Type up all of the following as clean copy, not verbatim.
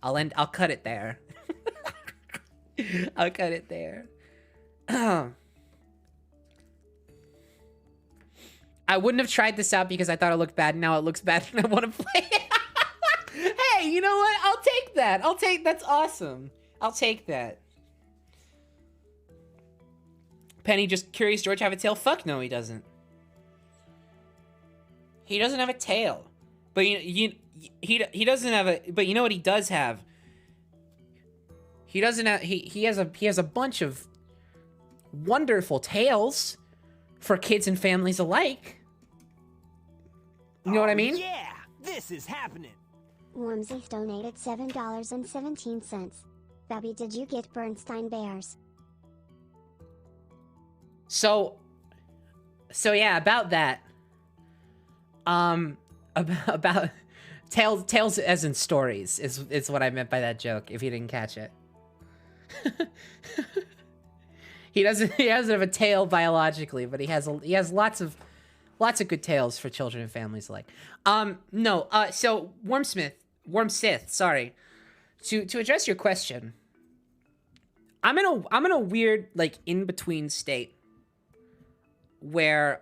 I'll cut it there. I'll cut it there. I wouldn't have tried this out because I thought it looked bad. Now it looks bad and I want to play it. Hey, you know what? I'll take that. That's awesome. I'll take that. Penny, just curious, George have a tail? Fuck no, he doesn't. He doesn't have a tail. But he doesn't have a, but you know what he does have? He doesn't have, he has a bunch of wonderful tales for kids and families alike. You know what I mean? Yeah, this is happening. Wormsy donated $7.17. Babby, did you get Bernstein Bears? So yeah, about that. About tales as in stories is what I meant by that joke, if you didn't catch it. He doesn't have a tail biologically, but he has lots of good tales for children and families alike. So Wormsith, sorry. To address your question, I'm in a weird, like, in between state where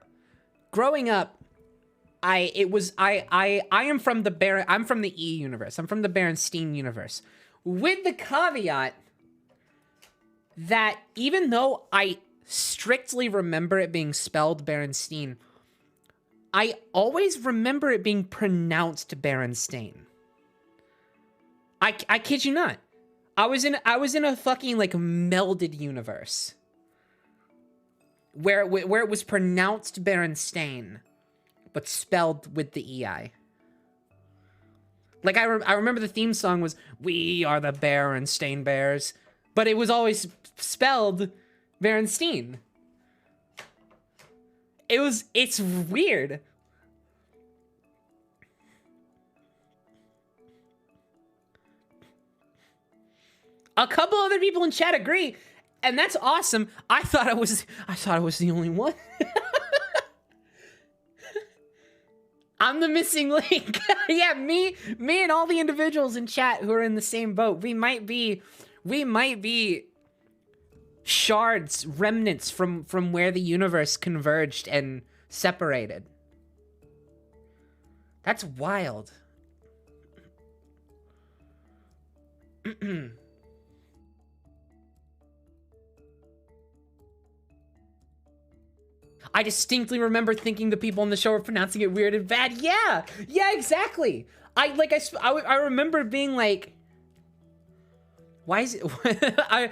growing up I am from the E universe. I'm from the Berenstein universe. With the caveat that even though I strictly remember it being spelled Berenstein, I always remember it being pronounced Berenstain. I kid you not. I was in a fucking, like, melded universe where it was pronounced Berenstain, but spelled with the EI. Like, I remember the theme song was, "We are the Berenstain Bears," but it was always spelled Berenstein. It's weird. A couple other people in chat agree, and that's awesome. I thought I was the only one. I'm the missing link. Yeah, me and all the individuals in chat who are in the same boat. We might be shards, remnants from where the universe converged and separated. That's wild. I distinctly remember thinking the people on the show were pronouncing it weird and bad. Yeah, exactly. I remember being like, why is it? I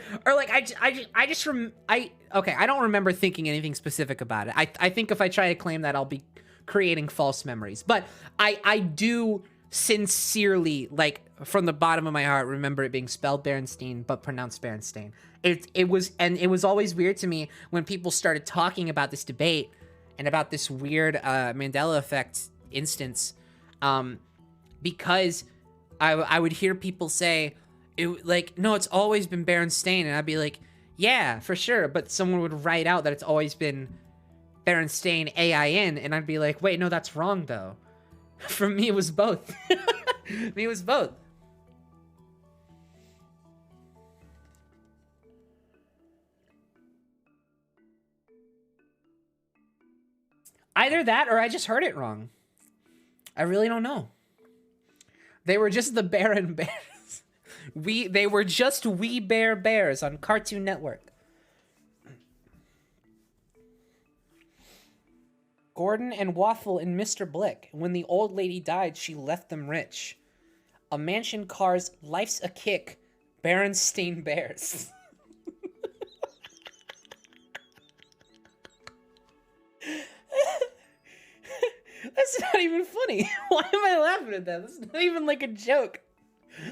don't remember thinking anything specific about it. I think if I try to claim that, I'll be creating false memories. But I do sincerely, like, from the bottom of my heart, remember it being spelled Berenstein but pronounced Berenstain. It was always weird to me when people started talking about this debate and about this weird Mandela effect instance, because I would hear people say, no, it's always been Berenstain, and I'd be like, yeah, for sure, but someone would write out that it's always been Berenstain AIN, and I'd be like, wait, no, that's wrong though. For me, it was both. Me, it was both. Either that or I just heard it wrong. I really don't know. They were just the Baron Bears. They were just We Bear Bears on Cartoon Network. Gordon and Waffle and Mr. Blick. When the old lady died, she left them rich. A mansion, cars, life's a kick. Berenstain Bears. That's not even funny. Why am I laughing at that? That's not even like a joke.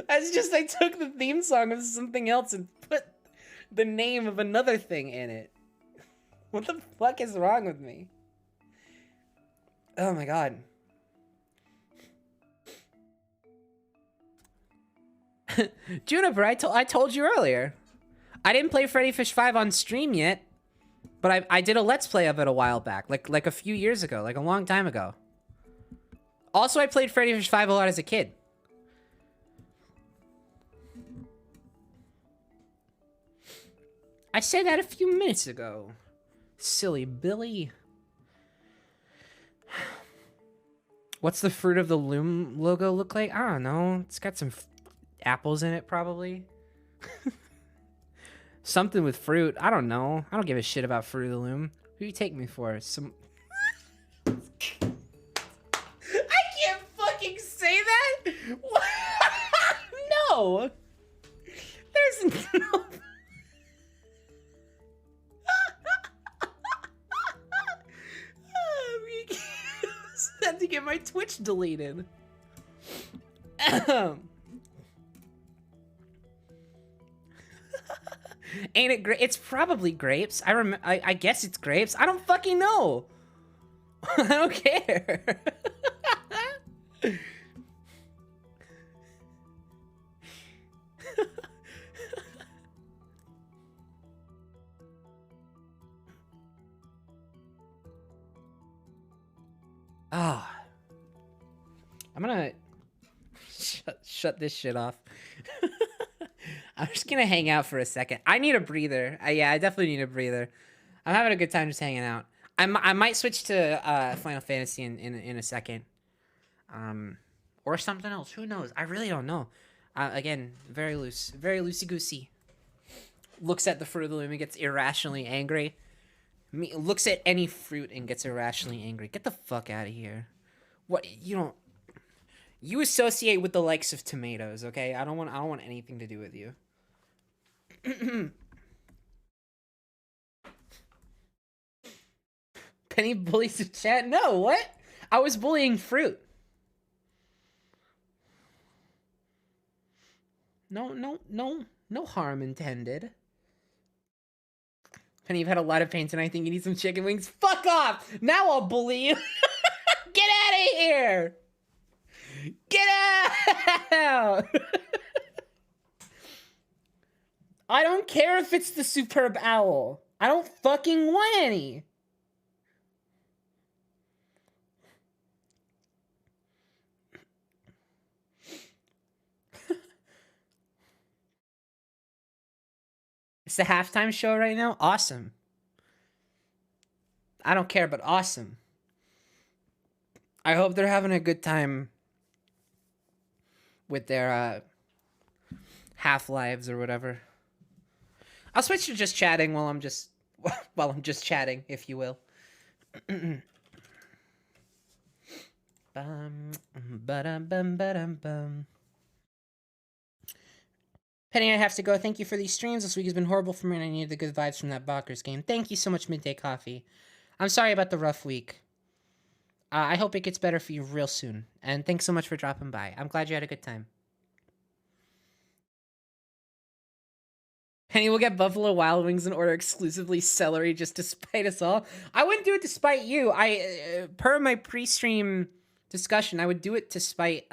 I took the theme song of something else and put the name of another thing in it. What the fuck is wrong with me? Oh my god. Juniper, I told you earlier. I didn't play Freddy Fish 5 on stream yet, but I did a Let's Play of it a while back, like a few years ago, like a long time ago. Also, I played Freddy Fish 5 a lot as a kid. I said that a few minutes ago. Silly Billy. What's the Fruit of the Loom logo look like? I don't know. It's got some apples in it, probably. Something with fruit. I don't know. I don't give a shit about Fruit of the Loom. Who do you take me for? Some... I can't fucking say that! No! There's no... I had to get my Twitch deleted. Ain't it great? It's probably grapes. I guess it's grapes. I don't fucking know. I don't care. Ah, I'm gonna shut this shit off. I'm just gonna hang out for a second. I need a breather. Yeah, I definitely need a breather. I'm having a good time just hanging out. I might switch to Final Fantasy in a second, or something else. Who knows? I really don't know. Again, very loosey goosey. Looks at the Fruit of the Loom and gets irrationally angry. Looks at any fruit and gets irrationally angry. Get the fuck out of here. What you don't. You associate with the likes of tomatoes, okay? I don't want anything to do with you. Penny bullies the chat? No, what? I was bullying fruit. No harm intended. Penny, you've had a lot of pain tonight. I think you need some chicken wings. Fuck off! Now I'll bully you. Get out of here! Get out! I don't care if it's the superb owl. I don't fucking want any. It's the halftime show right now? Awesome. I don't care, but awesome. I hope they're having a good time with their half-lives or whatever. I'll switch to just chatting while I'm just chatting, if you will. Penny, I have to go. Thank you for these streams. This week has been horrible for me, and I needed the good vibes from that Bonkers game. Thank you so much, Midday Coffee. I'm sorry about the rough week. I hope it gets better for you real soon. And thanks so much for dropping by. I'm glad you had a good time. Penny will get Buffalo Wild Wings and order exclusively celery just to spite us all. I wouldn't do it to spite you. Per my pre-stream discussion, I would do it to spite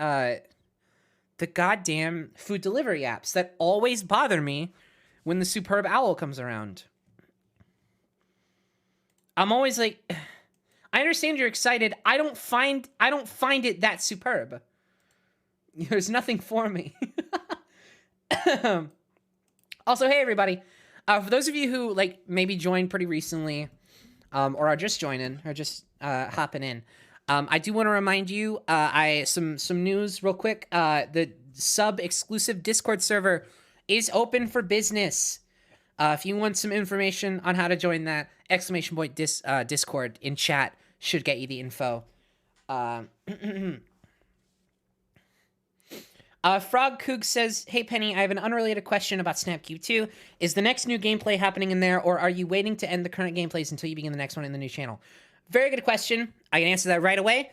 the goddamn food delivery apps that always bother me when the superb owl comes around. I'm always like, I understand you're excited. I don't find it that superb. There's nothing for me. Also, hey everybody. For those of you who like maybe joined pretty recently, or are just joining, or just hopping in, I do want to remind you, some news real quick. The sub exclusive Discord server is open for business. If you want some information on how to join that, Discord in chat should get you the info. Frog Koog says, hey Penny, I have an unrelated question about Snapcube 2. Is the next new gameplay happening in there, or are you waiting to end the current gameplays until you begin the next one in the new channel? Very good question. I can answer that right away.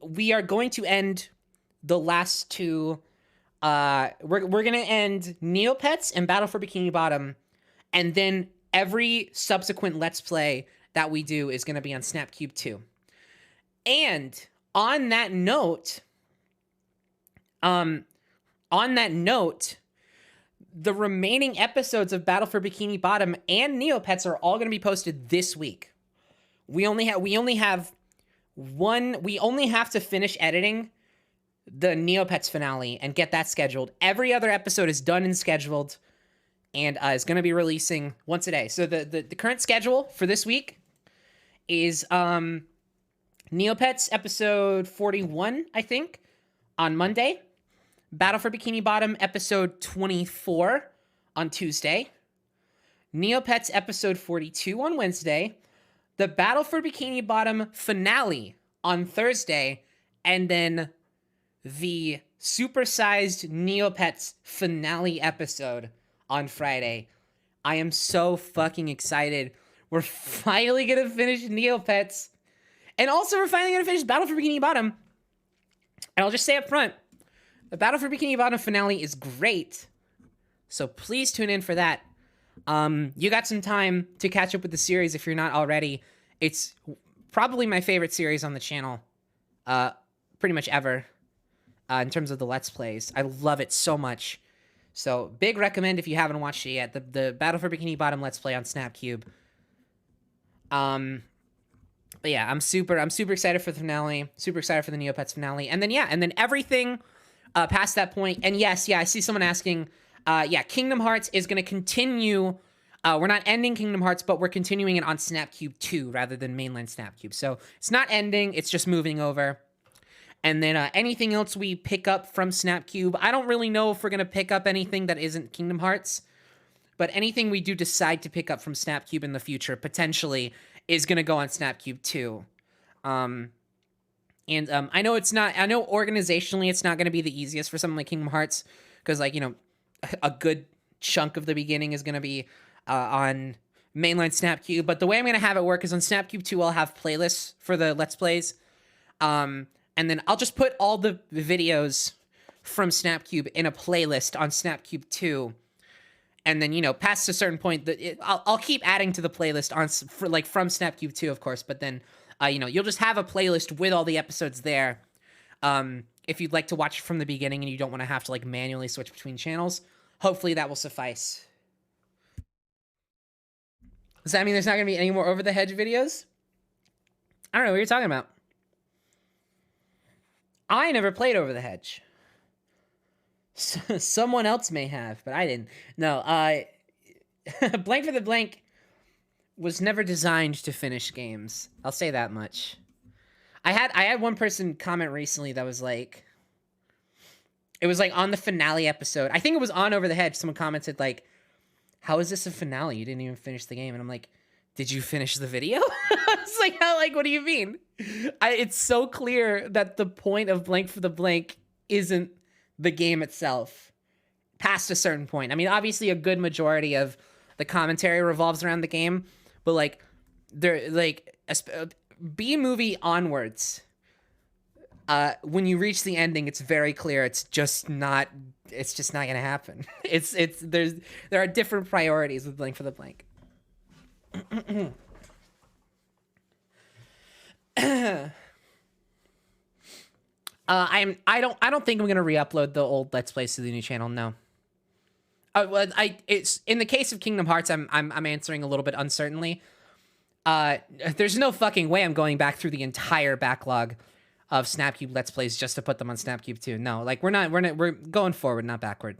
We are going to end the last two. We're going to end Neopets and Battle for Bikini Bottom, and then every subsequent Let's Play that we do is going to be on Snapcube 2. And on that note, the remaining episodes of Battle for Bikini Bottom and Neopets are all going to be posted this week. We only have to finish editing the Neopets finale and get that scheduled. Every other episode is done and scheduled, and is going to be releasing once a day. So the current schedule for this week is Neopets episode 41, I think, on Monday. Battle for Bikini Bottom episode 24 on Tuesday. Neopets episode 42 on Wednesday. The Battle for Bikini Bottom finale on Thursday. And then the supersized Neopets finale episode on Friday. I am so fucking excited. We're finally gonna finish Neopets. And also we're finally gonna finish Battle for Bikini Bottom. And I'll just say up front, the Battle for Bikini Bottom finale is great. So please tune in for that. You got some time to catch up with the series if you're not already. It's probably my favorite series on the channel. Pretty much ever. In terms of the Let's Plays. I love it so much. So, big recommend if you haven't watched it yet. The Battle for Bikini Bottom Let's Play on Snapcube. But yeah, I'm super excited for the finale. Super excited for the Neopets finale. And then everything past that point. And yes, I see someone asking, Kingdom Hearts is going to continue. We're not ending Kingdom Hearts, but we're continuing it on Snapcube 2 rather than mainline Snapcube. So, it's not ending, it's just moving over. And then anything else we pick up from Snapcube, I don't really know if we're going to pick up anything that isn't Kingdom Hearts, but anything we do decide to pick up from Snapcube in the future, potentially, is going to go on Snapcube too. I know organizationally it's not going to be the easiest for something like Kingdom Hearts, because, like, you know, a good chunk of the beginning is going to be on mainline Snapcube, but the way I'm going to have it work is on Snapcube 2, I'll have playlists for the Let's Plays, and then I'll just put all the videos from Snapcube in a playlist on Snapcube 2. And then, you know, past a certain point, I'll keep adding to the playlist from Snapcube 2, of course. But then, you know, you'll just have a playlist with all the episodes there. If you'd like to watch from the beginning and you don't want to have to, like, manually switch between channels, hopefully that will suffice. Does that mean there's not going to be any more Over the Hedge videos? I don't know what you're talking about. I never played Over the Hedge. Someone else may have, but I didn't. No, Blank for the Blank was never designed to finish games. I'll say that much. I had one person comment recently that was like, it was like on the finale episode. I think it was on Over the Hedge. Someone commented like, how is this a finale? You didn't even finish the game. And I'm like, did you finish the video? It's like, how, like, what do you mean? It's so clear that the point of Blank for the Blank isn't the game itself past a certain point. I mean, obviously a good majority of the commentary revolves around the game, but like B-movie onwards, when you reach the ending, it's very clear it's just not gonna happen. There are different priorities with Blank for the Blank. I don't think I'm gonna re-upload the old Let's Plays to the new channel. No. It's in the case of Kingdom Hearts, I'm answering a little bit uncertainly. There's no fucking way I'm going back through the entire backlog of Snapcube Let's Plays just to put them on Snapcube 2. No, like we're going forward, not backward.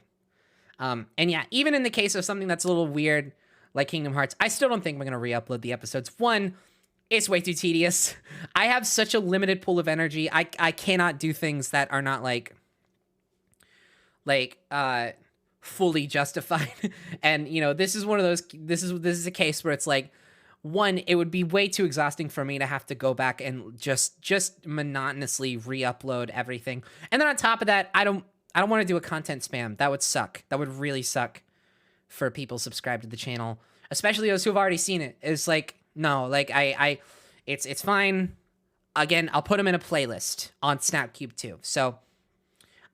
And yeah, even in the case of something that's a little weird, like Kingdom Hearts, I still don't think we're gonna re-upload the episodes. One, it's way too tedious. I have such a limited pool of energy. I cannot do things that are not like fully justified. And you know, this is one of those. This is a case where it's like, one, it would be way too exhausting for me to have to go back and just monotonously re-upload everything. And then on top of that, I don't want to do a content spam. That would suck. That would really suck for people subscribed to the channel, especially those who have already seen it. It's like, no, like it's fine. Again, I'll put them in a playlist on Snapcube too. So,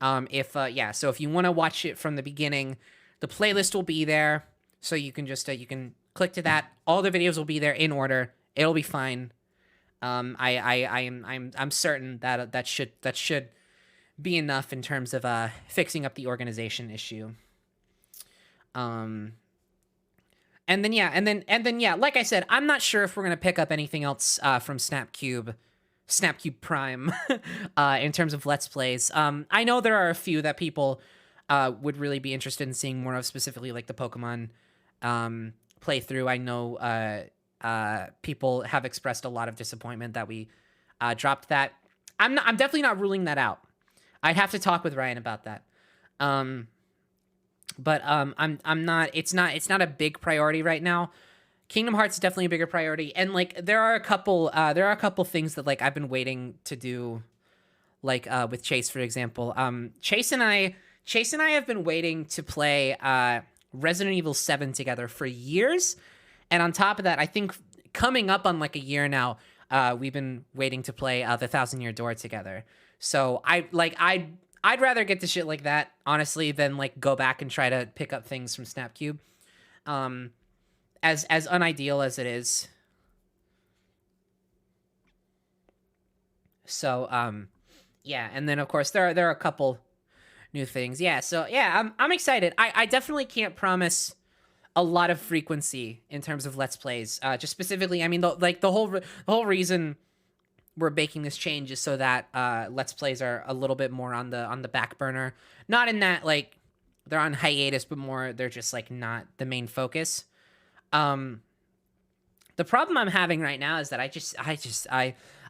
so if you want to watch it from the beginning, the playlist will be there. So you can just you can click to that. All the videos will be there in order. It'll be fine. I'm certain that that should be enough in terms of fixing up the organization issue. And then like I said, I'm not sure if we're gonna pick up anything else from Snapcube Snapcube Prime in terms of Let's Plays. I know there are a few that people would really be interested in seeing more of, specifically like the Pokemon playthrough. I know people have expressed a lot of disappointment that we dropped that. I'm definitely not ruling that out. I'd have to talk with Ryan about that. But I'm not. It's not a big priority right now. Kingdom Hearts is definitely a bigger priority, and like there are a couple things that like I've been waiting to do, like with Chase, for example. Chase and I have been waiting to play Resident Evil 7 together for years, and on top of that, I think coming up on like a year now, we've been waiting to play the Thousand Year Door together. So I'd rather get to shit like that, honestly, than like go back and try to pick up things from Snapcube. As unideal as it is. So yeah, and then of course there are a couple new things. Yeah, so yeah, I'm excited. I definitely can't promise a lot of frequency in terms of Let's Plays. Just specifically, I mean, the whole reason we're making this change is so that Let's Plays are a little bit more on the back burner. Not in that like they're on hiatus, but more they're just like not the main focus. The problem I'm having right now is that I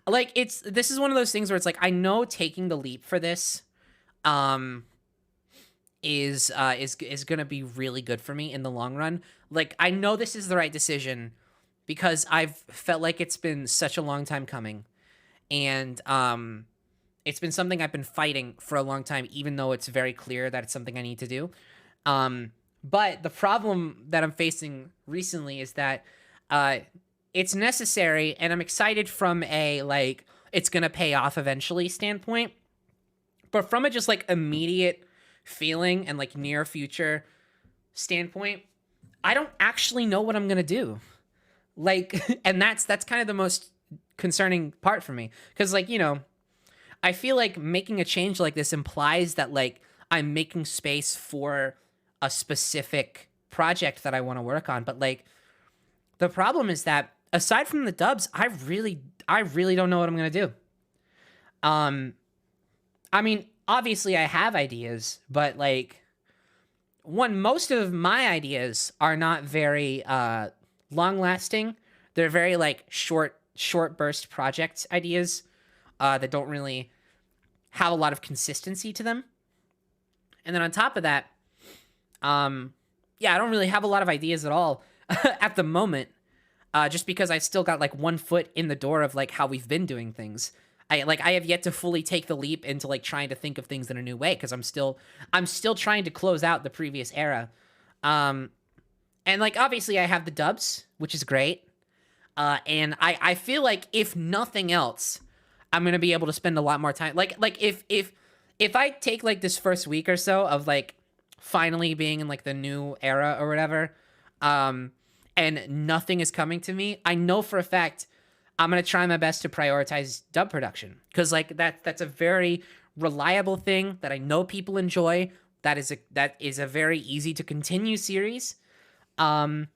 like this is one of those things where it's like I know taking the leap for this is going to be really good for me in the long run. Like I know this is the right decision because I've felt like it's been such a long time coming, and it's been something I've been fighting for a long time, even though it's very clear that it's something I need to do. But the problem that I'm facing recently is that it's necessary, and I'm excited from a like it's gonna pay off eventually standpoint, but from a just like immediate feeling and like near future standpoint, I don't actually know what I'm gonna do. Like, and that's kind of the most concerning part for me, because like, you know, I feel like making a change like this implies that like I'm making space for a specific project that I want to work on. But like the problem is that aside from the dubs, I really don't know what I'm going to do. I mean, obviously I have ideas, but like most of my ideas are not very long lasting. They're very like short burst project ideas that don't really have a lot of consistency to them. And then on top of that, yeah, I don't really have a lot of ideas at all at the moment, just because I've still got like one foot in the door of like how we've been doing things. I have yet to fully take the leap into like trying to think of things in a new way, because I'm still trying to close out the previous era. And like obviously I have the dubs, which is great. And I feel like if nothing else, I'm gonna be able to spend a lot more time. Like if I take like this first week or so of like finally being in like the new era or whatever, and nothing is coming to me, I know for a fact I'm gonna try my best to prioritize dub production, because like that's a very reliable thing that I know people enjoy. That is a very easy to continue series, and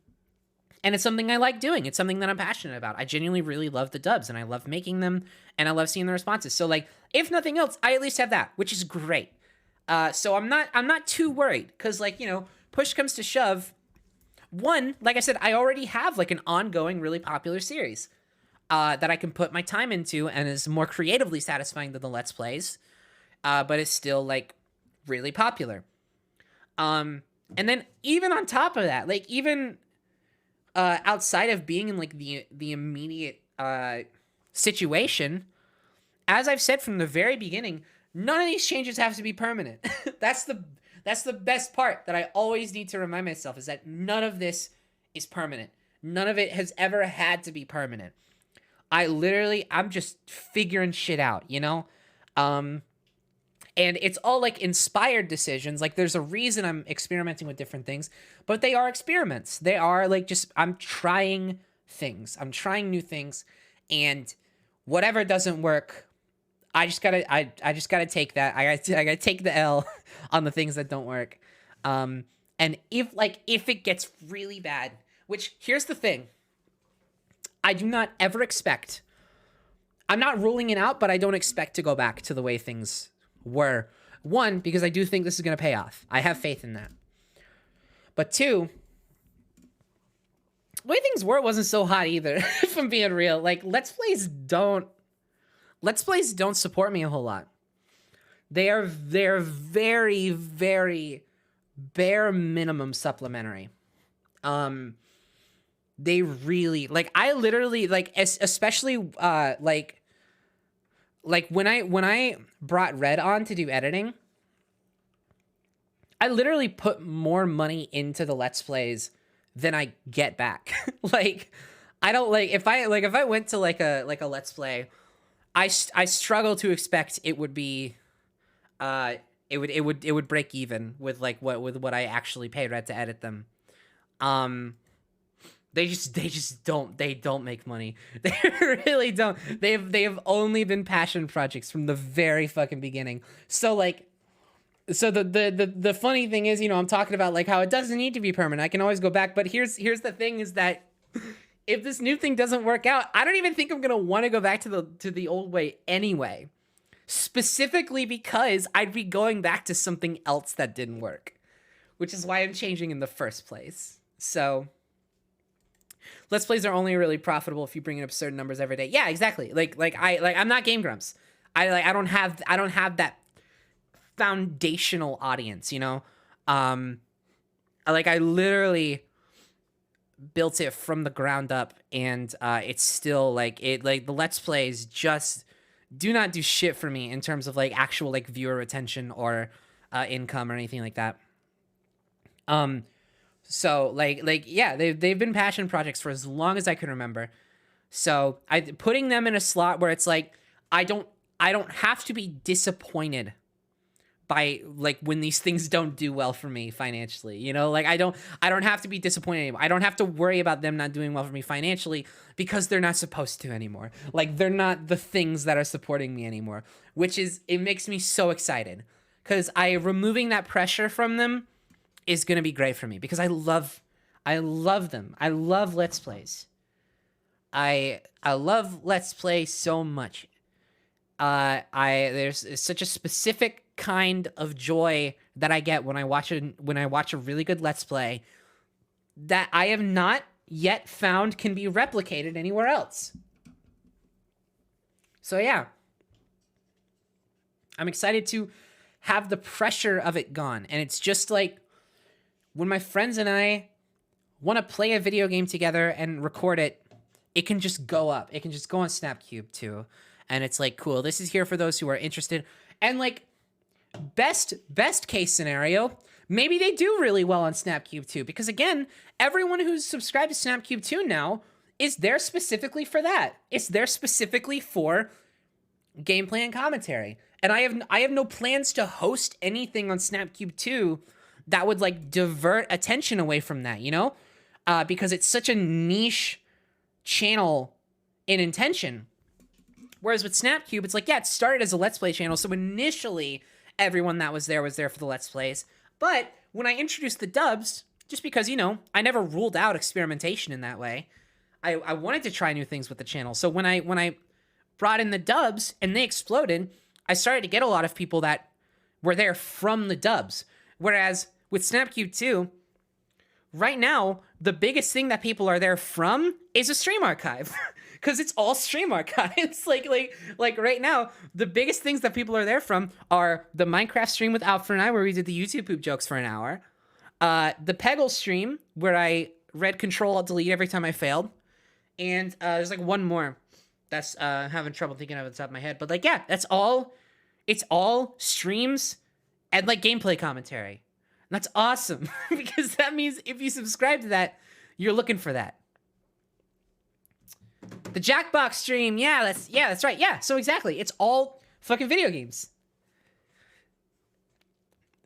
it's something I like doing. It's something that I'm passionate about. I genuinely really love the dubs, and I love making them, and I love seeing the responses. So like, if nothing else, I at least have that, which is great. So I'm not too worried, because like, you know, push comes to shove. One, like I said, I already have like an ongoing, really popular series that I can put my time into, and is more creatively satisfying than the Let's Plays, but it's still like really popular. And then even on top of that, like even outside of being in like the immediate situation, as I've said from the very beginning, none of these changes have to be permanent. That's the best part that I always need to remind myself, is that none of this is permanent. None of it has ever had to be permanent. I'm just figuring shit out, you know? And it's all like inspired decisions. Like there's a reason I'm experimenting with different things, but they are experiments. They are like I'm trying things. I'm trying new things, and whatever doesn't work, I just gotta take that. I gotta take the L on the things that don't work. And if it gets really bad, which here's the thing, I do not ever expect I'm not ruling it out, but I don't expect to go back to the way things were. One, because I do think this is going to pay off. I have faith in that. But two, the way things were wasn't so hot either, if I'm being real. Like, Let's Plays don't support me a whole lot. They're very, very bare minimum supplementary. They really, like, I literally, like, especially, like when I brought Red on to do editing, I literally put more money into the Let's Plays than I get back. Like, I don't, like, if I went to like a Let's Play, I struggle to expect it would be, it would break even with like what I actually paid Red to edit them. They just don't make money. They really don't. They have only been passion projects from the very fucking beginning. So like, so the funny thing is, you know, I'm talking about like how it doesn't need to be permanent. I can always go back. But here's the thing is that if this new thing doesn't work out, I don't even think I'm gonna want to go back to the old way anyway. Specifically because I'd be going back to something else that didn't work, which is why I'm changing in the first place. So Let's Plays are only really profitable if you bring in absurd numbers every day. Yeah, exactly. I'm not Game Grumps. I don't have that foundational audience, you know? I literally built it from the ground up, and it's still the Let's Plays just do not do shit for me in terms of like actual like viewer retention or income or anything like that. So yeah, they've been passion projects for as long as I can remember. So putting them in a slot where it's like I don't have to be disappointed by like when these things don't do well for me financially, you know, like I don't have to be disappointed anymore. I don't have to worry about them not doing well for me financially because they're not supposed to anymore. Like they're not the things that are supporting me anymore, it makes me so excited because removing that pressure from them is going to be great for me because I love them. I love Let's Plays. I love Let's Play so much. There's such a specific kind of joy that I get when I watch a really good Let's Play that I have not yet found can be replicated anywhere else. So yeah, I'm excited to have the pressure of it gone. And it's just like when my friends and I want to play a video game together and record it, it can just go up. It can just go on Snapcube too. And it's like, cool, this is here for those who are interested. And like, best case scenario, maybe they do really well on Snapcube too. Because again, everyone who's subscribed to Snapcube 2 now is there specifically for that. It's there specifically for gameplay and commentary. And I have no plans to host anything on Snapcube 2 that would like divert attention away from that, you know? Because it's such a niche channel in intention. Whereas with Snapcube, it's like, yeah, it started as a Let's Play channel. So initially, everyone that was there for the Let's Plays. But when I introduced the dubs, just because, you know, I never ruled out experimentation in that way, I wanted to try new things with the channel. So when I brought in the dubs and they exploded, I started to get a lot of people that were there from the dubs. Whereas with Snapcube 2, right now, the biggest thing that people are there from is a stream archive. Because it's all stream archives. like right now, the biggest things that people are there from are the Minecraft stream with Alfred and I, where we did the YouTube poop jokes for an hour. The Peggle stream, where I read Control-Alt-Delete every time I failed. And there's like one more that's having trouble thinking of it off the top of my head. But like, yeah, it's all streams and like gameplay commentary. And that's awesome. Because that means if you subscribe to that, you're looking for that. The Jackbox stream, that's right. Yeah, so exactly. It's all fucking video games.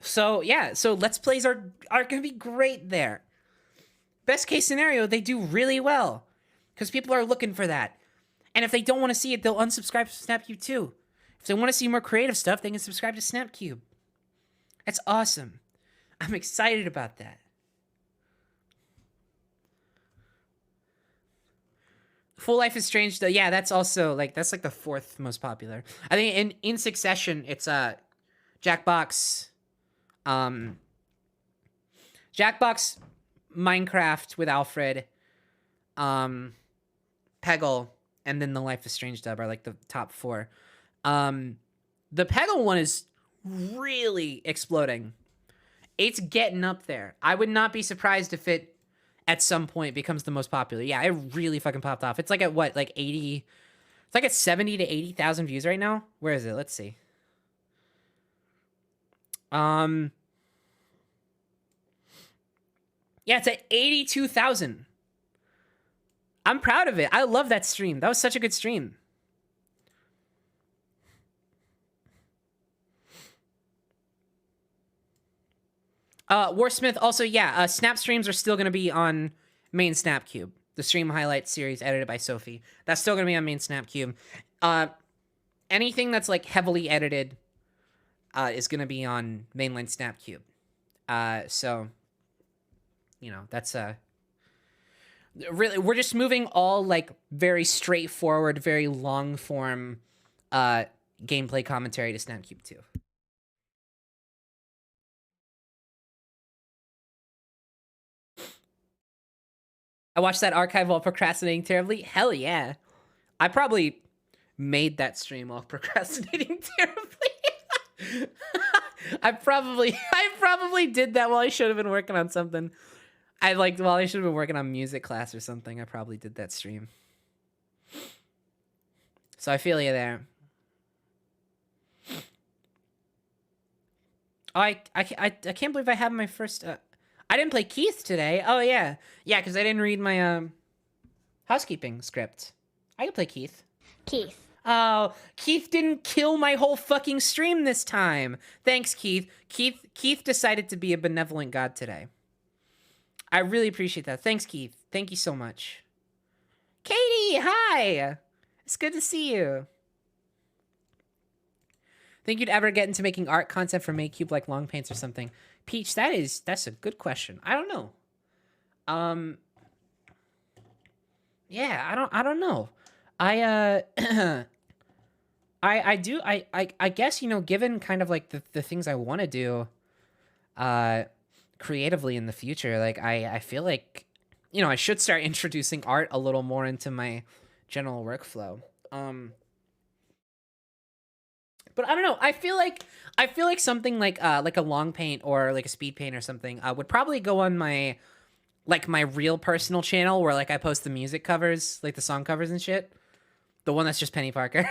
So yeah, so Let's Plays are gonna be great there. Best case scenario, they do really well. Because people are looking for that. And if they don't want to see it, they'll unsubscribe to Snapcube too. If they want to see more creative stuff, they can subscribe to Snapcube. That's awesome. I'm excited about that. Full Life is Strange though. Yeah, that's also like that's like the fourth most popular. I think in succession it's Jackbox, um, Jackbox, Minecraft with Alfred, um, Peggle, and then the Life is Strange dub are like the top four. The Peggle one is really exploding. It's getting up there. I would not be surprised if it at some point becomes the most popular. Yeah, it really fucking popped off. It's like at what, like 80, it's like at 70 to 80,000 views right now. Where is it? Let's see. Yeah, it's at 82,000. I'm proud of it. I love that stream. That was such a good stream. Warsmith also, yeah, Snap streams are still going to be on main Snapcube. The stream highlight series edited by Sophie. That's still going to be on main Snapcube. Anything that's like heavily edited is going to be on mainline Snapcube. So, you know, that's really, we're just moving all like very straightforward, very long form gameplay commentary to Snapcube too. I watched that archive while procrastinating terribly. Hell yeah. I probably made that stream while procrastinating terribly. I probably did that while I should have been working on something. While I should have been working on music class or something. I probably did that stream. So I feel you there. Oh, I can't believe I have my first I didn't play Keith today. Oh yeah. Yeah, because I didn't read my housekeeping script. I can play Keith. Keith. Oh, Keith didn't kill my whole fucking stream this time. Thanks, Keith. Keith decided to be a benevolent god today. I really appreciate that. Thanks, Keith. Thank you so much. Katie, hi. It's good to see you. Think you'd ever get into making art content for Maycube like long paints or something? Peach, that's a good question. I don't know. Yeah, I don't know. I guess, you know, given kind of like the things I want to do creatively in the future, like I feel like, you know, I should start introducing art a little more into my general workflow. But I don't know. I feel like something like a long paint or like a speed paint or something would probably go on my real personal channel where like I post the music covers, like the song covers and shit. The one that's just Penny Parker.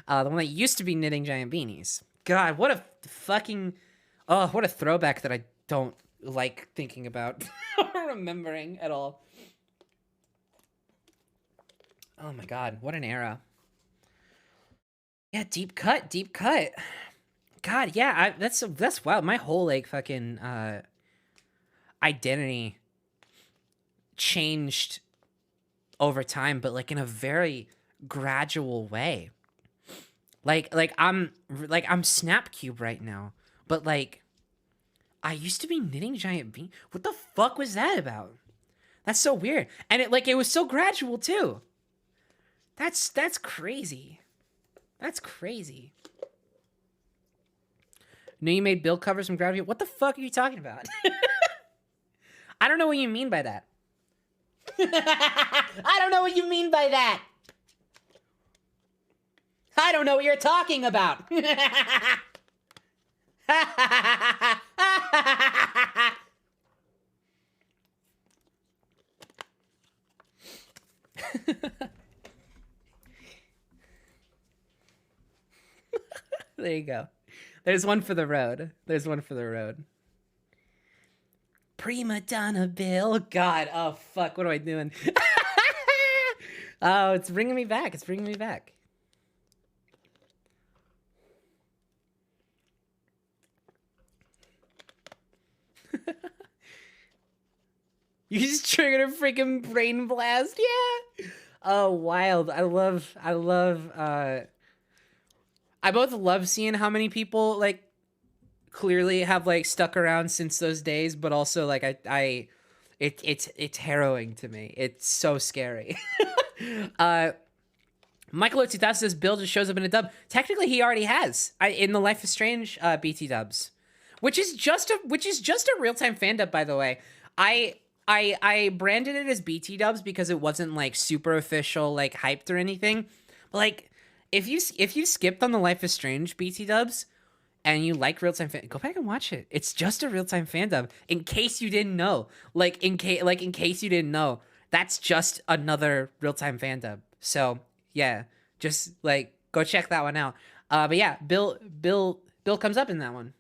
The one that used to be Knitting Giant Beanies. God, what a fucking what a throwback that I don't like thinking about or remembering at all. Oh my god, what an era. Yeah, deep cut. God, yeah, that's wild. My whole like fucking identity changed over time, but like in a very gradual way. Like I'm Snapcube right now, but like I used to be Knitting Giant Bean. What the fuck was that about? That's so weird, and it was so gradual too. That's crazy. That's crazy. Knew you made build covers from Gravity. What the fuck are you talking about? I don't know what you mean by that. I don't know what you mean by that. I don't know what you're talking about. There you go. There's one for the road. There's one for the road. Prima Donna Bill. God, oh fuck, what am I doing? Oh, it's bringing me back. It's bringing me back. You just triggered a freaking brain blast. Yeah. Oh, wild. I both love seeing how many people like clearly have like stuck around since those days, but also like it's harrowing to me. It's so scary. Michael 2000 says Bill just shows up in a dub. Technically, he already has in the Life is Strange BT dubs, which is just a real time fan dub, by the way. I branded it as BT dubs because it wasn't like super official, like hyped or anything. But like, if you skipped on the Life is Strange BT dubs and you like real time fan, go back and watch it. It's just a real time fan dub. In case you didn't know, in case you didn't know, that's just another real time fan dub. So yeah, just like go check that one out. But yeah, Bill comes up in that one.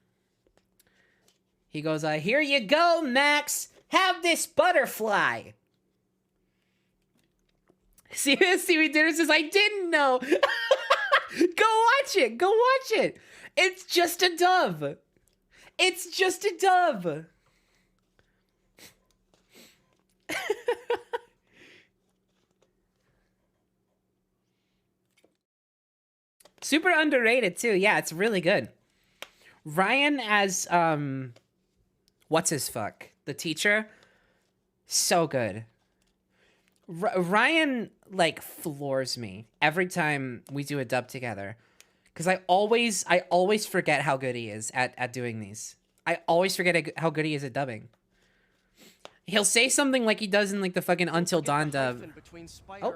He goes, "Here you go, Max. Have this butterfly." See, Dinner says, "I didn't know." Go watch it. Go watch it. It's just a dove. It's just a dove. Super underrated too. Yeah, it's really good. Ryan as what's his fuck? The teacher? So good. Ryan like floors me every time we do a dub together. Cuz I always forget how good he is at doing these. I always forget how good he is at dubbing. He'll say something like he does in like the fucking Until Dawn dub. Oh.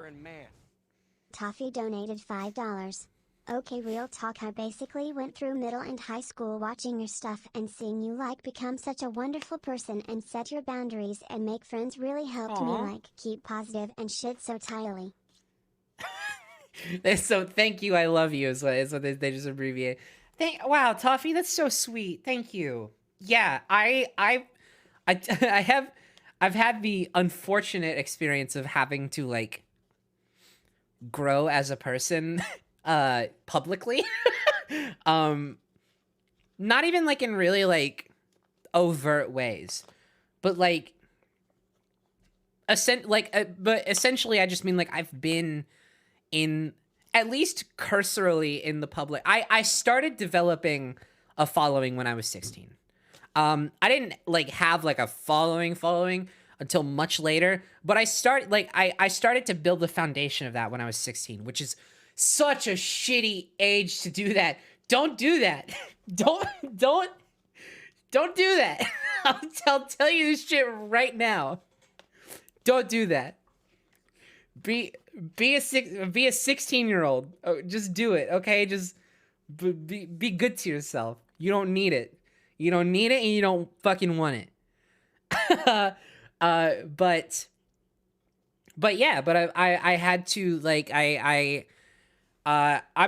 Toffee donated $5. Okay, real talk, I basically went through middle and high school watching your stuff and seeing you like become such a wonderful person and set your boundaries and make friends really helped me like keep positive and shit so tightly. So thank you, I love you is what they just abbreviate. Wow, Toffee, that's so sweet. Thank you. Yeah, I've had the unfortunate experience of having to like grow as a person publicly. Not even like in really like overt ways, but like but essentially I just mean like I've been in at least cursorily in the public. I started developing a following when I was 16. I didn't like have like a following until much later, but I started to build the foundation of that when I was 16, which is such a shitty age to do that. Don't do that. Don't do that. I'll tell you this shit right now. Don't do that. Be a 16-year-old. Oh, just do it, okay? Just be good to yourself. You don't need it. You don't need it, and you don't fucking want it. But I had to like I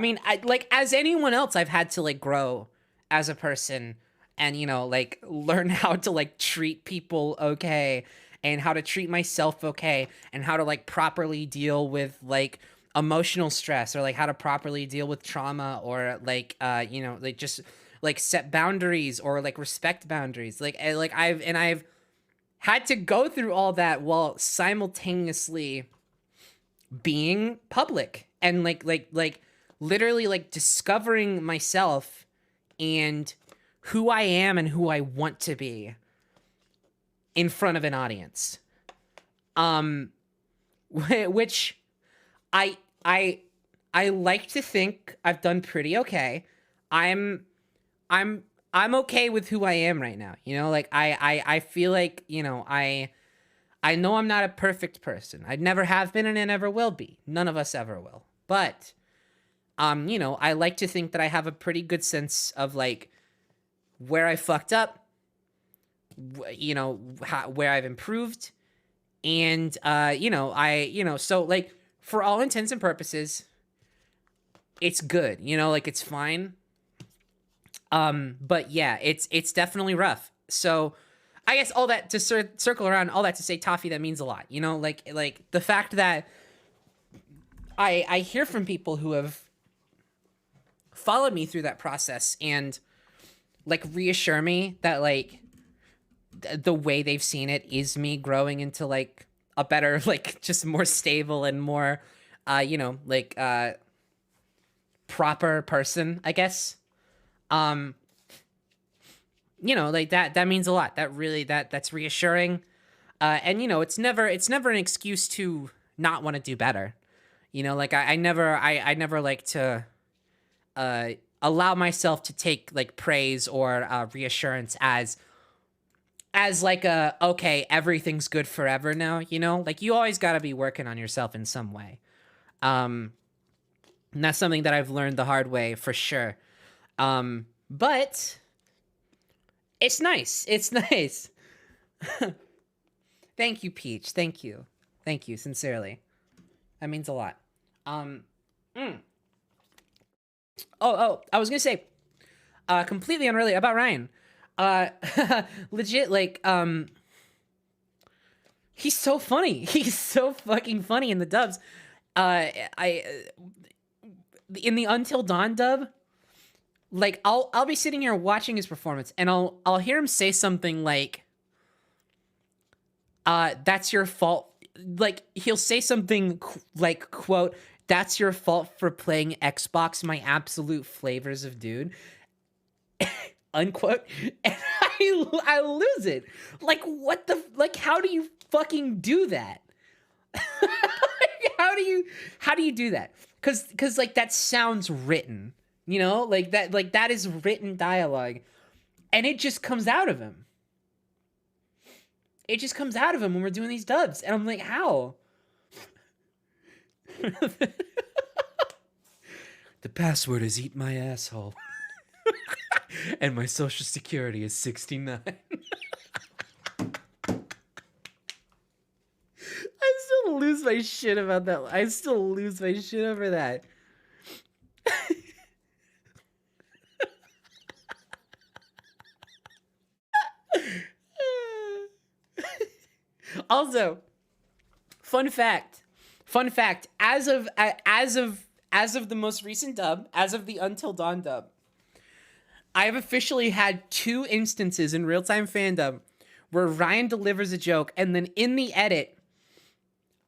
mean, like as anyone else, I've had to like grow as a person and, you know, like learn how to like treat people okay and how to treat myself okay and how to like properly deal with like emotional stress or like how to properly deal with trauma or like, you know, like just like set boundaries or like respect boundaries. I've had to go through all that while simultaneously being public and like literally like discovering myself and who I am and who I want to be in front of an audience. Which I like to think I've done pretty okay. I'm okay with who I am right now. You know, like I feel like, you know, I know I'm not a perfect person. I never have been and I never will be. None of us ever will. But, you know, I like to think that I have a pretty good sense of like where I fucked up, you know, where I've improved. And, you know, so like for all intents and purposes, it's good, you know, like it's fine. But yeah, it's definitely rough. So, I guess all that to circle around, all that to say, Toffee, that means a lot. You know, like the fact that I hear from people who have followed me through that process and like reassure me that like the way they've seen it is me growing into like a better, like just more stable and more, you know, like proper person, I guess. You know, like that means a lot. That really, that's reassuring. And you know, it's never an excuse to not want to do better. You know, like I never like to allow myself to take like praise or reassurance as like a okay, everything's good forever now, you know? Like you always got to be working on yourself in some way. And that's something that I've learned the hard way for sure. But it's nice. It's nice. Thank you, Peach. Thank you. Thank you sincerely. That means a lot. Oh, I was going to say completely unrelated about Ryan. Legit, like, he's so funny. He's so fucking funny in the dubs. In the Until Dawn dub, like, I'll be sitting here watching his performance, and I'll hear him say something like, that's your fault. Like, he'll say something like, quote, that's your fault for playing Xbox, my absolute flavors of dude. Unquote. And I lose it. Like, what the, like, how do you fucking do that? how do you do that? Cause like that sounds written, you know, like that is written dialogue, and it just comes out of him. It just comes out of him when we're doing these dubs, and I'm like, how? The password is eat my asshole. And my social security is 69. I still lose my shit about that. I still lose my shit over that. Also, fun fact, as of the most recent dub, as of the Until Dawn dub, I have officially had 2 instances in real-time fandom where Ryan delivers a joke, and then in the edit,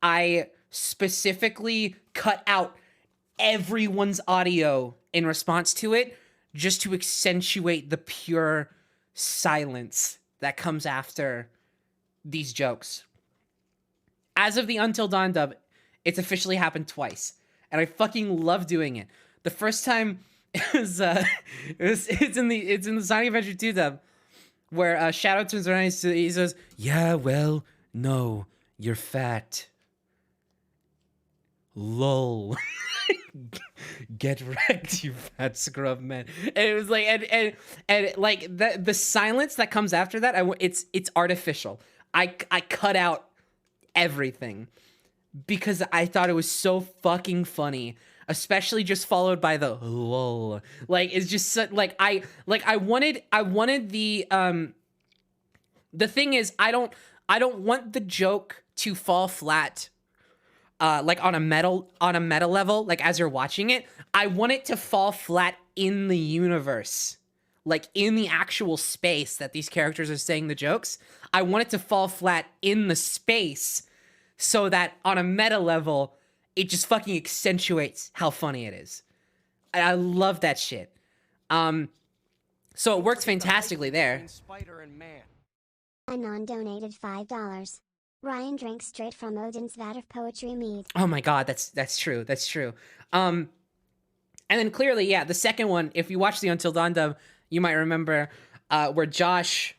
I specifically cut out everyone's audio in response to it, just to accentuate the pure silence that comes after these jokes. As of the Until Dawn dub, it's officially happened twice, and I fucking love doing it. The first time it's in the Sonic Adventure 2 dub, where Shadow turns around and he says, "Yeah, well, no, you're fat. Lol." Get wrecked, you fat scrub man. And it was like, and like the silence that comes after that, it's artificial. I cut out everything because I thought it was so fucking funny, especially just followed by the lol. Like, it's just so, like I wanted the thing is, I don't want the joke to fall flat. Like on a meta level, like as you're watching it, I want it to fall flat in the universe, like in the actual space that these characters are saying the jokes. I want it to fall flat in the space so that on a meta level, it just fucking accentuates how funny it is. I love that shit. So it works fantastically there. Anon donated $5. Ryan drank straight from Odin's vat of poetry mead. Oh my god, that's true. That's true. And then clearly, yeah, the second one, if you watch the Until Dawn dub, you might remember where Josh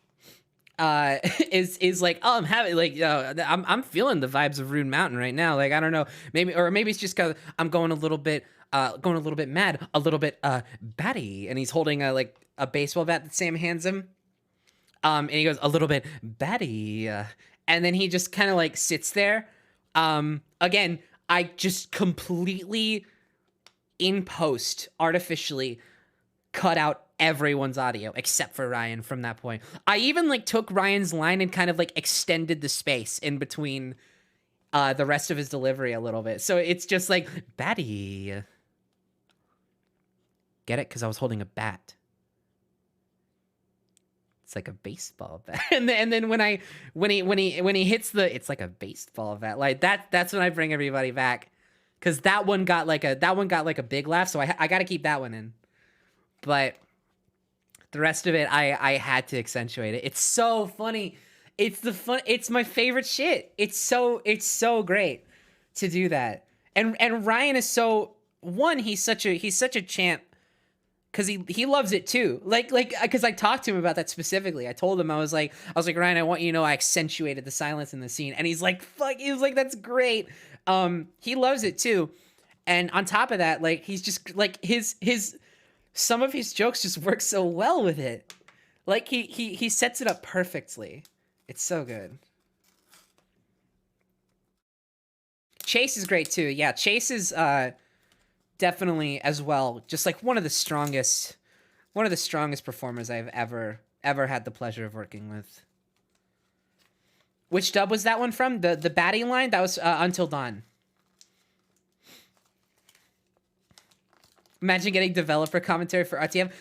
is like, oh, I'm having like, I'm feeling the vibes of Rune Mountain right now. Like, I don't know, maybe it's just because I'm going a little bit mad, a little bit batty, and he's holding a baseball bat that Sam hands him. And he goes, a little bit batty. And then he just kind of like sits there. Again, I just completely in post artificially cut out everyone's audio except for Ryan from that point. I even like took Ryan's line and kind of like extended the space in between the rest of his delivery a little bit. So it's just like, batty. Get it? Because I was holding a bat. It's like a baseball bat. And then when he hits the, it's like a baseball bat. Like that's when I bring everybody back. Cause that one got like a big laugh. So I got to keep that one in. But the rest of it, I had to accentuate it. It's so funny. It's my favorite shit. It's so great to do that. And Ryan is so one. He's such a champ because he loves it too. Like because I talked to him about that specifically. I told him I was like Ryan, I want you to know I accentuated the silence in the scene, and he's like fuck. He was like that's great. He loves it too, and on top of that, like he's just like his some of his jokes just work so well with it. Like he sets it up perfectly. It's so good. Chase is great too. Yeah, Chase is definitely as well just like one of the strongest performers I've ever had the pleasure of working with. Which dub was that one from? The batting line? That was Until Dawn. Imagine getting developer commentary for RTM.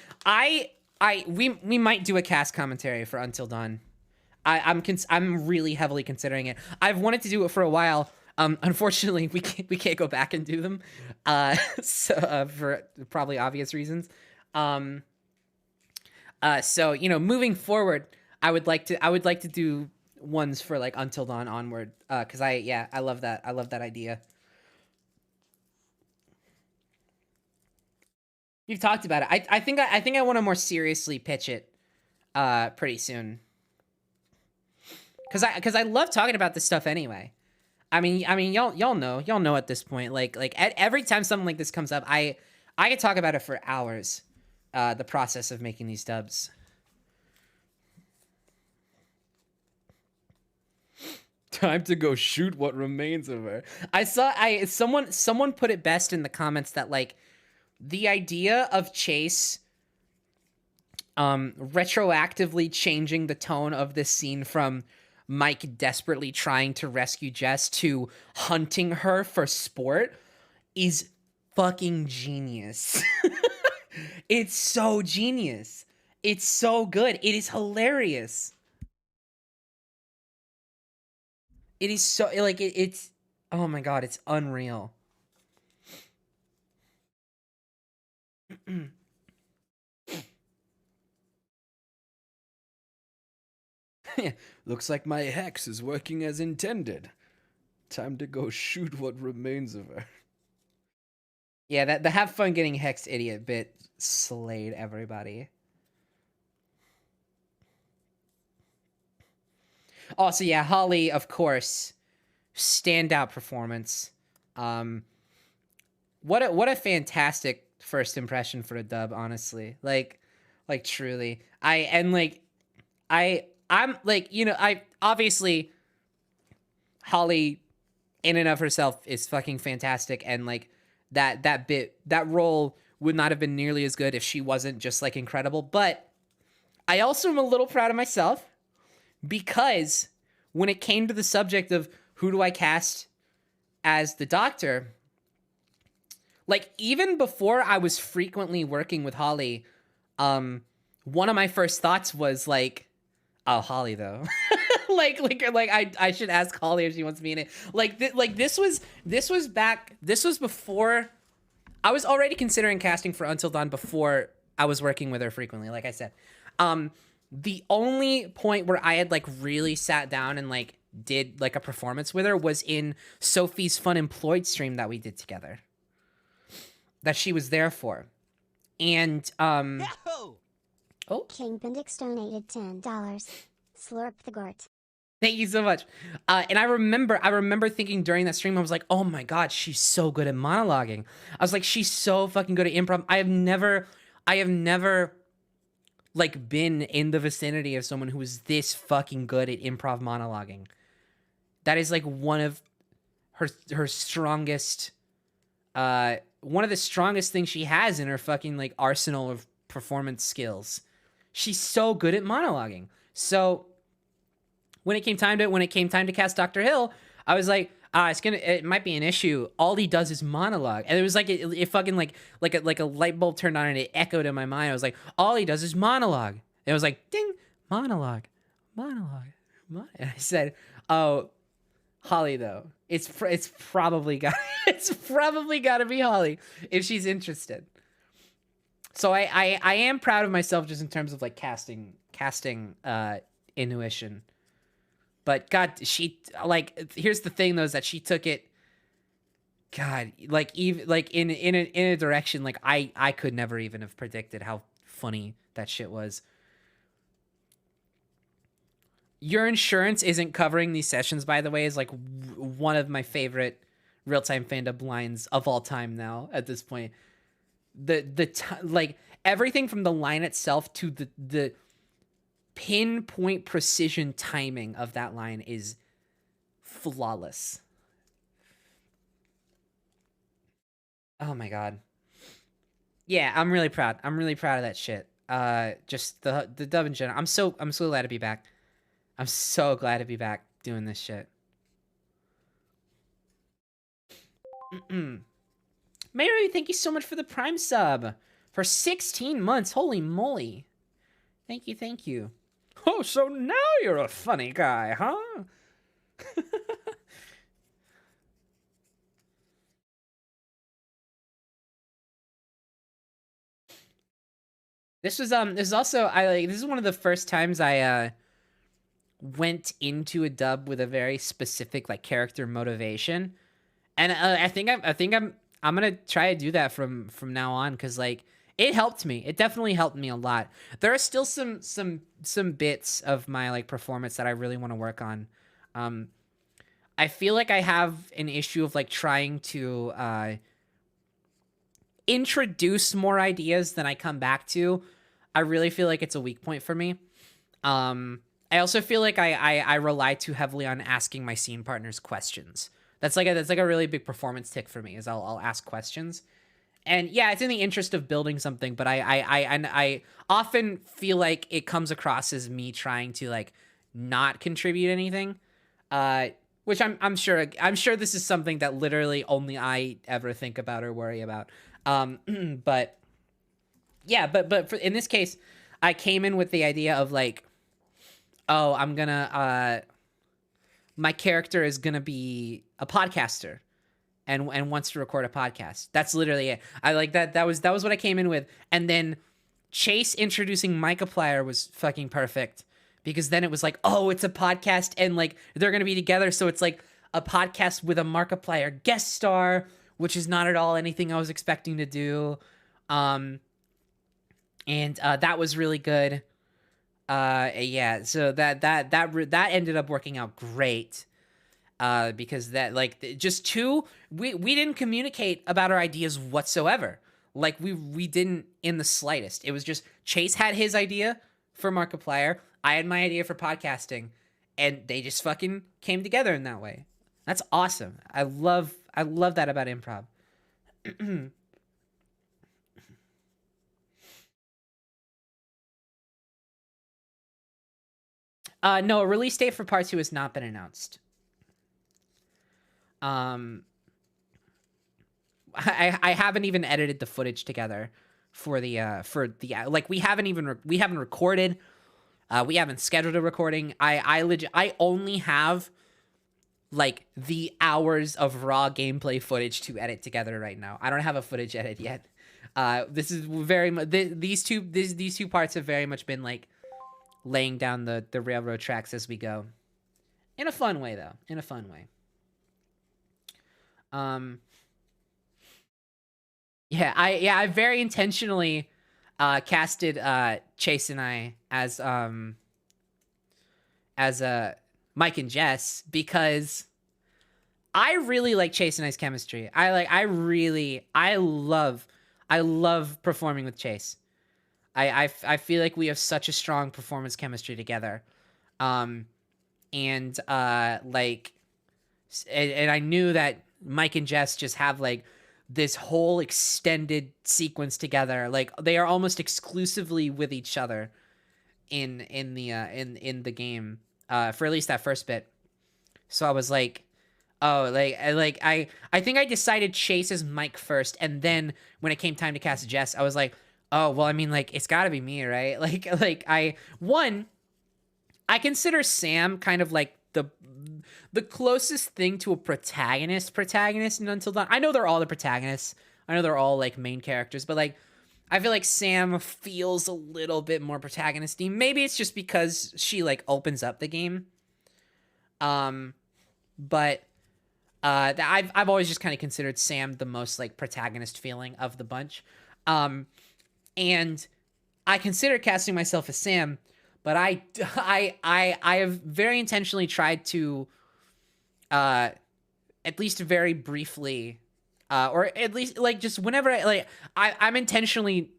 We might do a cast commentary for Until Dawn. I'm really heavily considering it. I've wanted to do it for a while. Unfortunately, we can't go back and do them, so for probably obvious reasons. So you know, moving forward, I would like to do ones for like Until Dawn onward, because I love that. I love that idea. You've talked about it. I think I want to more seriously pitch it pretty soon. Cause I love talking about this stuff anyway. I mean y'all know at this point, like every time something like this comes up, I could talk about it for hours. The process of making these dubs. Time to go shoot what remains of her. Someone put it best in the comments that like the idea of Chase retroactively changing the tone of this scene from Mike desperately trying to rescue Jess to hunting her for sport is fucking genius. It's so genius. It's so good. It is hilarious. It is so like it's oh my god, it's unreal. Looks like my hex is working as intended. Time to go shoot what remains of her. Yeah, that the have fun getting hexed idiot bit slayed everybody. Also, yeah, Holly, of course, standout performance. What a fantastic first impression for a dub, honestly. Like truly. I'm like, you know, I obviously Holly in and of herself is fucking fantastic, and like that role would not have been nearly as good if she wasn't just like incredible. But I also am a little proud of myself because when it came to the subject of who do I cast as the Doctor, like even before I was frequently working with Holly, one of my first thoughts was like, oh, Holly though. like I should ask Holly if she wants me in it. This was before I was already considering casting for Until Dawn before I was working with her frequently, like I said. The only point where I had like really sat down and like did like a performance with her was in Sophie's Fun Employed stream that we did together. That she was there for. And oh, King Bendix donated $10. Slurp the gort. Thank you so much. And I remember thinking during that stream, I was like, oh my god, she's so good at monologuing. I was like, she's so fucking good at improv. I have never like been in the vicinity of someone who is this fucking good at improv monologuing. That is like one of her strongest one of the strongest things she has in her fucking like arsenal of performance skills. She's so good at monologuing. So when it came time to cast Dr. Hill, I was like, it might be an issue. All he does is monologue. And it was like it fucking like a light bulb turned on and it echoed in my mind. I was like, all he does is monologue. And it was like, ding, monologue. And I said, oh, Holly though. It's probably got to be Holly if she's interested. So I am proud of myself just in terms of like casting intuition. But God, she like here's the thing though, is that she took it God, like even like in a direction like I could never even have predicted how funny that shit was. Your insurance isn't covering these sessions, by the way, is like one of my favorite real-time fandom lines of all time now at this point. Like everything from the line itself to the pinpoint precision timing of that line is flawless. Oh my god. Yeah, I'm really proud. I'm really proud of that shit. Just the dub in general. I'm so glad to be back. I'm so glad to be back doing this shit. Mary, thank you so much for the Prime sub for 16 months. Holy moly! Thank you, thank you. Oh, so now you're a funny guy, huh? This is also this is one of the first times I went into a dub with a very specific like character motivation, and I think I'm gonna try to do that from now on, because like it helped me. It definitely helped me a lot. There are still some bits of my like performance that I really want to work on. Um, I feel like I have an issue of like trying to introduce more ideas than I come back to. I really feel like it's a weak point for me. I also feel like I rely too heavily on asking my scene partners questions. That's like a really big performance tick for me, is I'll ask questions. And yeah, it's in the interest of building something, but I often feel like it comes across as me trying to like not contribute anything. Which I'm sure this is something that literally only I ever think about or worry about. But yeah, but in this case, I came in with the idea of like, oh, I'm gonna my character is gonna be a podcaster and wants to record a podcast. That's literally it. I like that. That was what I came in with, and then Chase introducing Markiplier was fucking perfect, because then it was like, oh, it's a podcast and like they're gonna be together, so it's like a podcast with a Markiplier guest star, which is not at all anything I was expecting to do. Um, and that was really good. Yeah, so that ended up working out great. Because that like just two, we didn't communicate about our ideas whatsoever. Like we didn't in the slightest. It was just Chase had his idea for Markiplier, I had my idea for podcasting, and they just fucking came together in that way. That's awesome. I love that about improv. No, a release date for part two has not been announced. Um, I haven't even edited the footage together for the like we haven't recorded. We haven't scheduled a recording. I only have like the hours of raw gameplay footage to edit together right now. I don't have a footage edit yet. This is very much these two parts have very much been like laying down the railroad tracks as we go. In a fun way though. In a fun way. Um I very intentionally casted Chase and I as Mike and Jess, because I really like Chase and I's chemistry. I love performing with Chase. I feel like we have such a strong performance chemistry together. Um and like and I knew that Mike and Jess just have like this whole extended sequence together. Like they are almost exclusively with each other in the game for at least that first bit. So I was like, oh, I think I decided Chase as Mike first, and then when it came time to cast Jess, I was like, oh well, I mean like it's got to be me, right? Like I consider Sam kind of like the closest thing to a protagonist in Until Dawn. I know they're all the protagonists. I know they're all like main characters, but like I feel like Sam feels a little bit more protagonisty. Maybe it's just because she like opens up the game. Um but I've always just kind of considered Sam the most like protagonist feeling of the bunch. And I consider casting myself as Sam, but I have very intentionally tried to at least very briefly or at least like just whenever I'm intentionally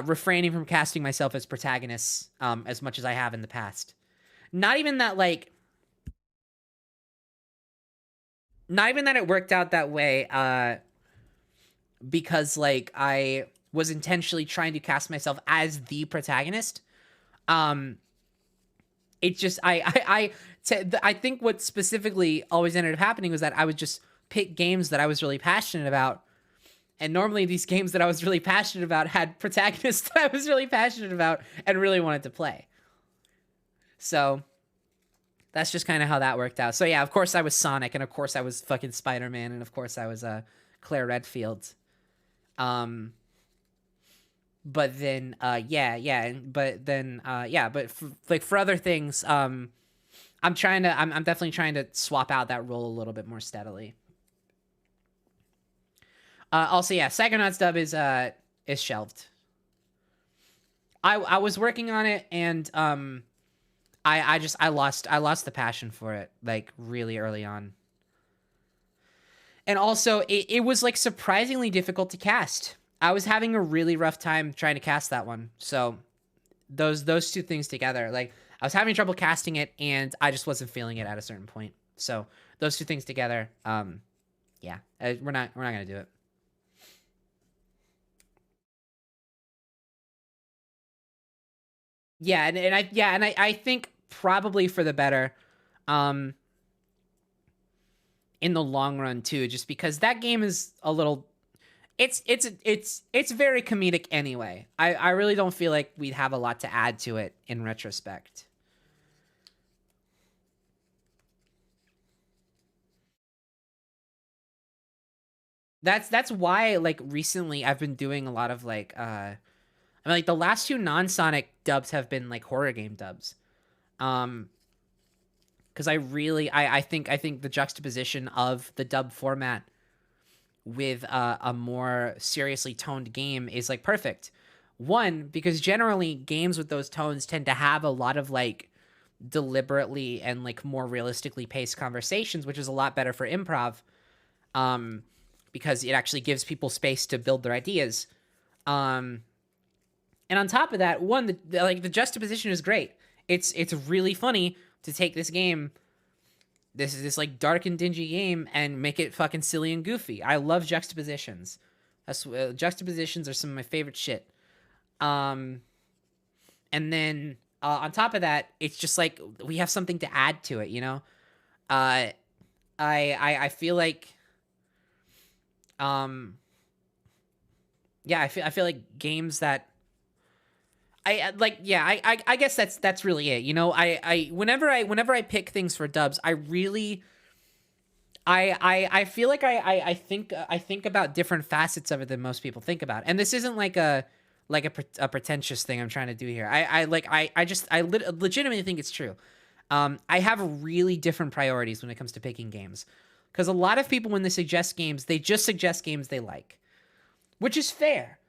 refraining from casting myself as protagonists as much as I have in the past. Not even that like not even that it worked out that way because like I was intentionally trying to cast myself as the protagonist. It just I think what specifically always ended up happening was that I would just pick games that I was really passionate about, and normally these games that I was really passionate about had protagonists that I was really passionate about and really wanted to play. So that's just kind of how that worked out. So yeah, of course I was Sonic, and of course I was fucking Spider-Man, and of course I was Claire Redfield. But then but for other things, I'm definitely trying to swap out that role a little bit more steadily. Also, yeah, Psychonauts dub is shelved. I was working on it, and I lost the passion for it like really early on. And also it was like surprisingly difficult to cast. I was having a really rough time trying to cast that one. So those two things together, like I was having trouble casting it, and I just wasn't feeling it at a certain point. So those two things together, yeah, we're not gonna do it. Yeah, and I think probably for the better, um, in the long run too, just because that game is a little it's very comedic anyway. I really don't feel like we'd have a lot to add to it in retrospect. That's why like recently I've been doing a lot of like I mean like the last two non-Sonic dubs have been like horror game dubs. Um because I think the juxtaposition of the dub format with a more seriously toned game is like perfect. One, because generally games with those tones tend to have a lot of like deliberately and like more realistically paced conversations, which is a lot better for improv. Um, because it actually gives people space to build their ideas. Um, and on top of that, one, the juxtaposition is great. It's really funny to take this game, this like dark and dingy game, and make it fucking silly and goofy. I love juxtapositions. Juxtapositions are some of my favorite shit. Um, and then on top of that, it's just like we have something to add to it. You know, uh, I feel like yeah, I feel like games that I like, yeah, I guess that's really it. You know, whenever I pick things for dubs, I really I feel like I think about different facets of it than most people think about. And this isn't like a pretentious thing I'm trying to do here. I legitimately think it's true. I have really different priorities when it comes to picking games, because a lot of people, when they suggest games, they just suggest games they like, which is fair.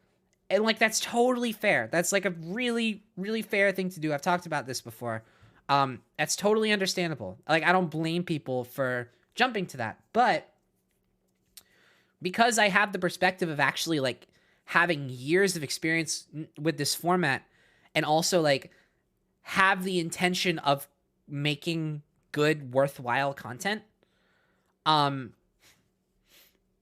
And like that's totally fair. That's like a really really fair thing to do. I've talked about this before. That's totally understandable. Like I don't blame people for jumping to that. But because I have the perspective of actually like having years of experience with this format, and also like have the intention of making good worthwhile content, um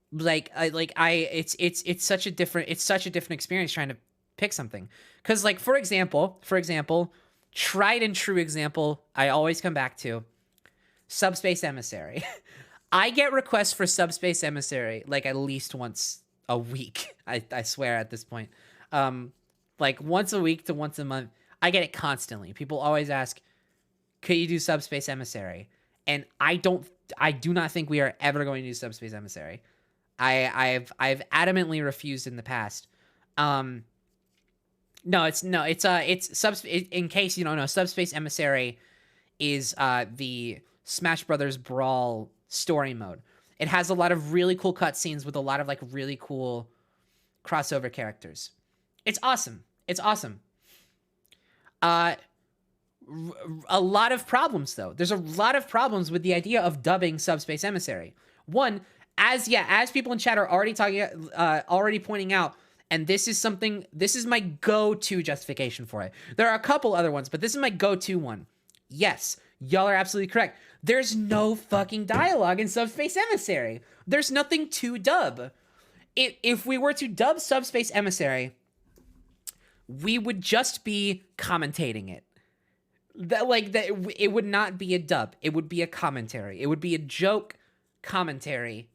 it's such a different experience trying to pick something. Because like for example, tried and true example I always come back to, Subspace Emissary. I get requests for Subspace Emissary like at least once a week. I swear at this point. Like once a week to once a month. I get it constantly. People always ask, could you do Subspace Emissary? And I do not think we are ever going to do Subspace Emissary. I've adamantly refused in the past. No, in case you don't know, Subspace Emissary is the Smash Brothers Brawl story mode. It has a lot of really cool cutscenes with a lot of like really cool crossover characters. It's awesome. It's awesome. A lot of problems though. There's a lot of problems with the idea of dubbing Subspace Emissary. One, as people in chat are already already pointing out, and this is my go-to justification for it. There are a couple other ones, but this is my go-to one. Yes, y'all are absolutely correct. There's no fucking dialogue in Subspace Emissary. There's nothing to dub. If we were to dub Subspace Emissary, we would just be commentating it. It would not be a dub. It would be a commentary. It would be a joke commentary.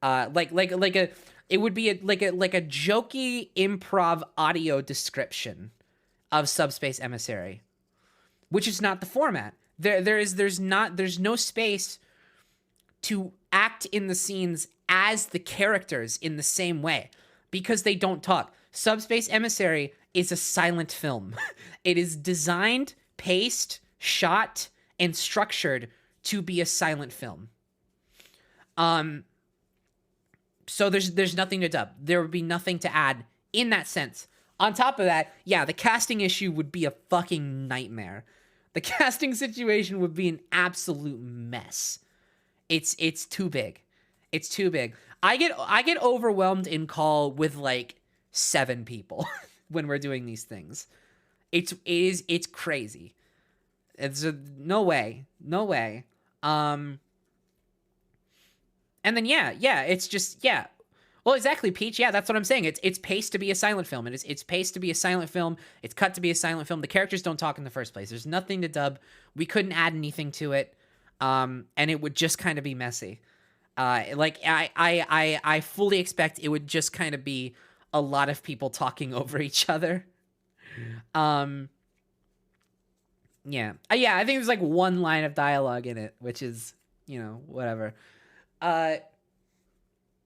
It would be a jokey improv audio description of Subspace Emissary, which is not the format. There's no space to act in the scenes as the characters in the same way because they don't talk. Subspace Emissary is a silent film. It is designed, paced, shot, and structured to be a silent film. So there's nothing to dub. There would be nothing to add in that sense. On top of that, yeah, the casting issue would be a fucking nightmare. The casting situation would be an absolute mess. It's too big. It's too big. I get overwhelmed in call with like 7 people when we're doing these things. It's crazy. It's no way. And then it's just Well, exactly, Peach. Yeah, that's what I'm saying. It's paced to be a silent film. It's paced to be a silent film. It's cut to be a silent film. The characters don't talk in the first place. There's nothing to dub. We couldn't add anything to it, and it would just kind of be messy. I fully expect it would just kind of be a lot of people talking over each other. Yeah, I think there's like one line of dialogue in it, which is, whatever.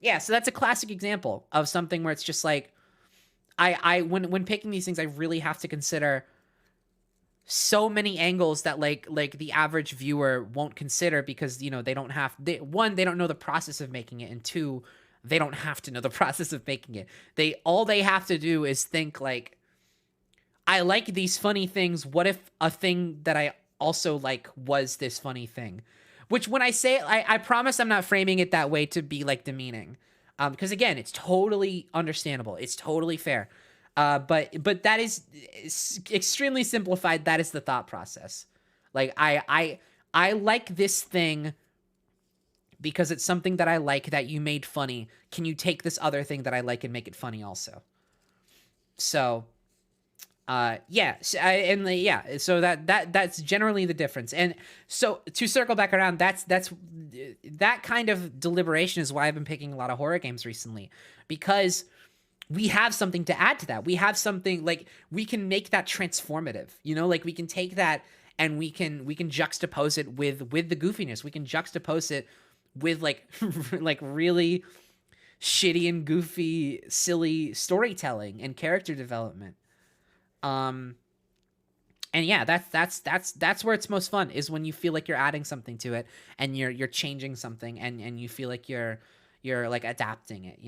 Yeah, so that's a classic example of something where it's just like, when picking these things, I really have to consider so many angles that like the average viewer won't consider because, they don't they don't know the process of making it, and 2, they don't have to know the process of making it. All they have to do is think like, I like these funny things. What if a thing that I also like was this funny thing? Which when I say, I promise I'm not framing it that way to be like demeaning. Because again, it's totally understandable. It's totally fair. But that is extremely simplified. That is the thought process. Like I like this thing because it's something that I like that you made funny. Can you take this other thing that I like and make it funny also? So, so that's generally the difference. And so to circle back around, that kind of deliberation is why I've been picking a lot of horror games recently, because we have something to add to that. We have something like we can make that transformative, like we can take that and we can juxtapose it with the goofiness. We can juxtapose it with like really shitty and goofy, silly storytelling and character development. And yeah, that's where it's most fun, is when you feel like you're adding something to it and you're changing something and you feel like you're like adapting it,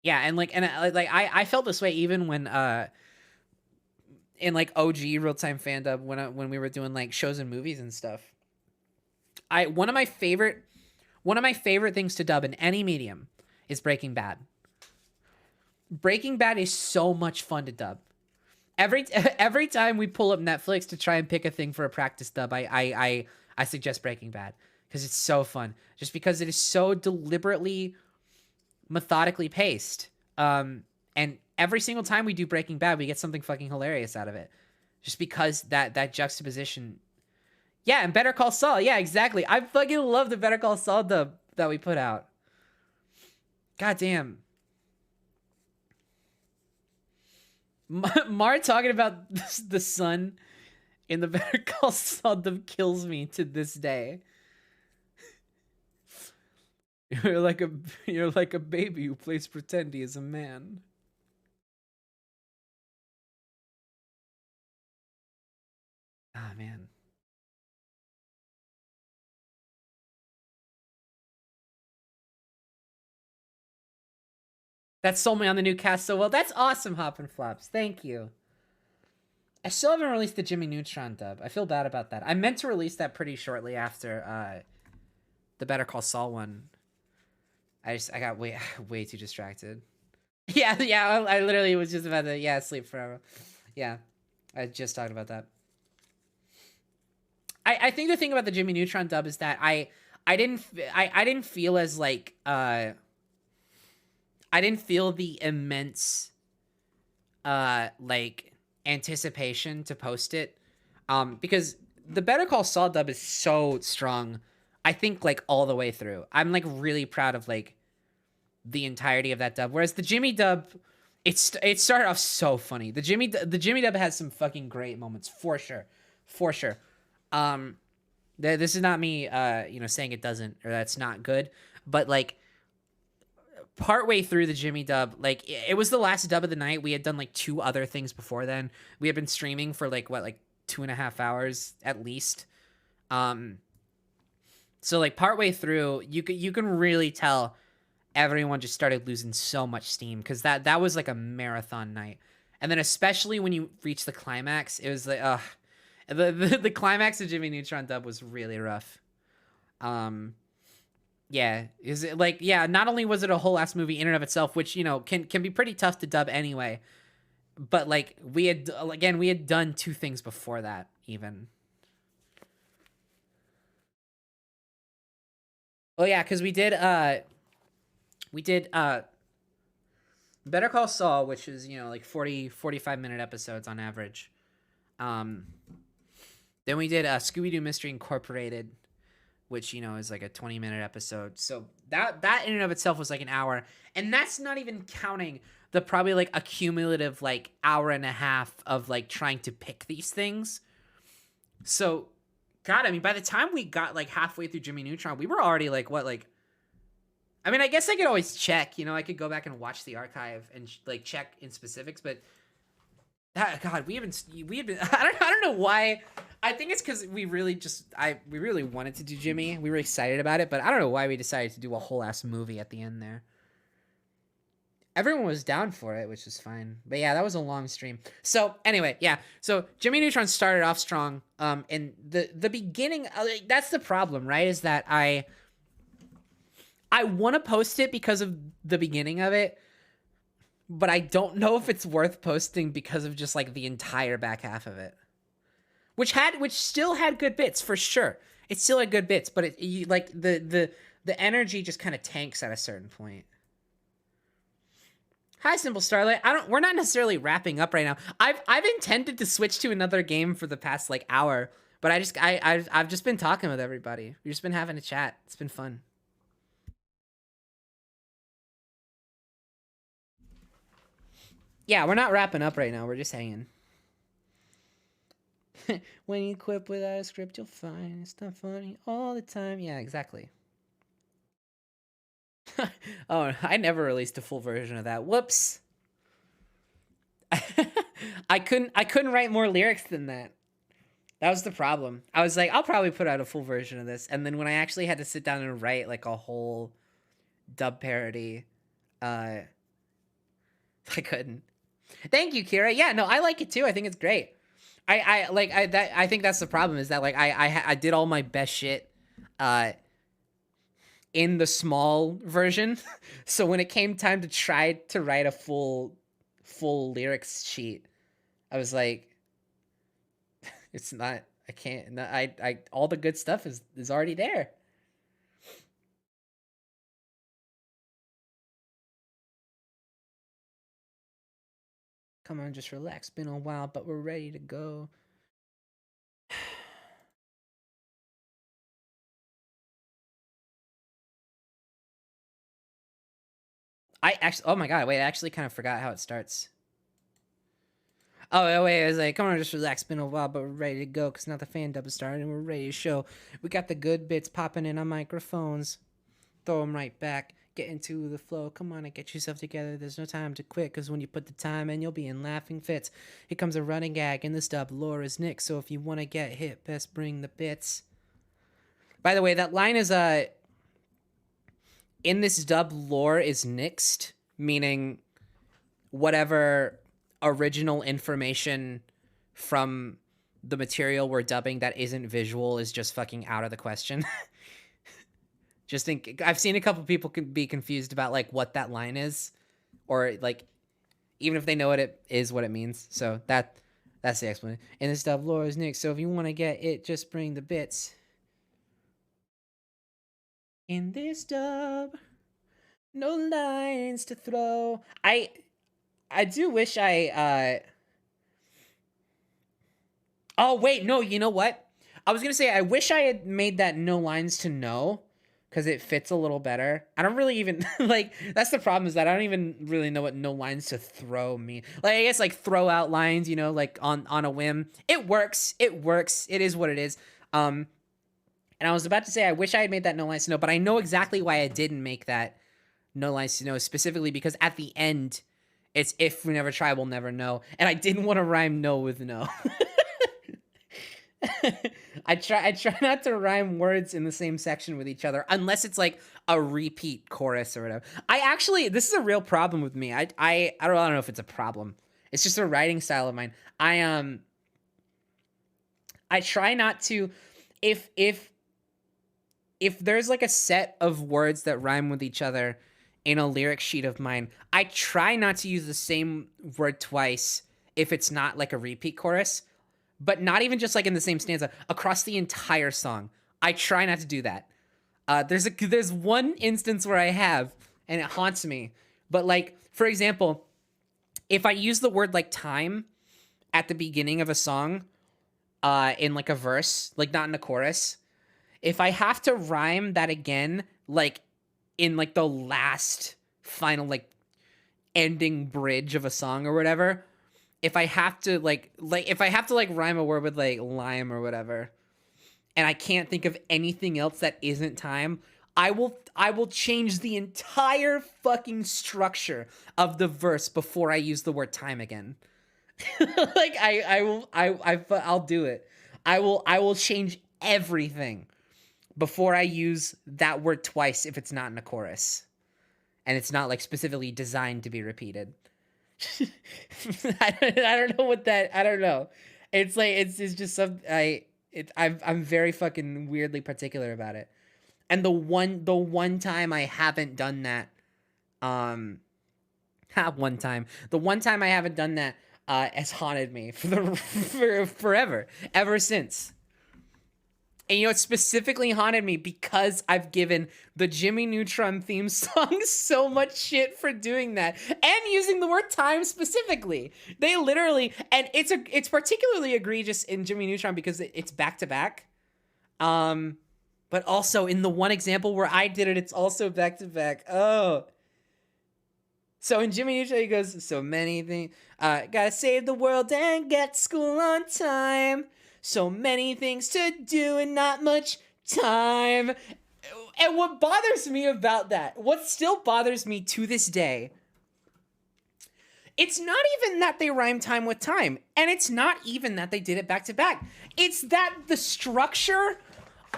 yeah, and I felt this way even when in like OG real time fandom when we were doing like shows and movies and stuff. One of my favorite things to dub in any medium is Breaking Bad. Breaking Bad is so much fun to dub. Every time we pull up Netflix to try and pick a thing for a practice dub, I suggest Breaking Bad because it's so fun. Just because it is so deliberately, methodically paced. And every single time we do Breaking Bad, we get something fucking hilarious out of it. Just because that juxtaposition. Yeah, and Better Call Saul. Yeah, exactly. I fucking love the Better Call Saul dub that we put out. God damn. Mar talking about the sun in the Better Call Saul dub kills me to this day. You're like a baby who plays pretend he is a man. Ah, man. That sold me on the new cast so well. That's awesome, Hop and Flops. Thank you. I still haven't released the Jimmy Neutron dub. I feel bad about that. I meant to release that pretty shortly after the Better Call Saul one. I got way too distracted. Yeah, I literally was just about to sleep forever. Yeah, I just talked about that. I think the thing about the Jimmy Neutron dub is that I didn't feel as like I didn't feel the immense like anticipation to post it because the Better Call Saul dub is so strong. I think like all the way through. I'm like really proud of like the entirety of that dub. Whereas the Jimmy dub, it started off so funny. The Jimmy dub has some fucking great moments for sure. This is not me saying it doesn't or that's not good, but like partway through the Jimmy dub, like it was the last dub of the night. We had done like 2 other things before then. We had been streaming for like 2.5 hours at least. So like partway through, you can really tell everyone just started losing so much steam because that was like a marathon night. And then especially when you reach the climax, it was like the climax of Jimmy Neutron dub was really rough. Yeah, is it like not only was it a whole ass movie in and of itself, which can be pretty tough to dub anyway, but like we had done 2 things before that even. Oh yeah, because we did Better Call Saul, which is like 45 minute episodes on average. Then we did Scooby-Doo Mystery Incorporated, which is like a 20-minute episode. So that in and of itself was like an hour, and that's not even counting the probably like a cumulative like hour and a half of like trying to pick these things. So God, I mean, by the time we got like halfway through Jimmy Neutron, we were already like what like. I mean, I guess I could always check. I could go back and watch the archive and like check in specifics, but God, we haven't been. I don't know why. I think it's because we really wanted to do Jimmy. We were excited about it, but I don't know why we decided to do a whole ass movie at the end there. Everyone was down for it, which is fine. But yeah, that was a long stream. So anyway, yeah. So Jimmy Neutron started off strong. And the beginning, that's the problem, right? Is that I want to post it because of the beginning of it, but I don't know if it's worth posting because of just like the entire back half of it, which still had good bits for sure. It still had good bits, but like the energy just kind of tanks at a certain point. Hi, Simple Starlight. We're not necessarily wrapping up right now. I've intended to switch to another game for the past like hour, but I've just been talking with everybody. We've just been having a chat. It's been fun. Yeah, we're not wrapping up right now. We're just hanging. When you quip without a script, you'll find it's not funny all the time. Yeah, exactly. Oh, I never released a full version of that. Whoops. I couldn't write more lyrics than that. That was the problem. I was like, I'll probably put out a full version of this, and then when I actually had to sit down and write like a whole dub parody, I couldn't. Thank you, Kira. Yeah, no, I like it too. I think it's great. I think that's the problem is that like I did all my best shit in the small version. So when it came time to try to write a full lyrics sheet, I was like, it's not, I can't, no, I all the good stuff is already there. Come on, just relax. Been a while, but we're ready to go. Oh my god, wait, I actually kind of forgot how it starts. Oh, wait, I was like, come on, just relax. Been a while, but we're ready to go because now the fan dub is started and we're ready to show. We got the good bits popping in on microphones. Throw them right back. Get into the flow. Come on and get yourself together. There's no time to quit because when you put the time in, you'll be in laughing fits. Here comes a running gag in this dub. Laura's Nick. So if you want to get hit, best bring the bits. By the way, that line is in this dub, lore is nixed, meaning whatever original information from the material we're dubbing that isn't visual is just fucking out of the question. Just think, I've seen a couple people be confused about like what that line is, or like even if they know what it is, what it means. So that's the explanation. And this dub lore is Nick. So if you want to get it, just bring the bits. In this dub, no lines to throw. I do wish oh wait, no, you know what? I was gonna say I wish I had made that no lines to know, because it fits a little better. I don't really even like, that's the problem, is that I don't even really know what no lines to throw mean. Like, I guess like throw out lines, you know, like on a whim. It works. It is what it is. And I was about to say I wish I had made that no lines to know, but I know exactly why I didn't make that no lines to know, specifically because at the end it's if we never try, we'll never know. And I didn't want to rhyme no with no. I try not to rhyme words in the same section with each other unless it's like a repeat chorus or whatever. I actually, this is a real problem with me. I don't know if it's a problem. It's just a writing style of mine. I try not to, if there's like a set of words that rhyme with each other in a lyric sheet of mine, I try not to use the same word twice if it's not like a repeat chorus. But not even just like in the same stanza, across the entire song. I try not to do that. There's one instance where I have, and it haunts me. But like, for example, if I use the word like time at the beginning of a song, in like a verse, like not in a chorus, if I have to rhyme that again, like in like the last final like ending bridge of a song or whatever, if I have to like rhyme a word with like lime or whatever, and I can't think of anything else that isn't time, I will change the entire fucking structure of the verse before I use the word time again. Like I'll do it. I will change everything before I use that word twice if it's not in a chorus and it's not like specifically designed to be repeated. I don't know what that, I don't know. It's like it's just some I'm very fucking weirdly particular about it. And the one time I haven't done that, the one time I haven't done that has haunted me for forever, ever since. And you know, it specifically haunted me because I've given the Jimmy Neutron theme song so much shit for doing that and using the word time specifically. They literally, and it's particularly egregious in Jimmy Neutron because it's back to back. But also in the one example where I did it, it's also back to back. Oh. So in Jimmy Neutron, he goes, so many things, gotta save the world and get school on time. So many things to do and not much time. And what bothers me about that, what still bothers me to this day, it's not even that they rhyme time with time. And it's not even that they did it back to back. It's that the structure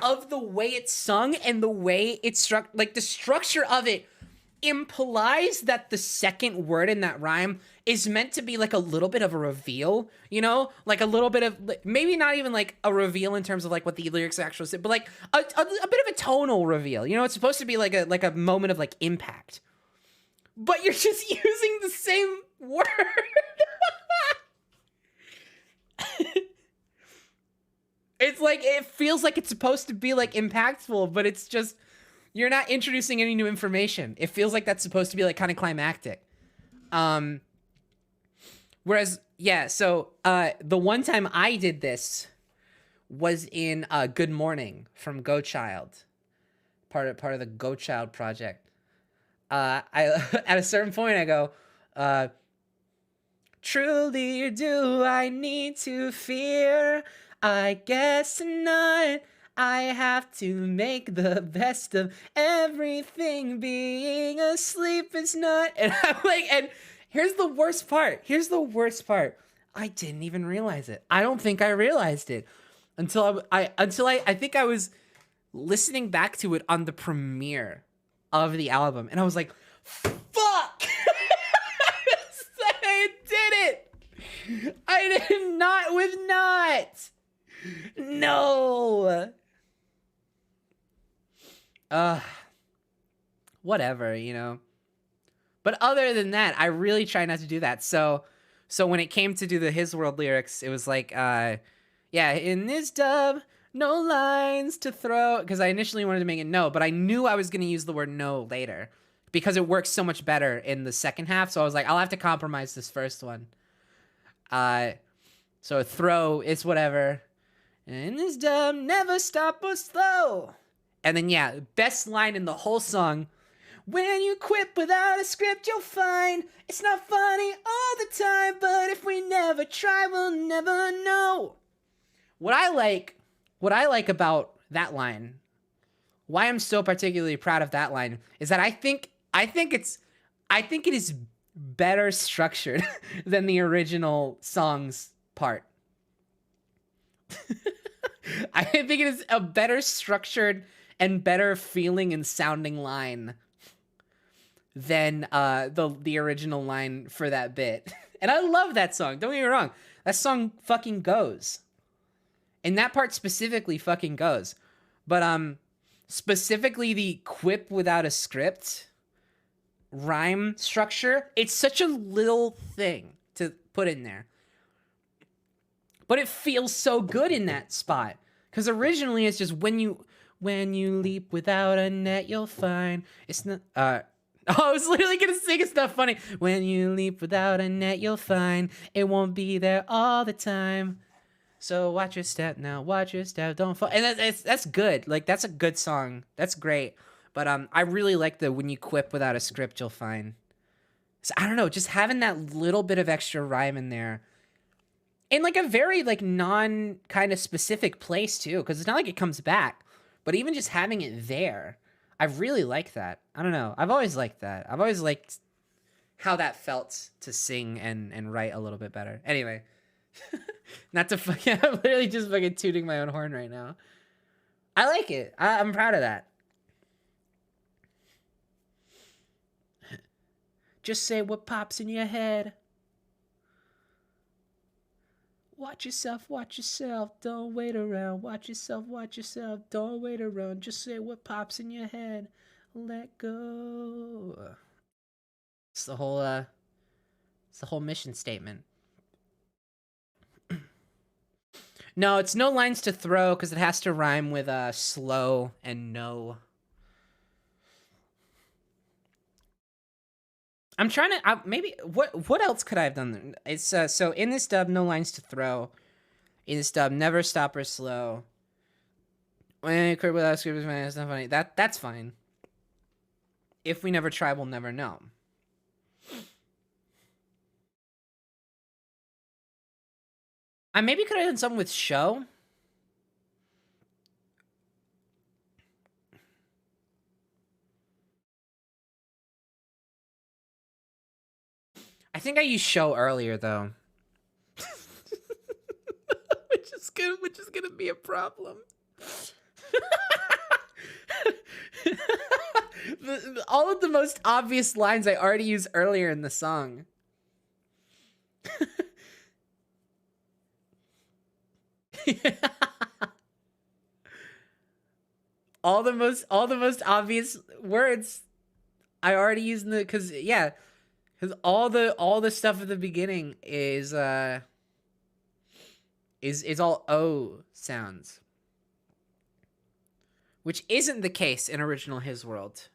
of the way it's sung and the way it's struck, like the structure of it implies that the second word in that rhyme is meant to be like a little bit of a reveal, you know, like a little bit of, maybe not even like a reveal in terms of like what the lyrics actually say, but like a bit of a tonal reveal, you know. It's supposed to be like a moment of like impact, but you're just using the same word. It's like, it feels like it's supposed to be like impactful, but it's just, you're not introducing any new information. It feels like that's supposed to be like kind of climactic. Whereas, yeah, so the one time I did this was in Good Morning from Go Child, part of the Go Child project. I at a certain point I go, truly do I need to fear? I guess not. I have to make the best of everything. Being asleep is not. And I'm like, and here's the worst part. I didn't even realize it. I don't think I realized it until I think I was listening back to it on the premiere of the album, and I was like, fuck. I did not with not. No. Whatever, you know. But other than that, I really try not to do that. So when it came to do the His World lyrics, it was like, yeah, in this dub, no lines to throw. Because I initially wanted to make it no, but I knew I was going to use the word no later because it works so much better in the second half. So I was like, I'll have to compromise this first one. So throw, it's whatever. In this dub, never stop or slow. And then, yeah, best line in the whole song. When you quit without a script, you'll find it's not funny all the time, but if we never try, we'll never know. What I like about that line, why I'm so particularly proud of that line, is that I think it is better structured than the original song's part. I think it is a better structured and better feeling and sounding line than the original line for that bit. And I love that song. Don't get me wrong. That song fucking goes. And that part specifically fucking goes. But specifically the quip without a script rhyme structure, it's such a little thing to put in there. But it feels so good in that spot. Cuz originally it's just when you leap without a net, you'll find it's not I was literally gonna sing It's Not Funny. When you leap without a net, you'll find it won't be there all the time. So watch your step now, watch your step, don't fall. And that's good. Like, that's a good song. That's great. But I really like the when you quip without a script, you'll find. So I don't know, just having that little bit of extra rhyme in there. In like a very like non kind of specific place too, because it's not like it comes back. But even just having it there, I really like that. I don't know. I've always liked that. I've always liked how that felt to sing and write a little bit better. Anyway, not to fucking, I'm literally just fucking tooting my own horn right now. I like it. I'm proud of that. Just say what pops in your head. Watch yourself, don't wait around. Watch yourself, don't wait around. Just say what pops in your head. Let go. It's the whole mission statement. No, it's no lines to throw because it has to rhyme with slow and no. I'm trying to maybe what else could I have done? It's so in this dub, no lines to throw. In this dub, never stop or slow. When you quit without script, it's not funny. That's fine. If we never try, we'll never know. I maybe could have done something with show. I think I used show earlier though. which is gonna be a problem. All of the most obvious lines I already used earlier in the song. all the most obvious words I already used in the because all the stuff at the beginning is all O sounds, which isn't the case in original His World.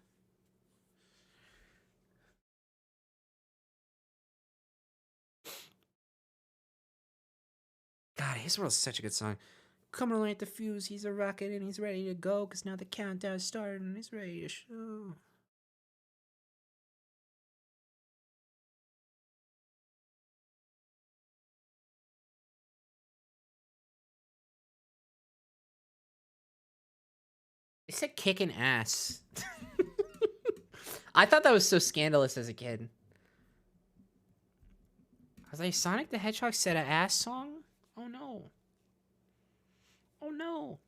God, His World is such a good song. Come on, light the fuse. He's a rocket and he's ready to go. Cause now the countdown started and he's ready to show. It said kicking ass. I thought that was so scandalous as a kid. I was like, Sonic the Hedgehog said an ass song? Oh no. Oh no.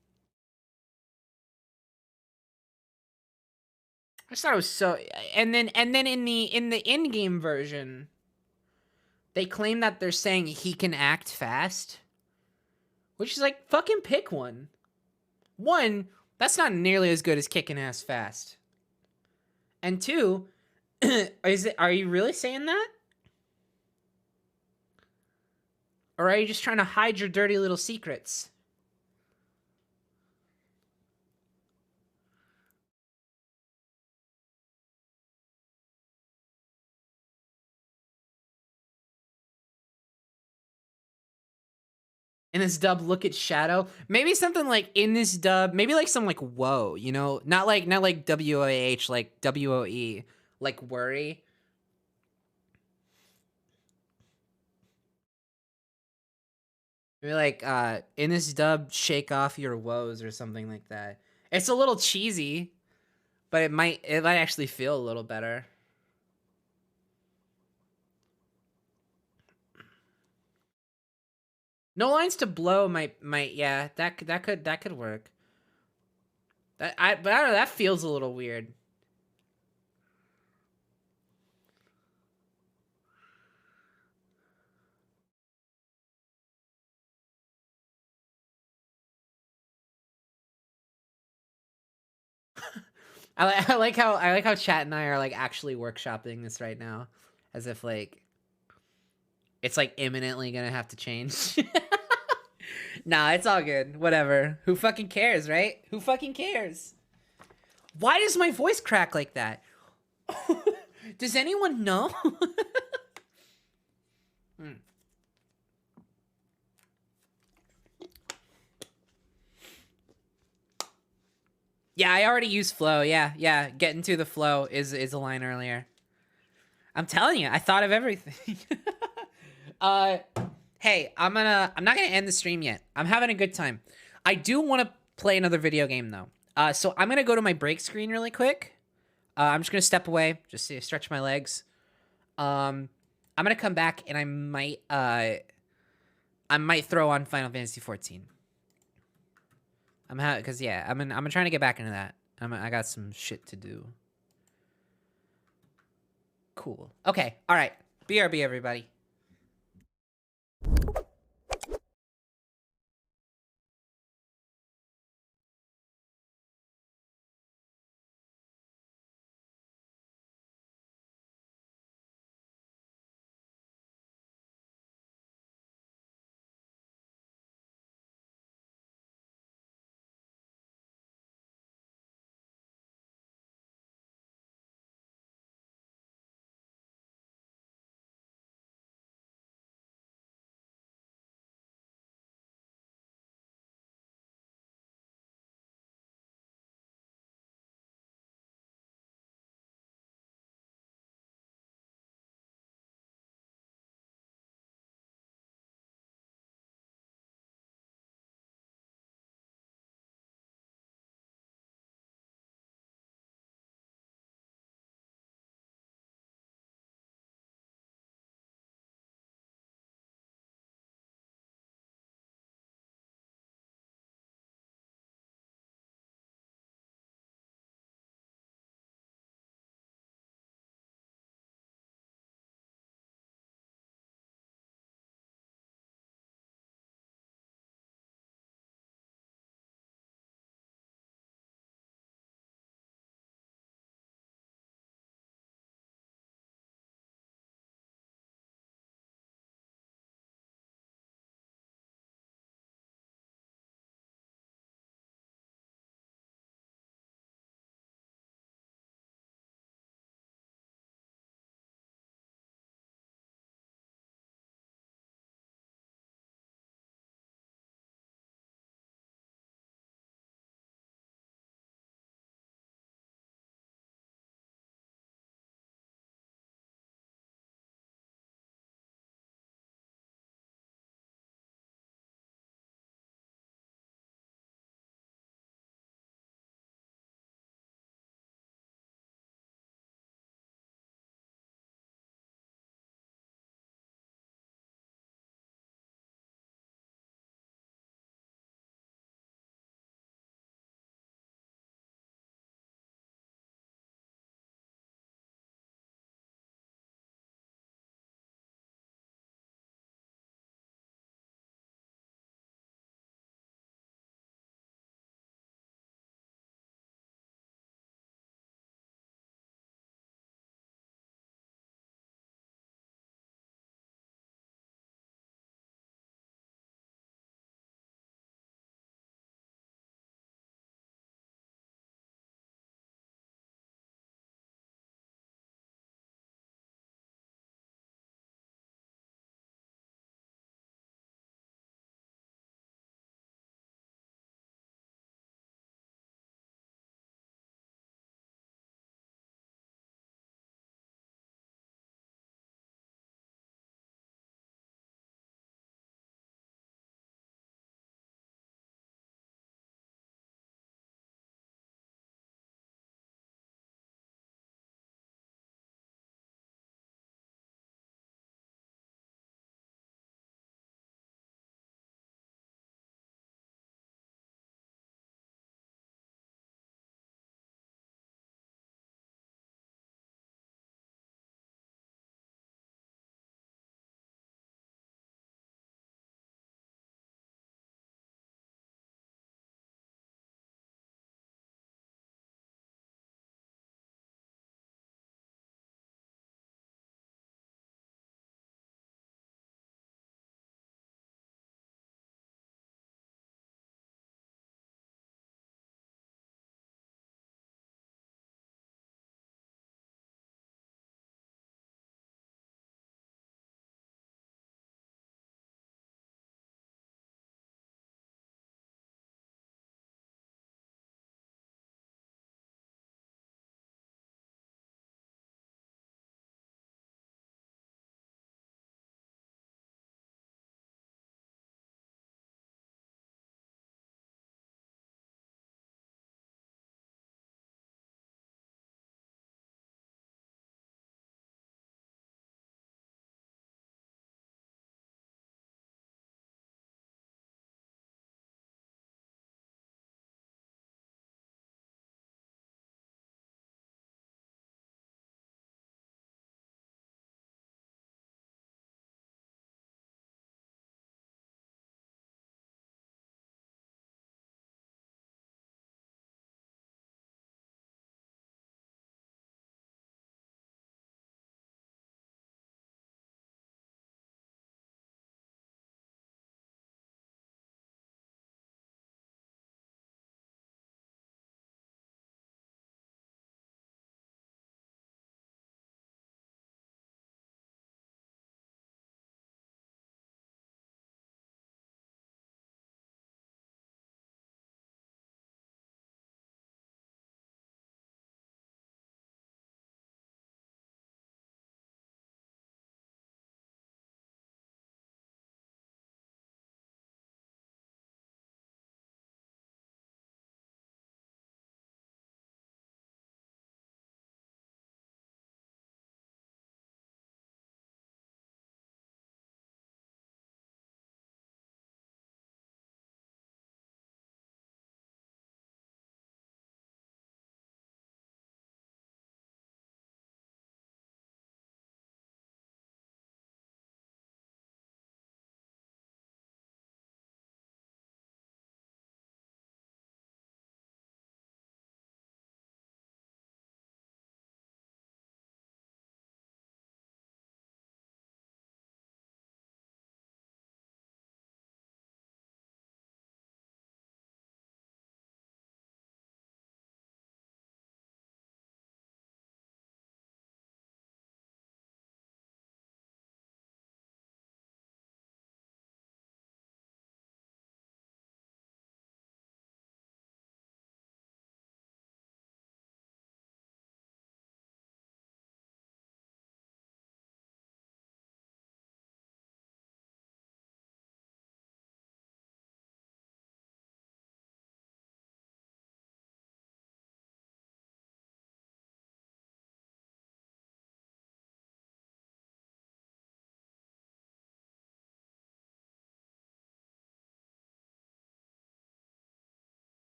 I just thought it was so and then in the in-game version, They claim that they're saying he can act fast, which is like, fucking pick one. One, that's not nearly as good as kicking ass fast. And two, are you really saying that? Or are you just trying to hide your dirty little secrets? In this dub, look at Shadow. Maybe something like in this dub, maybe like some like whoa, you know? Not like WOAH, like WOE, like worry. Maybe like in this dub, shake off your woes or something like that. It's a little cheesy, but it might actually feel a little better. No lines to blow might yeah, that could work. But I don't know, that feels a little weird. I like how chat and I are like actually workshopping this right now, as if like it's like imminently gonna have to change. Nah, it's all good. Whatever. Who fucking cares, right? Who fucking cares? Why does my voice crack like that? Does anyone know? Yeah, I already used flow. Yeah. Get into the flow is a line earlier. I'm telling you, I thought of everything. uh hey, I'm not gonna end the stream yet. I'm having a good time. I do want to play another video game though. So I'm gonna go to my break screen really quick. I'm just gonna step away, just to stretch my legs. I'm gonna come back and I might throw on Final Fantasy 14. Cause yeah, I'm trying to get back into that. I got some shit to do. Cool. Okay. All right. BRB, everybody.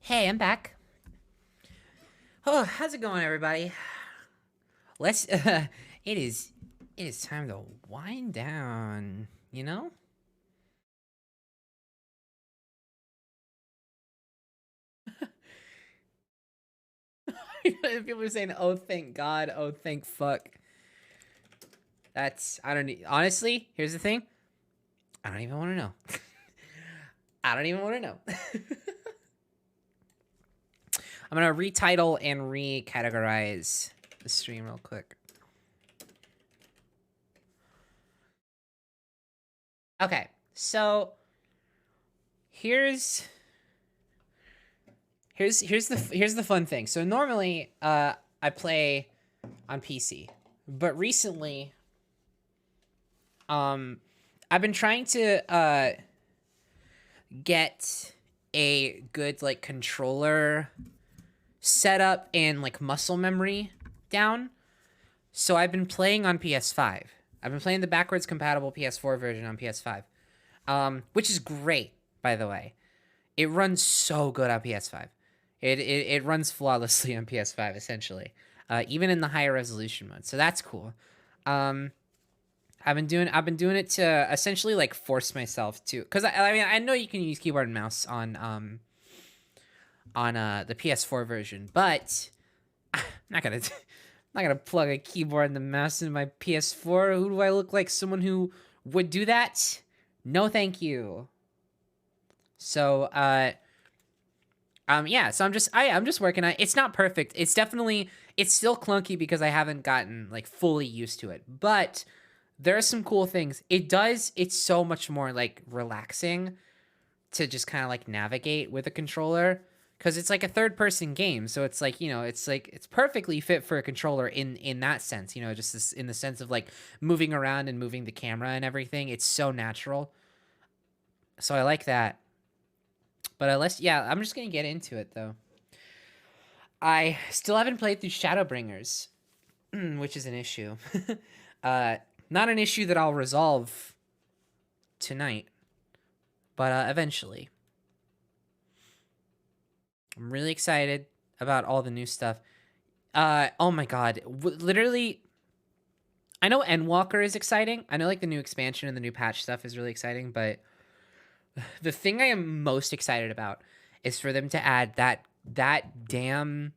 Hey, I'm back. Oh, how's it going, everybody? Let's. It is time to wind down. You know. People are saying, "Oh, thank God! Oh, thank fuck." That's I don't honestly. Here's the thing. I don't even want to know. I don't even want to know. I'm gonna retitle and recategorize the stream real quick. Okay, so here's the fun thing. So normally, I play on PC, but recently, I've been trying to get a good like controller setup and like muscle memory down. So I've been playing on PS5. I've been playing the backwards compatible PS4 version on PS5, which is great, by the way. It runs so good on PS5. It runs flawlessly on PS5 essentially, even in the higher resolution mode. So that's cool. I've been doing it to essentially like force myself to, because I mean I know you can use keyboard and mouse on the PS4 version, but I'm not gonna plug a keyboard and the mouse in my PS4. Who do I look like? Someone who would do that? No, thank you. So yeah, so I'm just working on it. It's not perfect. It's still clunky because I haven't gotten like fully used to it. But there are some cool things. It's so much more like relaxing to just kind of like navigate with a controller, because it's like a third person game. So it's like, it's perfectly fit for a controller in that sense, just this, in the sense of like moving around and moving the camera and everything. It's so natural. So I like that. But I'm just going to get into it though. I still haven't played through Shadowbringers, which is an issue. Not an issue that I'll resolve tonight, but eventually. I'm really excited about all the new stuff. Oh my god, literally, I know Endwalker is exciting. I know like the new expansion and the new patch stuff is really exciting, but the thing I am most excited about is for them to add that damn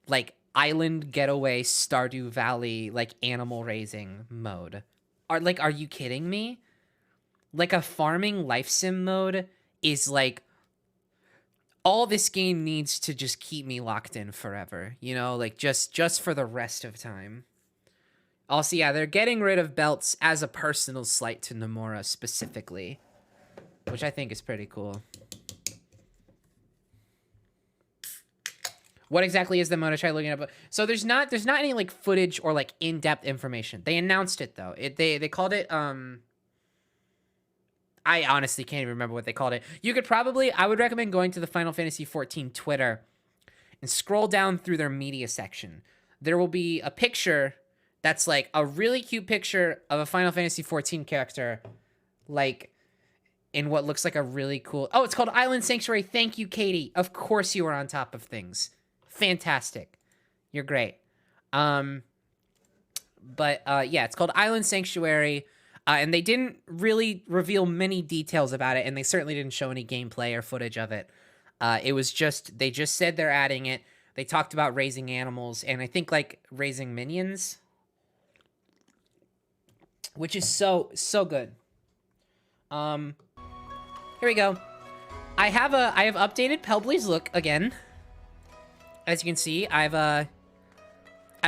like island getaway Stardew Valley like animal raising mode. Are you kidding me? Like a farming life sim mode is like all this game needs to just keep me locked in forever, like just for the rest of time. Also, yeah, they're getting rid of belts as a personal slight to Nomura specifically, which I think is pretty cool. What exactly is the mode? I tried looking up. So there's not any like footage or like in-depth information. They announced it though. They called it I honestly can't even remember what they called it. I would recommend going to the Final Fantasy XIV Twitter and scroll down through their media section. There will be a picture that's like a really cute picture of a Final Fantasy XIV character, like in what looks like a really cool... Oh, it's called Island Sanctuary. Thank you, Katie. Of course you are on top of things. Fantastic. You're great. Yeah, it's called Island Sanctuary. And they didn't really reveal many details about it, and they certainly didn't show any gameplay or footage of it. They just said they're adding it. They talked about raising animals, and I think like raising minions, which is so good. Here we go. I have updated Pelbley's look again. As you can see, I've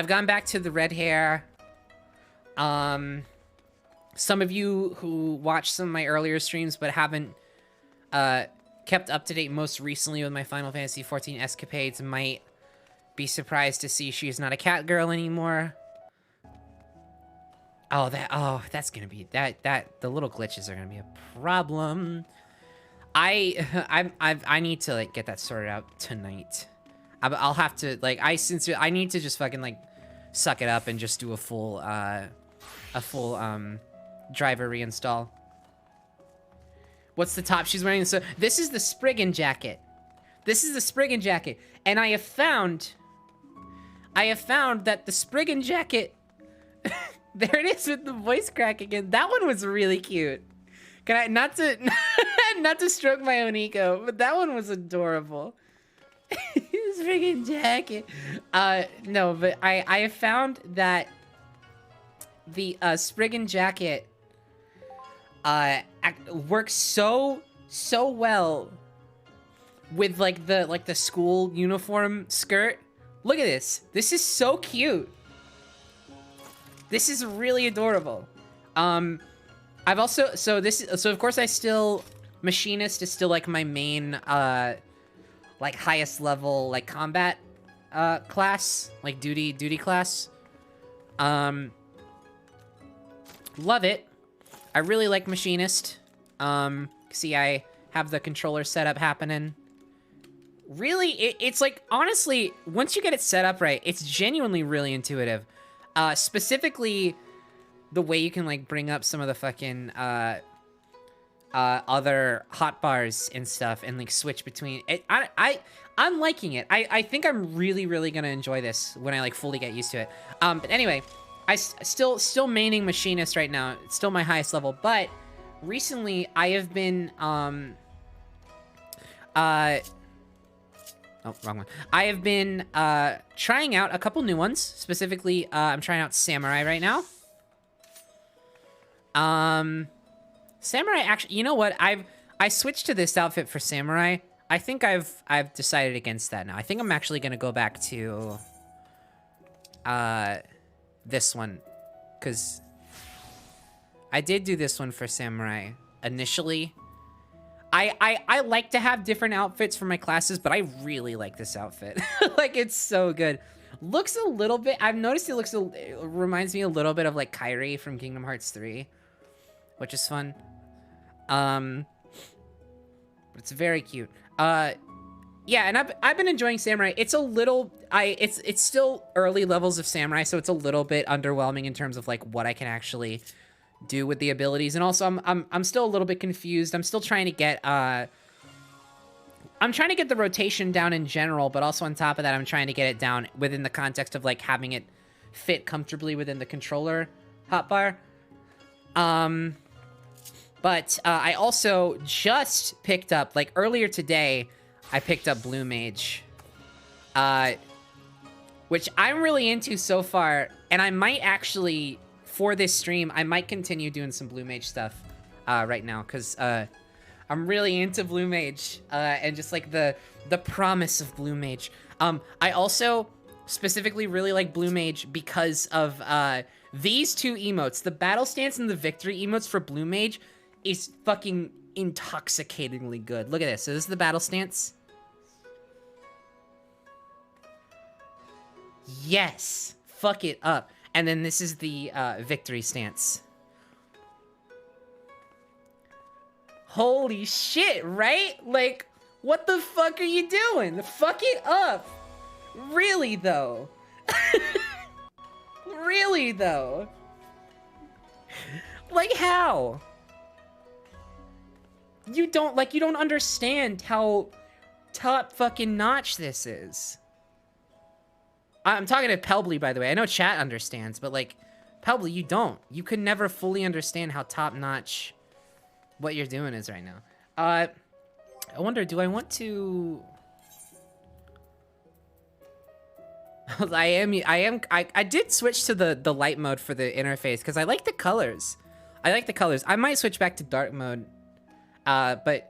gone back to the red hair. Some of you who watched some of my earlier streams but haven't kept up to date most recently with my Final Fantasy XIV escapades might be surprised to see she's not a cat girl anymore. That's gonna be the little glitches are gonna be a problem. I need to like get that sorted out tonight. I'll have to like I need to just fucking like suck it up and just do a full driver reinstall. What's the top she's wearing? So this is the Spriggan jacket. This is the Spriggan jacket, and I have found that the Spriggan jacket. There it is with the voice crack again. That one was really cute. Can I not to not to stroke my own ego, but that one was adorable. His freaking jacket. No, but I have found that the Spriggan jacket works so well with like the school uniform skirt. Look at this. This is so cute. This is really adorable. I've also so of course I still machinist is still like my main like highest level like combat class, like duty class. Love it. I really like machinist. See, I have the controller setup happening. Really, it's like, honestly, once you get it set up right, it's genuinely really intuitive. Specifically, the way you can, like, bring up some of the fucking, other hotbars and stuff and, like, switch between it. I'm liking it. I think I'm really, really gonna enjoy this when I, like, fully get used to it. But anyway, I still maining machinist right now. It's still my highest level, but recently I have been, oh, wrong one. I have been, trying out a couple new ones. Specifically, I'm trying out Samurai right now. Samurai, actually, you know what? I switched to this outfit for Samurai. I think I've decided against that now. I think I'm actually gonna go back to, this one. Because I did do this one for Samurai initially. I like to have different outfits for my classes, but I really like this outfit. Like, it's so good. Looks a little bit, I've noticed it reminds me a little bit of like Kairi from Kingdom Hearts 3, which is fun. But it's very cute. Yeah, and I've been enjoying Samurai. It's a little, it's still early levels of Samurai, so it's a little bit underwhelming in terms of like what I can actually do with the abilities, and also I'm still a little bit confused. I'm still trying to get I'm trying to get the rotation down in general, but also on top of that, I'm trying to get it down within the context of like having it fit comfortably within the controller hotbar. But I also just picked up, like earlier today, I picked up Blue Mage, which I'm really into so far, and I might actually, for this stream, I might continue doing some Blue Mage stuff right now, because I'm really into Blue Mage, and just like the promise of Blue Mage. I also specifically really like Blue Mage because of these two emotes. The battle stance and the victory emotes for Blue Mage is fucking intoxicatingly good. Look at this. So this is the battle stance. Yes, fuck it up. And then this is the victory stance. Holy shit, right? Like, what the fuck are you doing? Fuck it up. Really, though? Really, though? Like, how? You don't understand how top fucking notch this is. I'm talking to Pelbly, by the way. I know chat understands, but, like, Pelbly, you don't. You could never fully understand how top-notch what you're doing is right now. I wonder, do I want to... I did switch to the light mode for the interface, because I like the colors. I might switch back to dark mode. But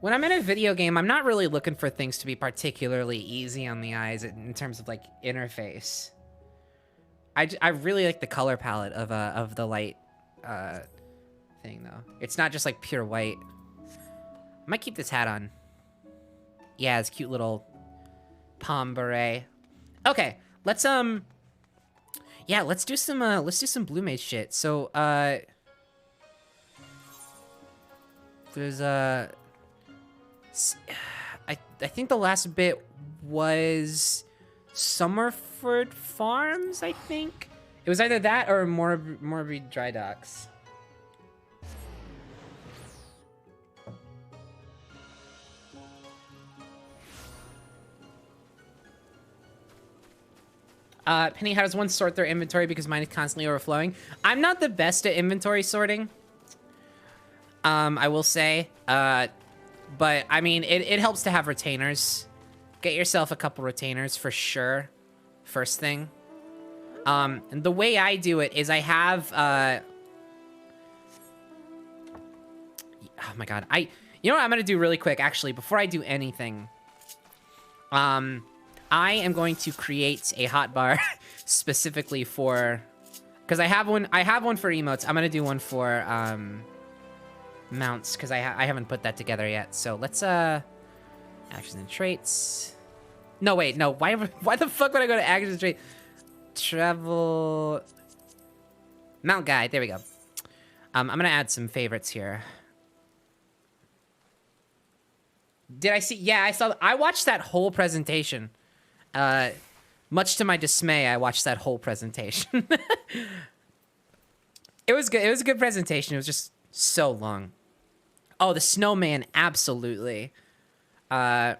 when I'm in a video game, I'm not really looking for things to be particularly easy on the eyes in terms of, like, interface. I really like the color palette of the light thing, though. It's not just, like, pure white. I might keep this hat on. Yeah, it's cute little palm beret. Okay, let's yeah, let's do some Blue Mage shit. So, there's I think the last bit was Summerford Farms, I think. It was either that or Morby Dry Docks. Penny, how does one sort their inventory because mine is constantly overflowing? I'm not the best at inventory sorting. I will say. But, I mean, it helps to have retainers. Get yourself a couple retainers for sure. First thing. And the way I do it is I have, oh my god. You know what I'm gonna do really quick, actually, before I do anything. I am going to create a hotbar specifically for... Because I have one for emotes. I'm gonna do one for, mounts, because I haven't put that together yet. So let's, actions and traits. No, wait, no. Why the fuck would I go to actions and traits? Travel... Mount guide. There we go. I'm gonna add some favorites here. Did I see? Yeah, I saw. I watched that whole presentation. Much to my dismay, I watched that whole presentation. It was good. It was a good presentation. It was just so long. Oh, the snowman, absolutely. We'll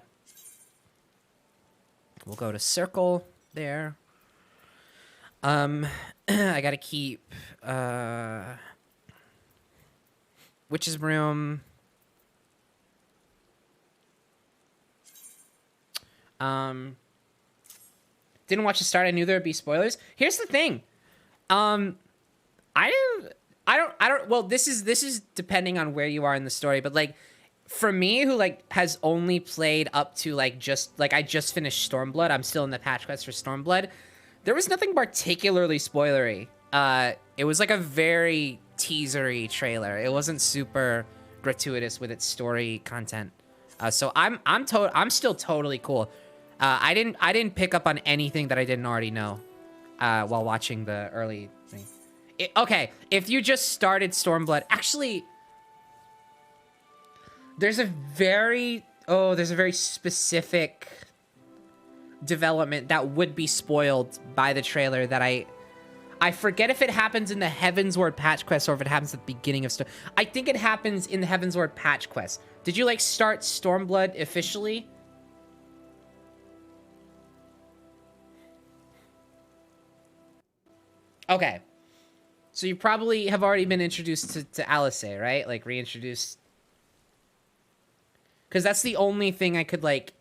go to circle there. I gotta keep witch's broom. Didn't watch the start. I knew there would be spoilers. Here's the thing. I don't. Well, this is depending on where you are in the story, but like, for me, who like has only played up to like I just finished Stormblood. I'm still in the patch quest for Stormblood. There was nothing particularly spoilery. It was like a very teasery trailer. It wasn't super gratuitous with its story content. So I'm still totally cool. I didn't pick up on anything that I didn't already know while watching the early thing. Okay, if you just started Stormblood, actually, there's a very specific development that would be spoiled by the trailer that I forget if it happens in the Heavensward patch quest or if it happens at the beginning of I think it happens in the Heavensward patch quest. Did you like start Stormblood officially? Okay. So you probably have already been introduced to Alizé, right? Like reintroduced. Because that's the only thing I could like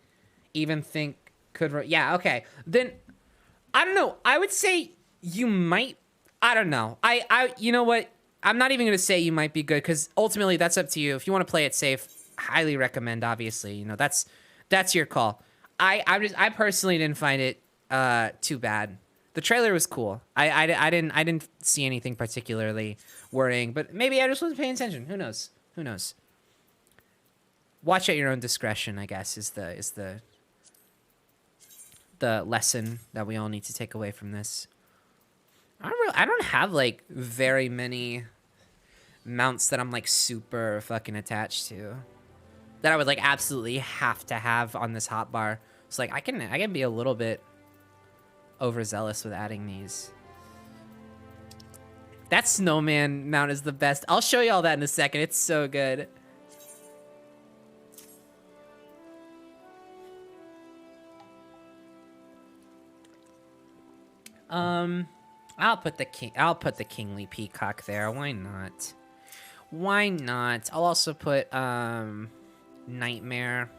even think could... Yeah, okay. Then, I don't know. I would say you might... I don't know. You know what? I'm not even going to say you might be good because ultimately that's up to you. If you want to play it safe, highly recommend, obviously. You know, that's your call. I personally didn't find it too bad. The trailer was cool. I didn't see anything particularly worrying, but maybe I just wasn't paying attention. Who knows? Who knows? Watch at your own discretion, I guess, is the lesson that we all need to take away from this. I don't have like very many mounts that I'm like super fucking attached to. That I would like absolutely have to have on this hotbar. It's like I can be a little bit overzealous with adding these. That snowman mount is the best. I'll show you all that in a second. It's so good. I'll put the kingly peacock there. Why not? Why not? I'll also put nightmare.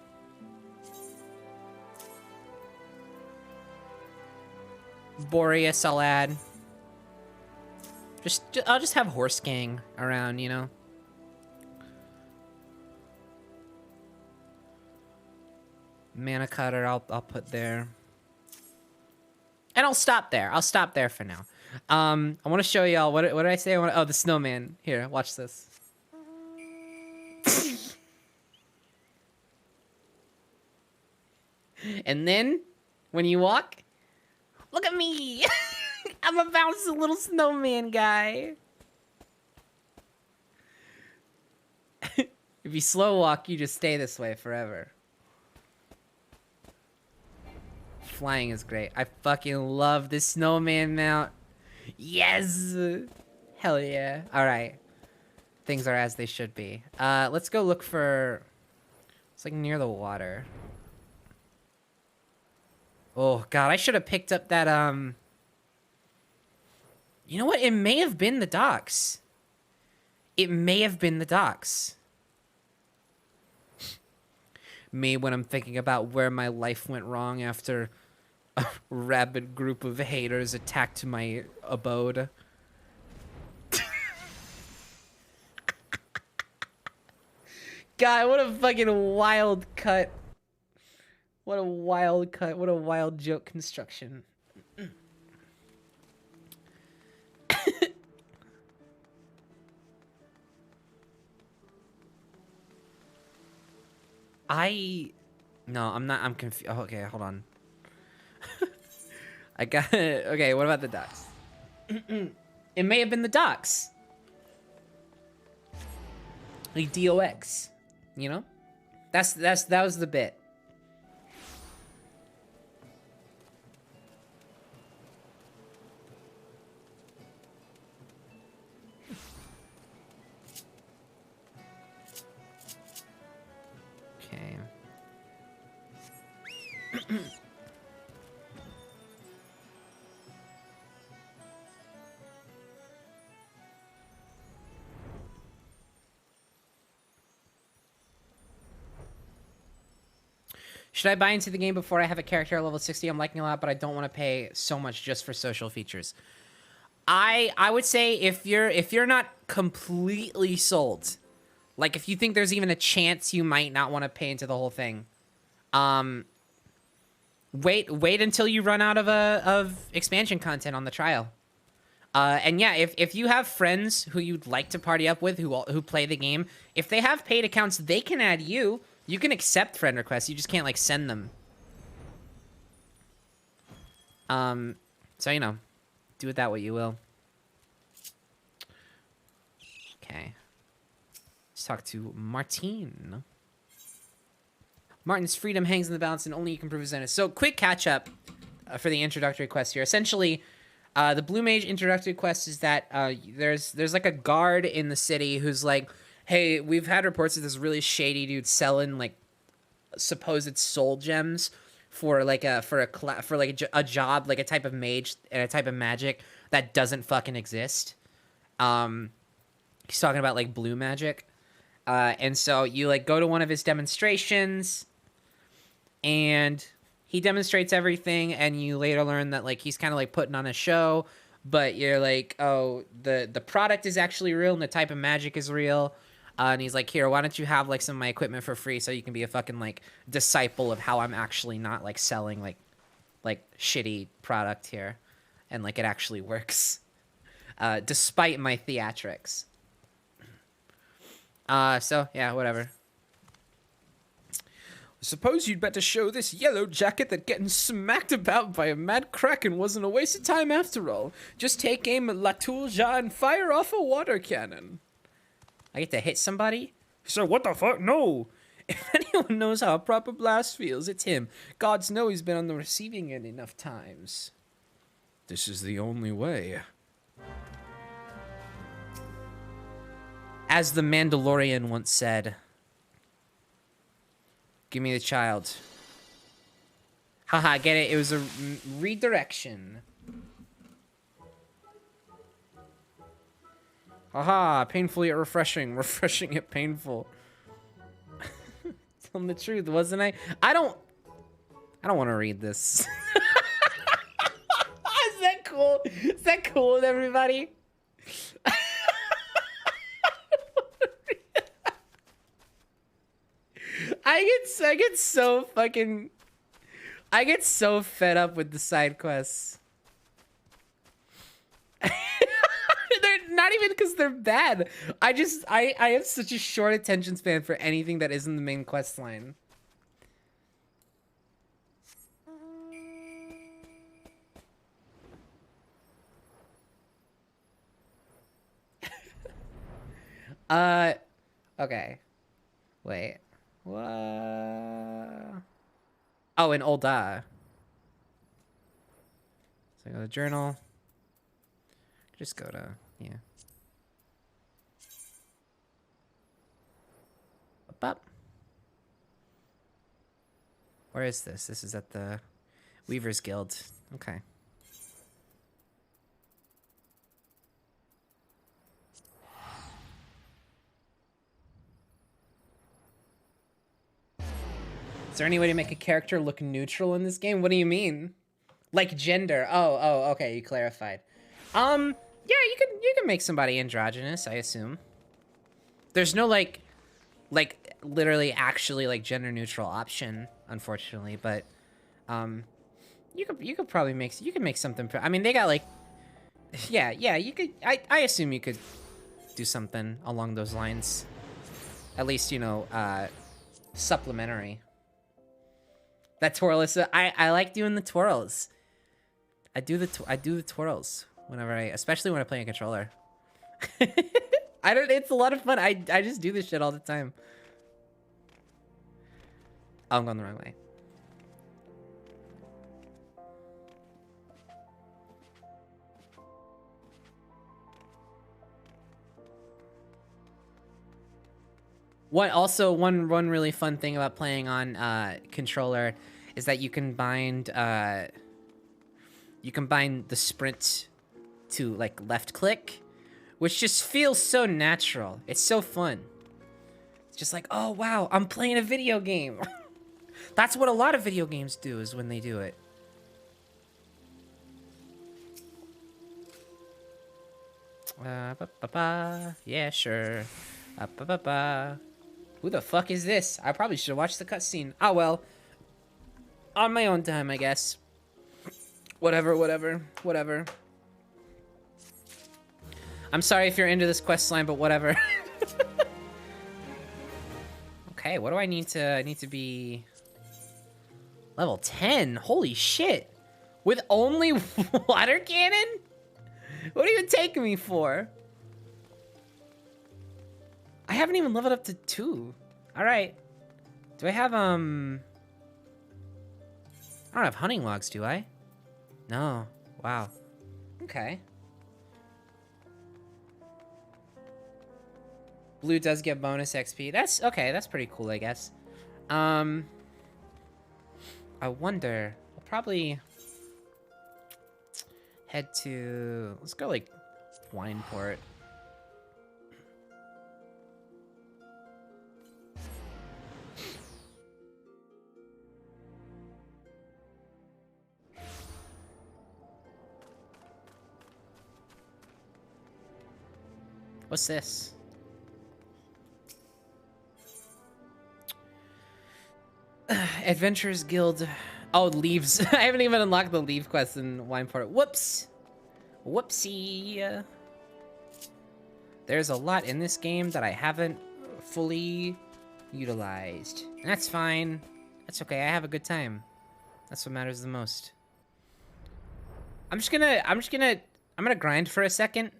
Boreas I'll add. I'll just have horse gang around, you know. Mana cutter I'll put there. And I'll stop there. I'll stop there for now. I want to show y'all what did I say? Oh, the snowman. Here, watch this. And then when you walk, look at me. I'm a bouncy little snowman guy. If you slow walk, you just stay this way forever. Flying is great. I fucking love this snowman mount. Yes! Hell yeah. Alright. Things are as they should be. Let's go look for... It's like near the water. Oh god, I should have picked up that You know what? It may have been the docks. It may have been the docks. Me when I'm thinking about where my life went wrong after a rabid group of haters attacked my abode. God, what a fucking wild cut. What a wild cut. What a wild joke construction. No, I'm not. I'm confused. Oh, okay, hold on. I got it. Okay, what about the ducks? It may have been the ducks. Like DOX, you know? That was the bit. Okay. Should I buy into the game before I have a character at level 60 I'm liking a lot, but I don't want to pay so much just for social features? I would say if you're not completely sold, like if you think there's even a chance you might not want to pay into the whole thing, wait until you run out of expansion content on the trial. And yeah, if you have friends who you'd like to party up with who play the game, if they have paid accounts, they can add you. You can accept friend requests. You just can't like send them. So you know, do with that what you will. Okay. Let's talk to Martine. Martin's freedom hangs in the balance, and only you can prove his innocence. So quick catch up for the introductory quest here. Essentially, the Blue Mage introductory quest is that there's like a guard in the city who's like, hey, we've had reports of this really shady dude selling like supposed soul gems for like a job, like a type of mage and a type of magic that doesn't fucking exist. He's talking about like blue magic. And so you like go to one of his demonstrations and he demonstrates everything, and you later learn that like he's kind of like putting on a show, but you're like, oh, the product is actually real and the type of magic is real. And he's like, here, why don't you have like some of my equipment for free so you can be a fucking like disciple of how I'm actually not like selling like shitty product here, and like it actually works, despite my theatrics. So yeah, whatever. Suppose you'd better show this yellow jacket that getting smacked about by a mad kraken wasn't a waste of time after all. Just take aim at Latulja and fire off a water cannon. I get to hit somebody? So what the fuck? No! If anyone knows how a proper blast feels, it's him. Gods know he's been on the receiving end enough times. This is the only way. As the Mandalorian once said, give me the child. Haha, get it? It was a redirection. Haha, painful yet refreshing. Refreshing yet painful. Telling the truth, wasn't I? I don't want to read this. Is that cool? Is that cool with everybody? I get so fed up with the side quests. They're not even because they're bad. I have such a short attention span for anything that isn't the main quest line. Okay. Wait. What? Oh, an Olda. So I go to journal. Just go to, yeah. Up. Where is this? This is at the Weaver's Guild. Okay. Is there any way to make a character look neutral in this game? What do you mean? Like gender? Oh, okay, you clarified. Yeah, you can make somebody androgynous, I assume. There's no like literally actually like gender neutral option, unfortunately, but you could probably make something. I mean, they got like yeah, you could I assume you could do something along those lines. At least, you know, supplementary. That twirl is I like doing the twirls. I do the twirls whenever especially when I play a controller. It's a lot of fun. I just do this shit all the time. Oh, I'm going the wrong way. One really fun thing about playing on controller is that you can bind the sprint to like left click, which just feels so natural. It's so fun. It's just like, oh wow, I'm playing a video game. That's what a lot of video games do, is when they do it. Yeah, sure. Who the fuck is this? I probably should have watched the cutscene. Oh well. On my own time, I guess. Whatever. I'm sorry if you're into this quest line, but whatever. Okay, what do I need to... I need to be... level 10? Holy shit! With only water cannon? What are you taking me for? I haven't even leveled up to 2. Alright. Do I have, I don't have hunting logs, do I? No. Wow. Okay. Blue does get bonus XP. That's okay. That's pretty cool, I guess. I wonder. We'll probably head to. Let's go like Wineport. What's this? Adventurers Guild. Oh, leaves. I haven't even unlocked the leave quest in Wineport. Whoops. Whoopsie. There's a lot in this game that I haven't fully utilized. And that's fine. That's okay. I have a good time. That's what matters the most. I'm gonna grind for a second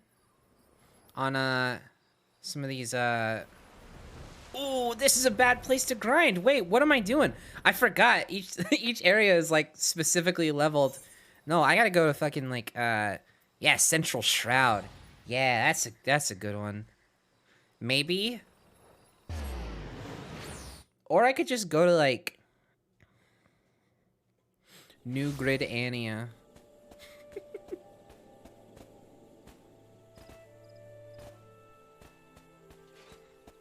on some of these Ooh, this is a bad place to grind. Wait, what am I doing? I forgot. Each area is like specifically leveled. No, I gotta go to fucking like yeah, Central Shroud. Yeah, that's a good one. Maybe. Or I could just go to like New Grid Ania.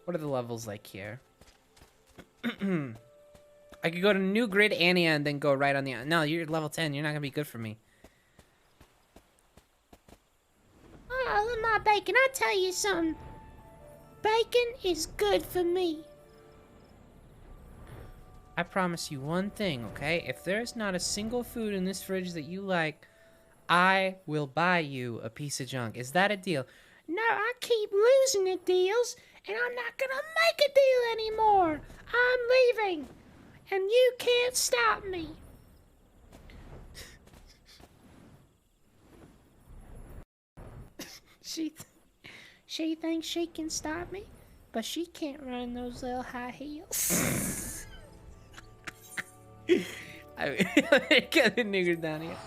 What are the levels like here? I could go to New Grid Ania and then go right on the... No, you're level 10. You're not going to be good for me. Oh, my bacon, I'll tell you something. Bacon is good for me. I promise you one thing, okay? If there's not a single food in this fridge that you like, I will buy you a piece of junk. Is that a deal? No, I keep losing at deals, and I'm not gonna make a deal anymore. I'm leaving, and you can't stop me. She thinks she can stop me, but she can't run in those little high heels. I mean, get the nigger down here.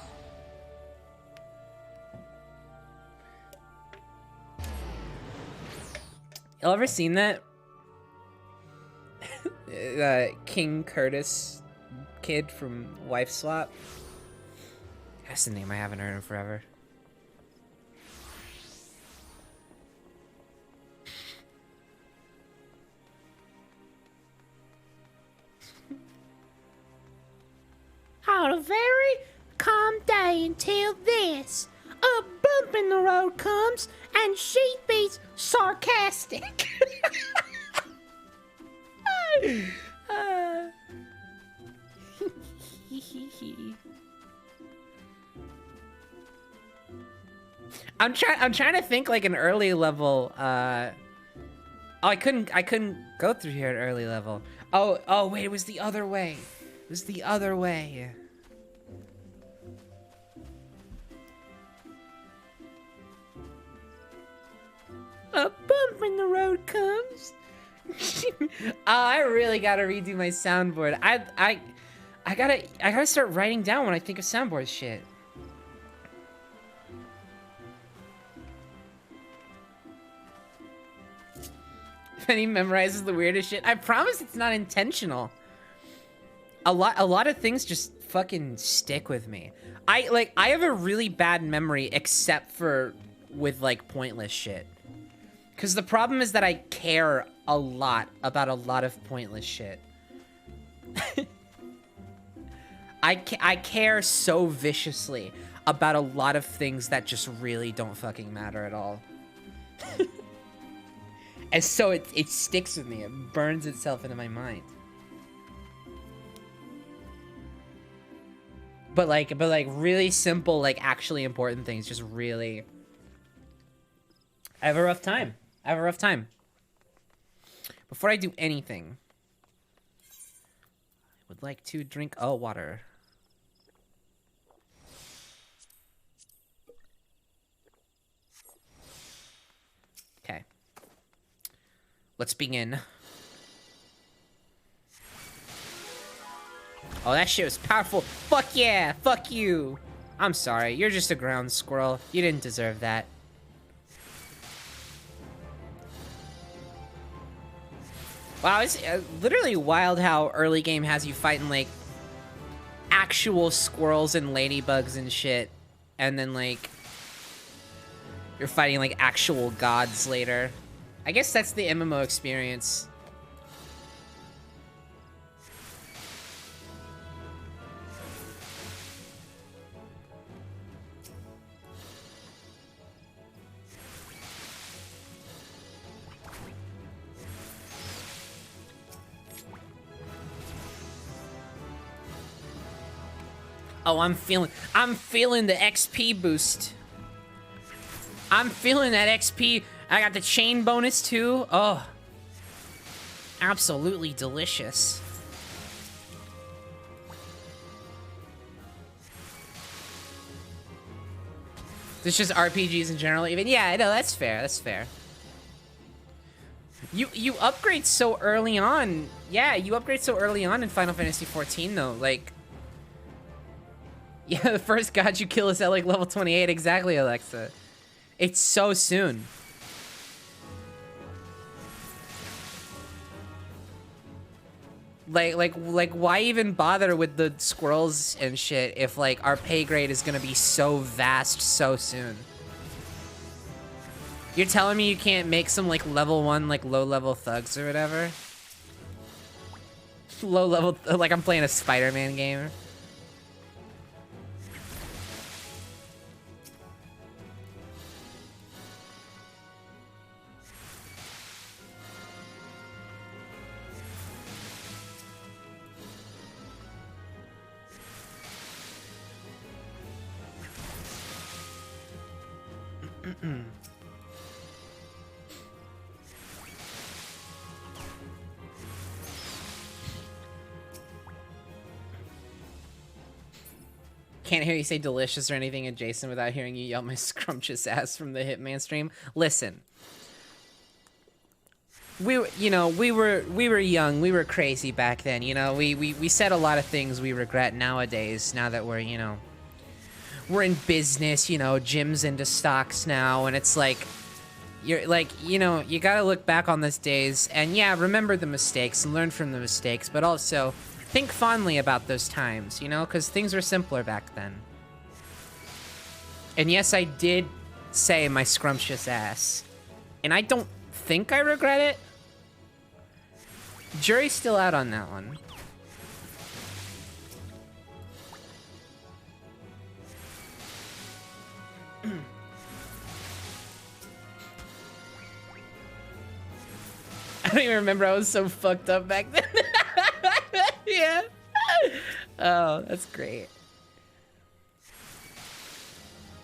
Y'all ever seen that? King Curtis kid from Wife Swap? That's the name I haven't heard in forever. very calm day until this. A bump in the road comes, and she beats sarcastic. I'm trying to think like an early level. Oh, I couldn't go through here at early level. Oh wait, it was the other way. It was the other way. A bump in the road comes. I really gotta redo my soundboard. I gotta start writing down when I think of soundboard shit. Penny memorizes the weirdest shit. I promise it's not intentional. A lot of things just fucking stick with me. I have a really bad memory except for with like pointless shit. Cause the problem is that I care a lot about a lot of pointless shit. I care so viciously about a lot of things that just really don't fucking matter at all. And so it sticks with me. It burns itself into my mind. But like really simple, like actually important things just really... I have a rough time. Before I do anything, I would like to drink water. Okay. Let's begin. Oh, that shit was powerful. Fuck yeah, fuck you. I'm sorry, you're just a ground squirrel. You didn't deserve that. Wow, it's literally wild how early game has you fighting, like, actual squirrels and ladybugs and shit. And then, like, you're fighting, like, actual gods later. I guess that's the MMO experience. Oh, I'm feeling the XP boost. I'm feeling that XP. I got the chain bonus too. Oh, absolutely delicious. It's just RPGs in general, even. Yeah, I know, that's fair. That's fair. You upgrade so early on. Yeah, you upgrade so early on in Final Fantasy XIV, though. Like, yeah, the first god you kill is at like level 28. Exactly, Alexa. It's so soon. Like, why even bother with the squirrels and shit if like our pay grade is gonna be so vast so soon? You're telling me you can't make some like level 1 like low level thugs or whatever? Low level, like I'm playing a Spider-Man game. Can't hear you say delicious or anything adjacent without hearing you yell my scrumptious ass from the Hitman stream. Listen. We were young, we were crazy back then, you know. We said a lot of things we regret nowadays, now that we're, you know, we're in business, you know, Jim's into stocks now, and it's like, you're like, you know, you gotta look back on those days, and yeah, remember the mistakes and learn from the mistakes, but also think fondly about those times, you know, because things were simpler back then. And yes, I did say my scrumptious ass, and I don't think I regret it. Jury's still out on that one. I don't even remember. I was so fucked up back then. Yeah. Oh, that's great.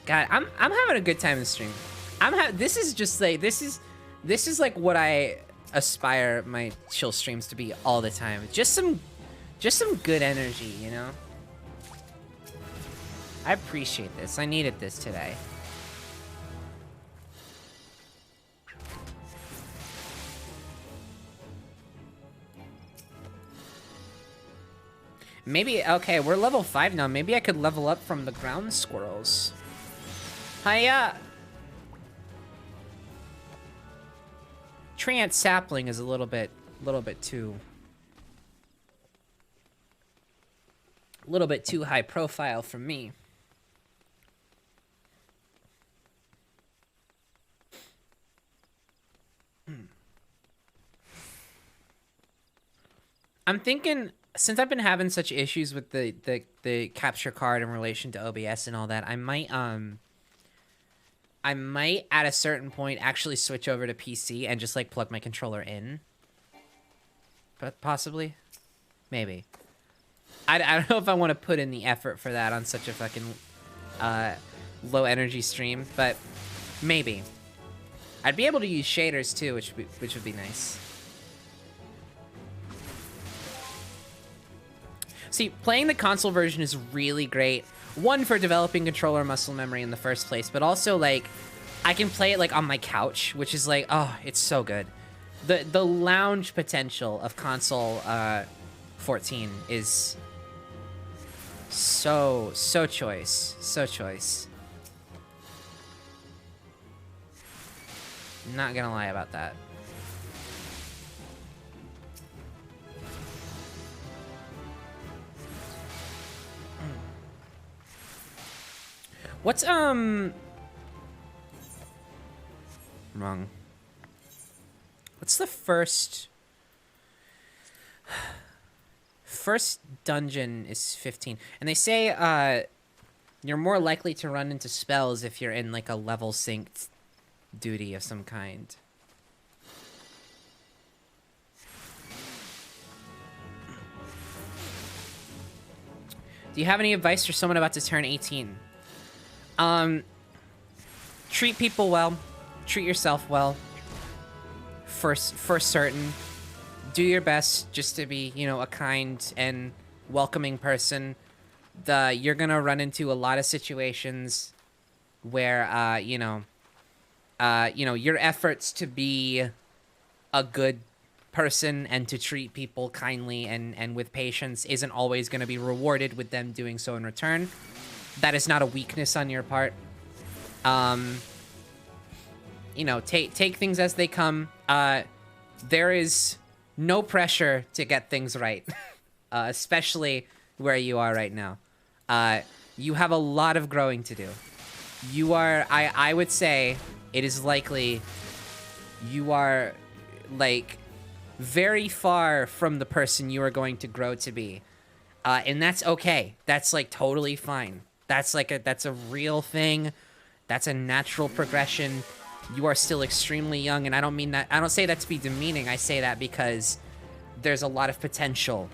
God, I'm having a good time in the stream. This is just like this is like what I aspire my chill streams to be all the time. Just some good energy, you know? I appreciate this. I needed this today. Maybe, okay, we're level 5 now. Maybe I could level up from the ground squirrels. Hiya! Tree ant sapling is a little bit too high profile for me. I'm thinking, since I've been having such issues with the capture card in relation to OBS and all that, I might at a certain point actually switch over to PC and just like plug my controller in. But possibly, maybe. I don't know if I want to put in the effort for that on such a fucking low energy stream, but maybe. I'd be able to use shaders too, which would be nice. See, playing the console version is really great. One, for developing controller muscle memory in the first place, but also, like, I can play it, like, on my couch, which is, like, oh, it's so good. The lounge potential of console 14 is so choice. So choice. Not gonna lie about that. What's, wrong. What's the first dungeon is 15. And they say, you're more likely to run into spells if you're in, like, a level synced duty of some kind. Do you have any advice for someone about to turn 18? Treat people well. Treat yourself well. For certain. Do your best just to be, you know, a kind and welcoming person. You're gonna run into a lot of situations where, you know, your efforts to be a good person and to treat people kindly and with patience isn't always gonna be rewarded with them doing so in return. That is not a weakness on your part. You know, take things as they come. There is no pressure to get things right, especially where you are right now. You have a lot of growing to do. You are, I would say, it is likely you are, like, very far from the person you are going to grow to be. And that's okay. That's, like, totally fine. That's a real thing. That's a natural progression. You are still extremely young, and I don't mean that, I don't say that to be demeaning. I say that because there's a lot of potential,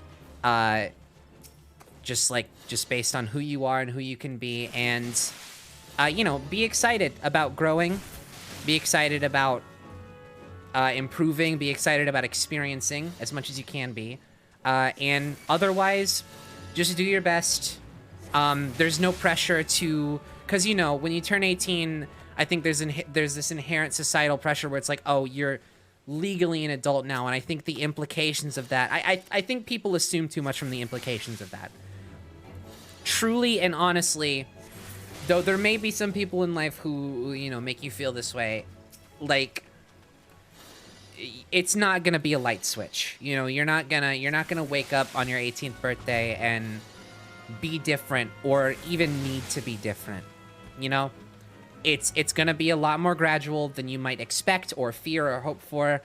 just based on who you are and who you can be. And, you know, be excited about growing. Be excited about improving. Be excited about experiencing as much as you can be. And otherwise, just do your best. There's no pressure to, because, you know, when you turn 18, I think there's this inherent societal pressure where it's like, oh, you're legally an adult now, and I think the implications of that, I think people assume too much from the implications of that. Truly and honestly, though there may be some people in life who, you know, make you feel this way, like, it's not gonna be a light switch. You know, you're not gonna wake up on your 18th birthday and be different or even need to be different. You know, it's gonna be a lot more gradual than you might expect or fear or hope for.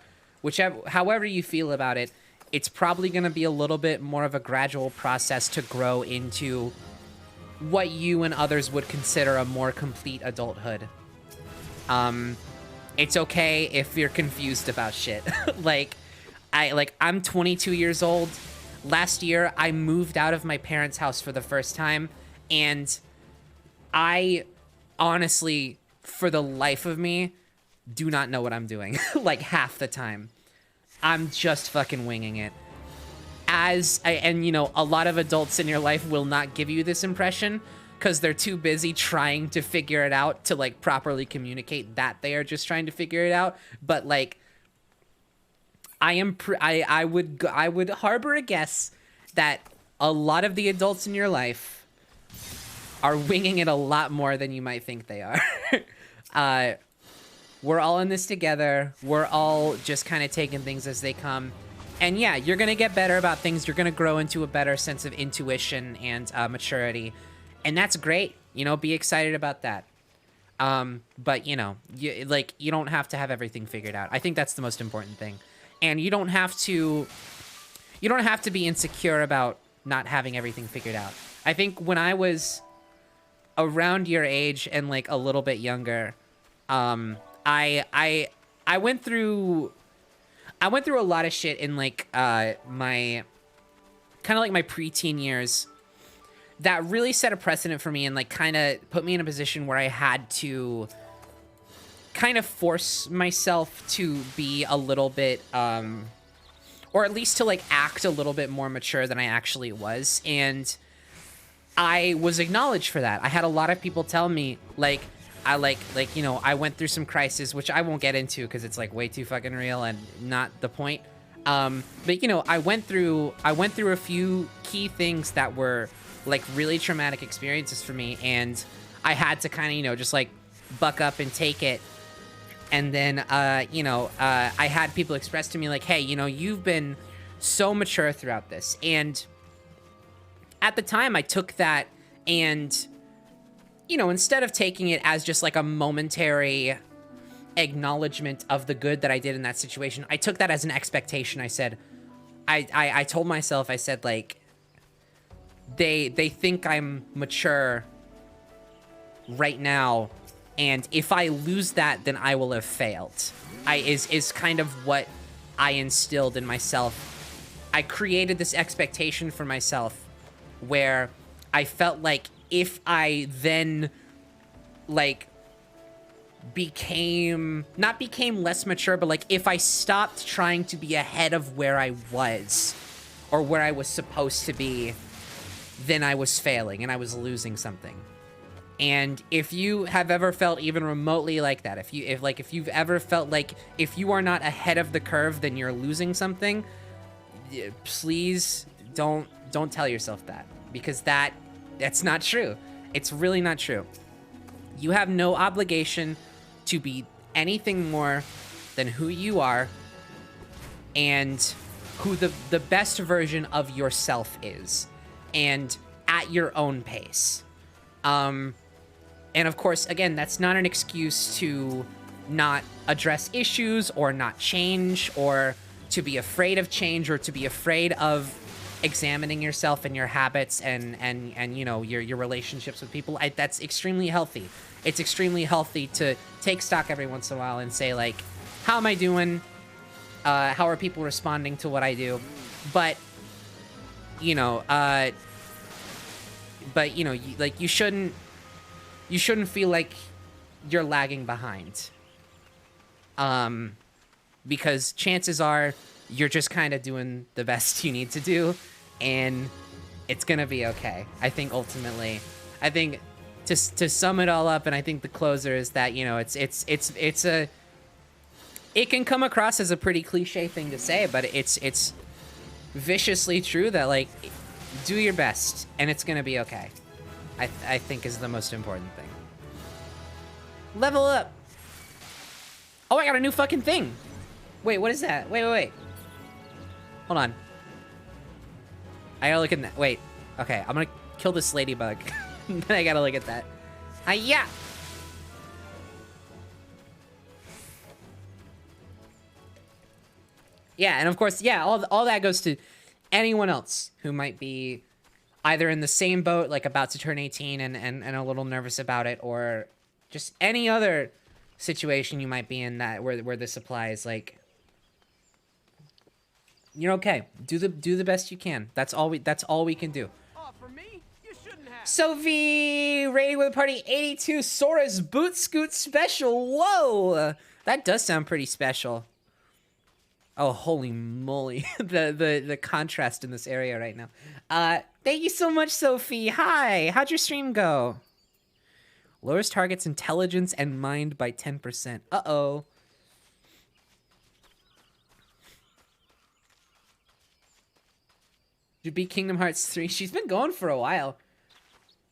However you feel about it, it's probably gonna be a little bit more of a gradual process to grow into what you and others would consider a more complete adulthood. It's okay if you're confused about shit. I'm 22 years old. Last year, I moved out of my parents' house for the first time, and I honestly, for the life of me, do not know what I'm doing. Like, half the time. I'm just fucking winging it. And you know, a lot of adults in your life will not give you this impression because they're too busy trying to figure it out to, like, properly communicate that they are just trying to figure it out. But, like, I would harbor a guess that a lot of the adults in your life are winging it a lot more than you might think they are. We're all in this together. We're all just kind of taking things as they come. And yeah, you're going to get better about things. You're going to grow into a better sense of intuition and maturity. And that's great. You know, be excited about that. But, you know, you don't have to have everything figured out. I think that's the most important thing. And you don't have to be insecure about not having everything figured out. I think when I was around your age and, like, a little bit younger, I went through a lot of shit in, like, my kind of like my preteen years that really set a precedent for me and, like, kind of put me in a position where I had to kind of force myself to be a little bit, or at least to, like, act a little bit more mature than I actually was. And I was acknowledged for that. I had a lot of people tell me, like, you know, I went through some crisis, which I won't get into because it's, like, way too fucking real and not the point. But, you know, I went through a few key things that were, like, really traumatic experiences for me, and I had to kind of, you know, just, like, buck up and take it. And then, you know, I had people express to me, like, hey, you know, you've been so mature throughout this. And at the time, I took that and, you know, instead of taking it as just, like, a momentary acknowledgement of the good that I did in that situation, I took that as an expectation. I said, I told myself, I said, like, they think I'm mature right now, and if I lose that, then I will have failed. Is kind of what I instilled in myself. I created this expectation for myself where I felt like if I then, like, not became less mature, but, like, if I stopped trying to be ahead of where I was or where I was supposed to be, then I was failing and I was losing something. And if you have ever felt even remotely like that, if you've ever felt like if you are not ahead of the curve, then you're losing something, please don't tell yourself that, because that's not true. It's really not true. You have no obligation to be anything more than who you are and who the best version of yourself is, and at your own pace. And of course, again, that's not an excuse to not address issues or not change or to be afraid of change or to be afraid of examining yourself and your habits and you know, your relationships with people. That's extremely healthy. It's extremely healthy to take stock every once in a while and say, like, how am I doing? How are people responding to what I do? But, you know, you shouldn't feel like you're lagging behind. Because chances are you're just kind of doing the best you need to do, and it's gonna be okay. I think ultimately, to sum it all up, and I think the closer is that, you know, it can come across as a pretty cliche thing to say, but it's viciously true that, like, do your best and it's gonna be okay. I think is the most important thing. Level up. Oh, I got a new fucking thing. Wait, what is that? Wait. Hold on. I gotta look at that. Wait. Okay, I'm gonna kill this ladybug. Then I gotta look at that. Yeah. Yeah, and of course, yeah, all that goes to anyone else who might be either in the same boat, like about to turn 18 and a little nervous about it, or just any other situation you might be in that where this applies, like, you're okay. Do the best you can. That's all we can do. Oh, for me? You shouldn't have. Sophie rating with a party 82 Sora's Boot Scoot special. Whoa, that does sound pretty special. Oh, holy moly. the contrast in this area right now. Thank you so much, Sophie. Hi, how'd your stream go? Lowers target's intelligence and mind by 10%. Uh-oh. Did you beat Kingdom Hearts 3? She's been going for a while.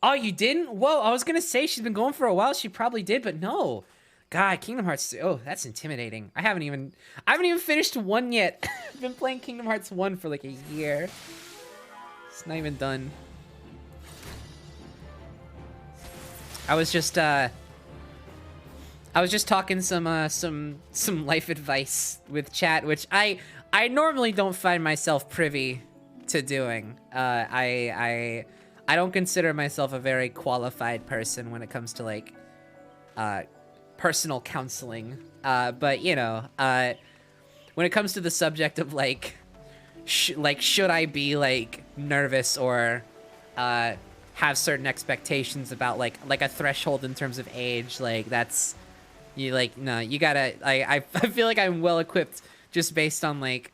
Oh, you didn't? Whoa, I was gonna say she's been going for a while. She probably did, but no. God, Kingdom Hearts 3. Oh, that's intimidating. I haven't even finished 1 yet. I've been playing Kingdom Hearts 1 for like a year. It's not even done. I was just talking some life advice with chat, which I normally don't find myself privy to doing. I don't consider myself a very qualified person when it comes to like personal counseling. But you know, when it comes to the subject of like should I be like nervous or have certain expectations about like a threshold in terms of age, like that's no, you gotta, I feel like I'm well equipped just based on like,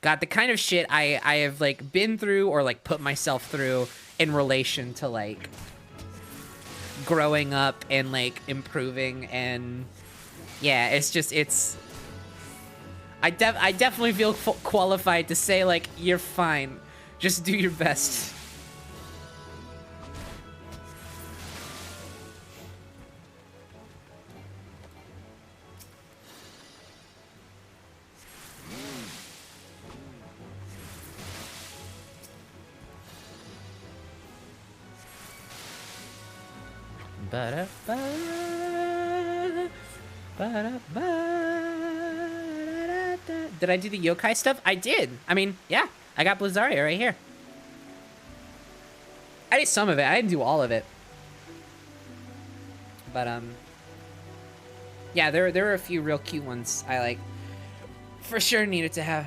God, the kind of shit I have like been through or like put myself through in relation to like growing up and like improving, and yeah, it's just, I definitely feel qualified to say like, you're fine, just do your best. Did I do the yokai stuff? I did. I mean, yeah, I got Blizzaria right here. I did some of it. I didn't do all of it. But, yeah, there were a few real cute ones I, like, for sure needed to have.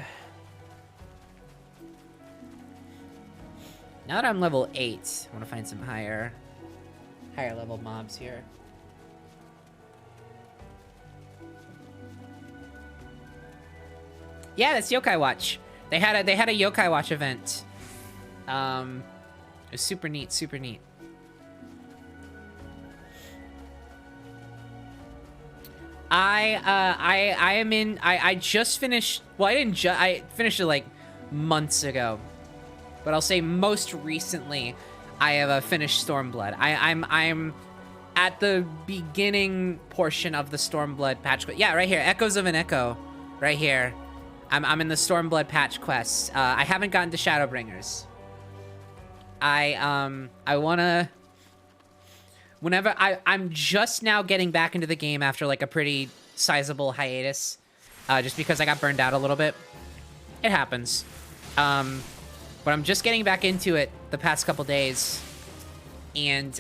Now that I'm level 8, I want to find some higher level mobs here. Yeah, that's Yokai Watch. They had a Yokai Watch event. It was super neat, super neat. I just finished, well, I finished it like months ago, but I'll say most recently I have finished Stormblood. I'm at the beginning portion of the Stormblood patch. Yeah, right here, Echoes of an Echo, right here. I'm in the Stormblood patch quests. I haven't gotten to Shadowbringers. I wanna, whenever I'm just now getting back into the game after like a pretty sizable hiatus, just because I got burned out a little bit. It happens. But I'm just getting back into it the past couple days, and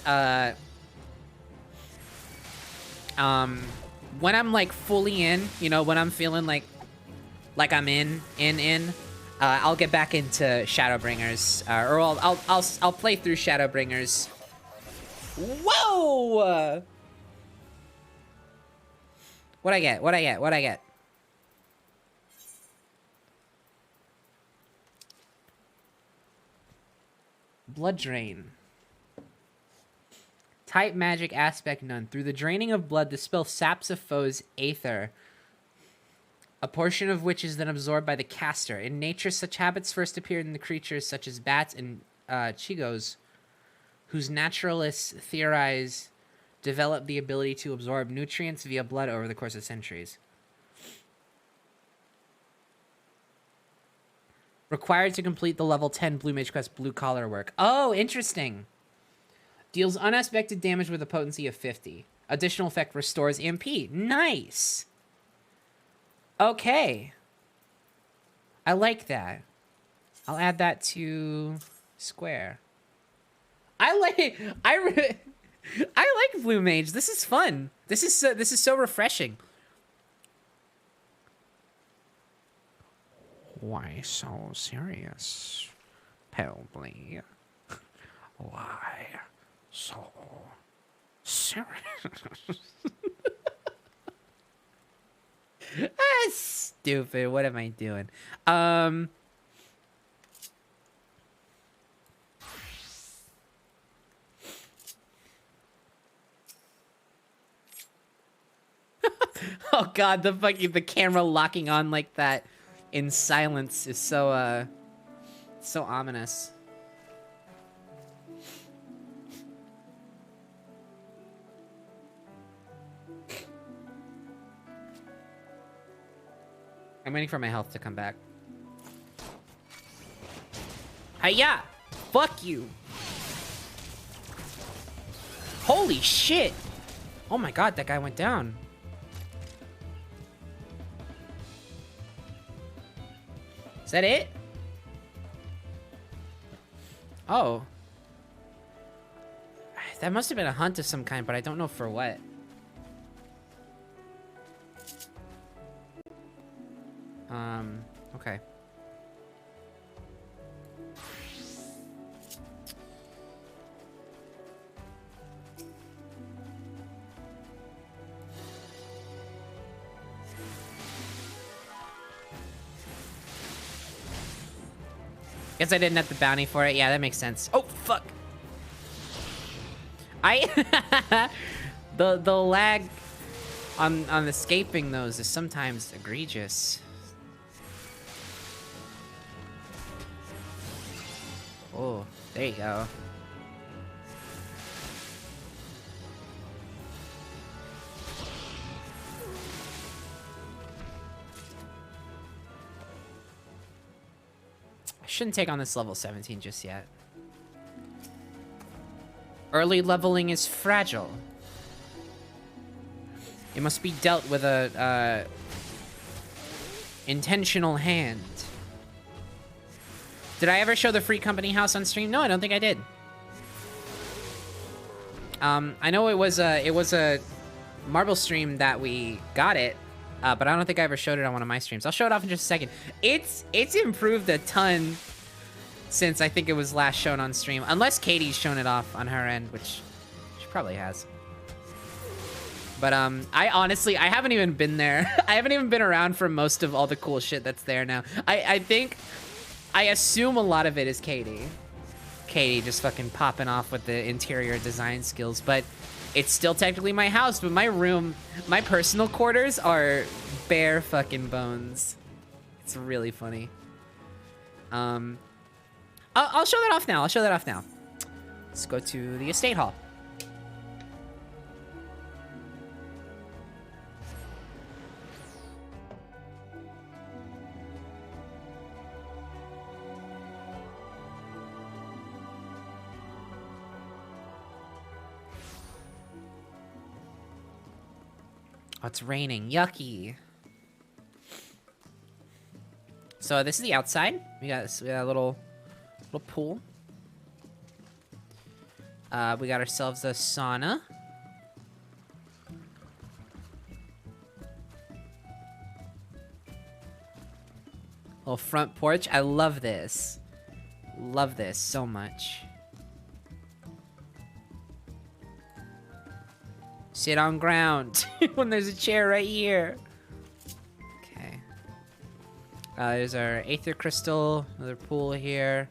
when I'm like fully in, you know, when I'm feeling like I'm in, I'll get back into Shadowbringers, or I'll play through Shadowbringers. Whoa! What'd I get? What'd I get? Blood Drain. Type magic aspect none. Through the draining of blood, dispel saps of foes' aether, a portion of which is then absorbed by the caster. In nature, such habits first appear in the creatures such as bats and chigos, whose naturalists theorize develop the ability to absorb nutrients via blood over the course of centuries. Required to complete the level 10 Blue Mage Quest Blue Collar work. Oh, interesting. Deals unexpected damage with a potency of 50. Additional effect restores MP. Nice. Okay. I like that. I'll add that to Square. I like Blue Mage. This is fun. This is so refreshing. Why so serious, Pelbly? Why so serious? Ah, stupid. What am I doing? Oh god, the camera locking on like that in silence is so so ominous. I'm waiting for my health to come back. Hiya! Fuck you! Holy shit! Oh my god, that guy went down. Is that it? Oh. That must have been a hunt of some kind, but I don't know for what. Okay. Guess I didn't have the bounty for it. Yeah, that makes sense. Oh, fuck. The lag on escaping those is sometimes egregious. Oh, there you go. I shouldn't take on this level 17 just yet. Early leveling is fragile. It must be dealt with a intentional hand. Did I ever show the free company house on stream? No, I don't think I did. I know it was a marble stream that we got it, but I don't think I ever showed it on one of my streams. I'll show it off in just a second. It's improved a ton since I think it was last shown on stream, unless Katie's shown it off on her end, which she probably has. But I honestly, I haven't even been there. I haven't even been around for most of all the cool shit that's there now. I assume a lot of it is Katie. Katie just fucking popping off with the interior design skills, but it's still technically my house, but my room, my personal quarters are bare fucking bones. It's really funny. I'll show that off now. I'll show that off now. Let's go to the estate hall. Oh, it's raining. Yucky. So this is the outside. We got a little pool. We got ourselves a sauna. Little front porch. I love this. Love this so much. Sit on ground when there's a chair right here. Okay. There's our Aether Crystal. Another pool here.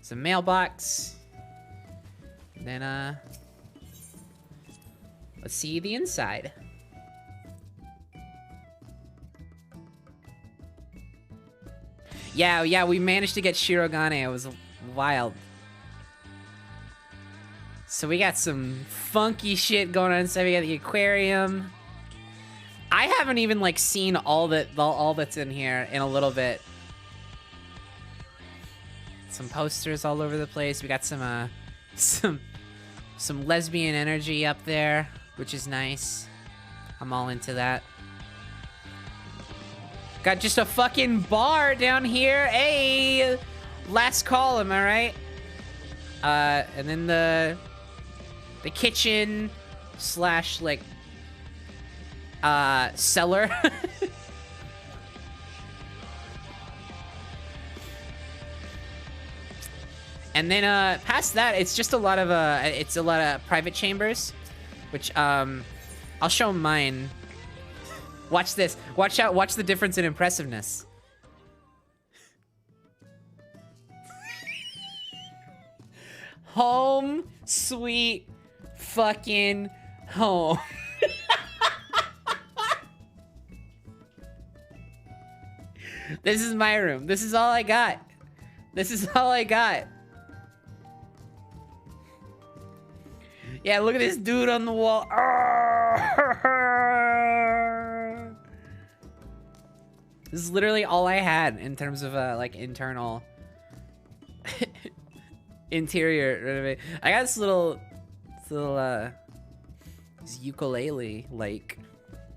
Some mailbox. And then, let's see the inside. Yeah, we managed to get Shirogane. It was wild. So we got some funky shit going on inside. We got the aquarium. I haven't even like seen all that's in here in a little bit. Some posters all over the place. We got some lesbian energy up there, which is nice. I'm all into that. Got just a fucking bar down here. Hey, last call, am I right? And then the kitchen slash like cellar. And then past that, it's just a lot of private chambers, which I'll show mine. Watch this. Watch out. Watch the difference in impressiveness. Home sweet fucking home. This is my room. This is all I got. This is all I got. Yeah, look at this dude on the wall. This is literally all I had in terms of like internal interior renovation. I got this little this ukulele, like,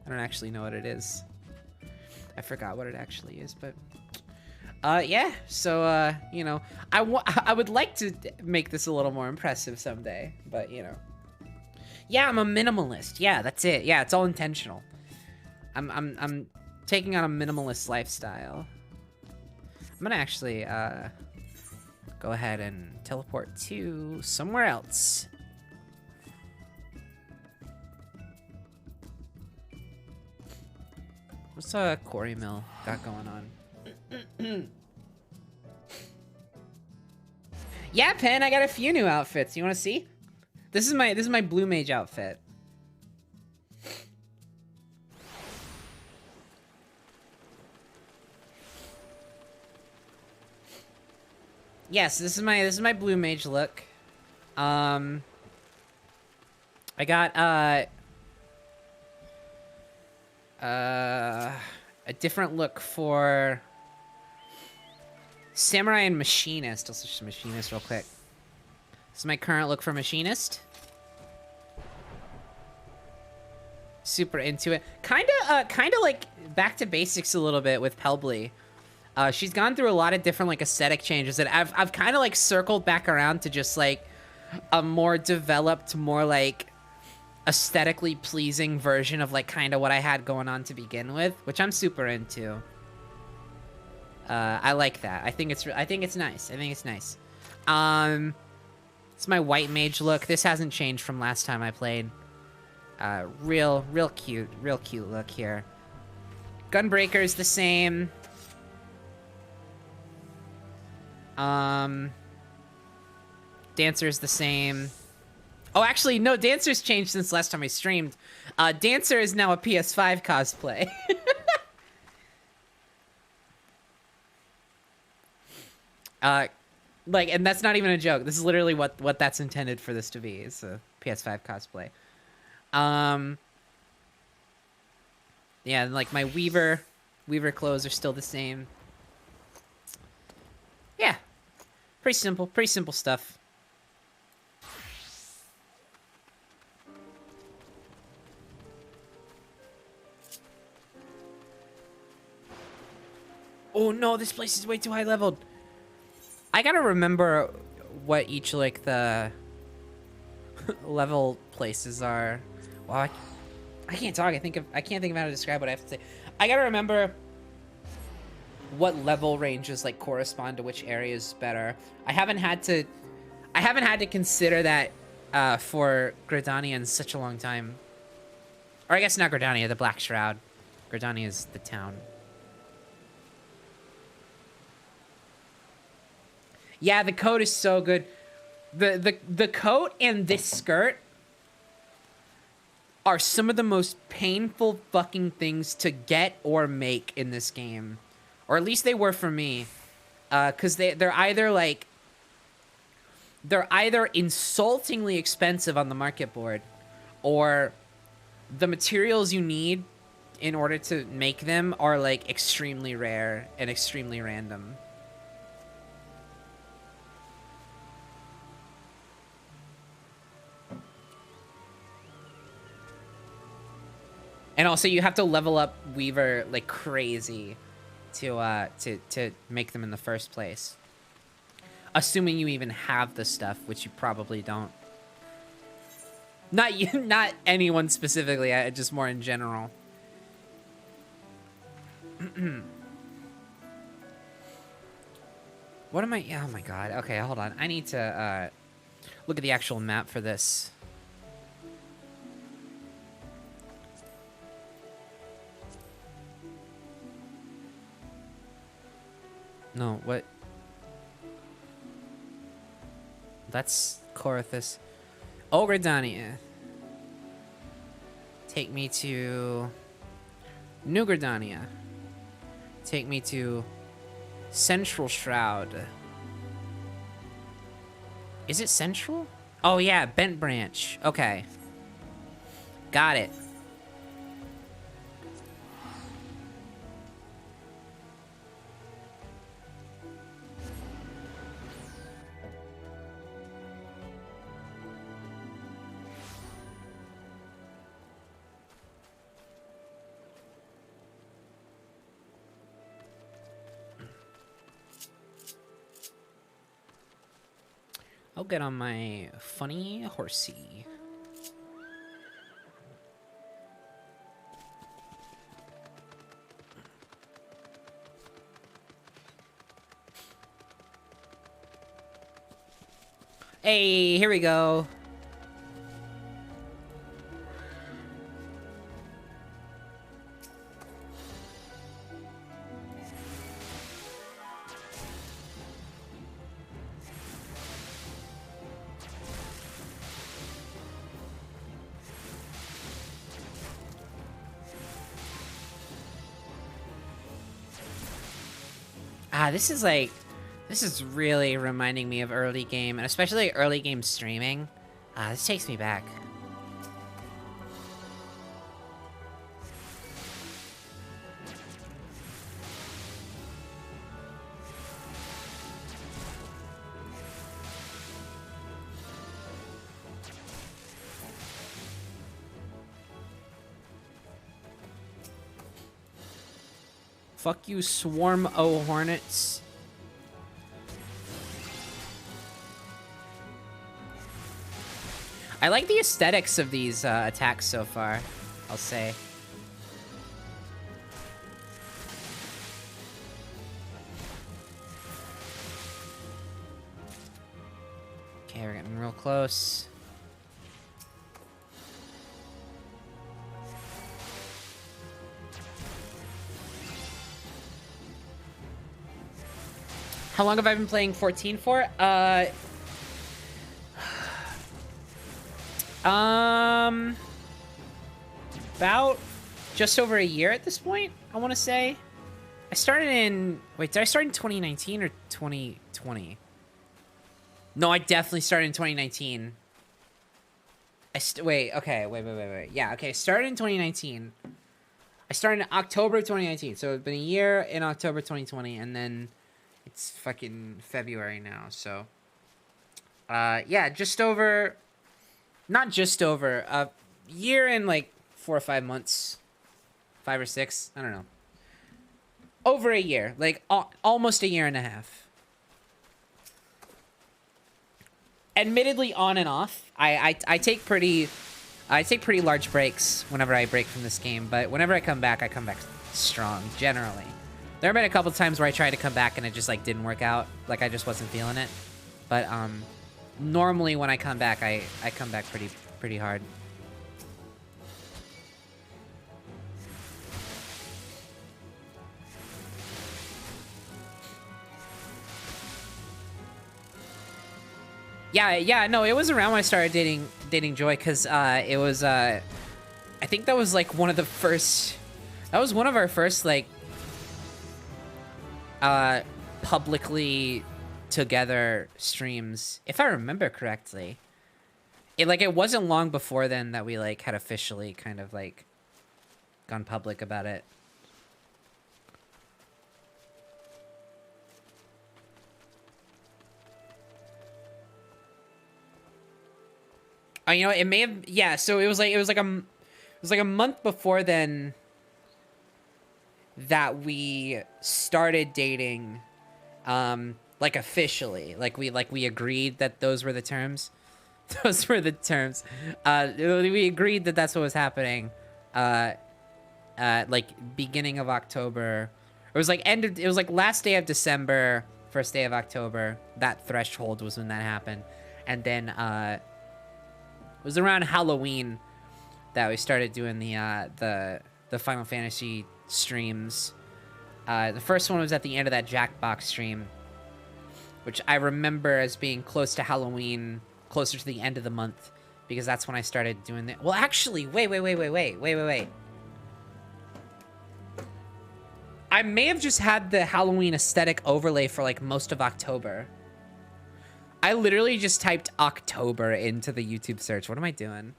I don't actually know what it is. I forgot what it actually is, but yeah, so you know, I would like to make this a little more impressive someday, but you know. Yeah, I'm a minimalist. Yeah, that's it. Yeah, it's all intentional. I'm taking on a minimalist lifestyle. I'm gonna actually go ahead and teleport to somewhere else. What's Quarry Mill got going on? Yeah, Pen, I got a few new outfits. You want to see? This is my blue mage outfit. Yes, this is my blue mage look. I got a different look for Samurai and Machinist. I'll switch to Machinist real quick. This is my current look for Machinist. Super into it. Kinda like back to basics a little bit with Pelbly. She's gone through a lot of different like aesthetic changes that I've kind of like circled back around to just like a more developed, more like aesthetically pleasing version of like kind of what I had going on to begin with, which I'm super into. I like that. I think it's nice. I think it's nice. It's my white mage look. This hasn't changed from last time I played. Real cute look here. Gunbreaker's the same. Dancer's the same. Oh, actually, no, Dancer's changed since last time I streamed. Dancer is now a PS5 cosplay. Like, and that's not even a joke. This is literally what that's intended for this to be. It's a PS5 cosplay. Yeah, and like my Weaver clothes are still the same. Yeah. Pretty simple stuff. Oh no, this place is way too high leveled. I gotta remember what each like the level places are. Well, I can't talk. I can't think of how to describe what I have to say. I gotta remember what level ranges like correspond to which areas better. I haven't had to consider that for Gridania in such a long time. Or I guess not Gridania, the Black Shroud. Gridania is the town. Yeah, the coat is so good. The coat and this skirt are some of the most painful fucking things to get or make in this game. Or at least they were for me. Because they're either insultingly expensive on the market board, or the materials you need in order to make them are like extremely rare and extremely random. And also, you have to level up Weaver like crazy to make them in the first place. Assuming you even have the stuff, which you probably don't. Not you, not anyone specifically, just more in general. What am I? Oh my god. Okay, hold on. I need to look at the actual map for this. No, what? That's Corythus. Ogredania. Take me to New Gridania. Take me to Central Shroud. Is it Central? Oh yeah, Bent Branch. Okay. Got it. I'll get on my funny horsey. Hey, here we go. This is really reminding me of early game, and especially early game streaming. This takes me back. Fuck you, Swarm O Hornets. I like the aesthetics of these attacks so far, I'll say. Okay, we're getting real close. How long have I been playing 14 for? About just over a year at this point, I want to say. I started in... Wait, did I start in 2019 or 2020? No, I definitely started in 2019. Wait, okay, wait. Yeah, okay, started in 2019. I started in October 2019, so it's been a year in October 2020, and then it's fucking February now, so... yeah, just over... Not just over, a year and like 4 or 5 months. 5 or 6, I don't know. Over a year, like almost a year and a half. Admittedly on and off. I take pretty large breaks whenever I break from this game, but whenever I come back strong, generally. There have been a couple times where I tried to come back and it just like didn't work out. Like I just wasn't feeling it. But normally when I come back, I come back pretty hard. Yeah, no, it was around when I started dating Joy, because it was I think that was like one of our first like publicly together streams, if I remember correctly. It wasn't long before then that we like had officially kind of like gone public about it. You know, it may have, yeah, so it was like a month before then that we started dating. like officially. Like we agreed that those were the terms. Those were the terms. We agreed that that's what was happening. Like beginning of October. It was like it was like last day of December, first day of October. That threshold was when that happened. And then it was around Halloween that we started doing the Final Fantasy streams. The first one was at the end of that Jackbox stream, which I remember as being close to Halloween, closer to the end of the month, because that's when I started doing that. Well, actually, wait. I may have just had the Halloween aesthetic overlay for like most of October. I literally just typed October into the YouTube search. What am I doing?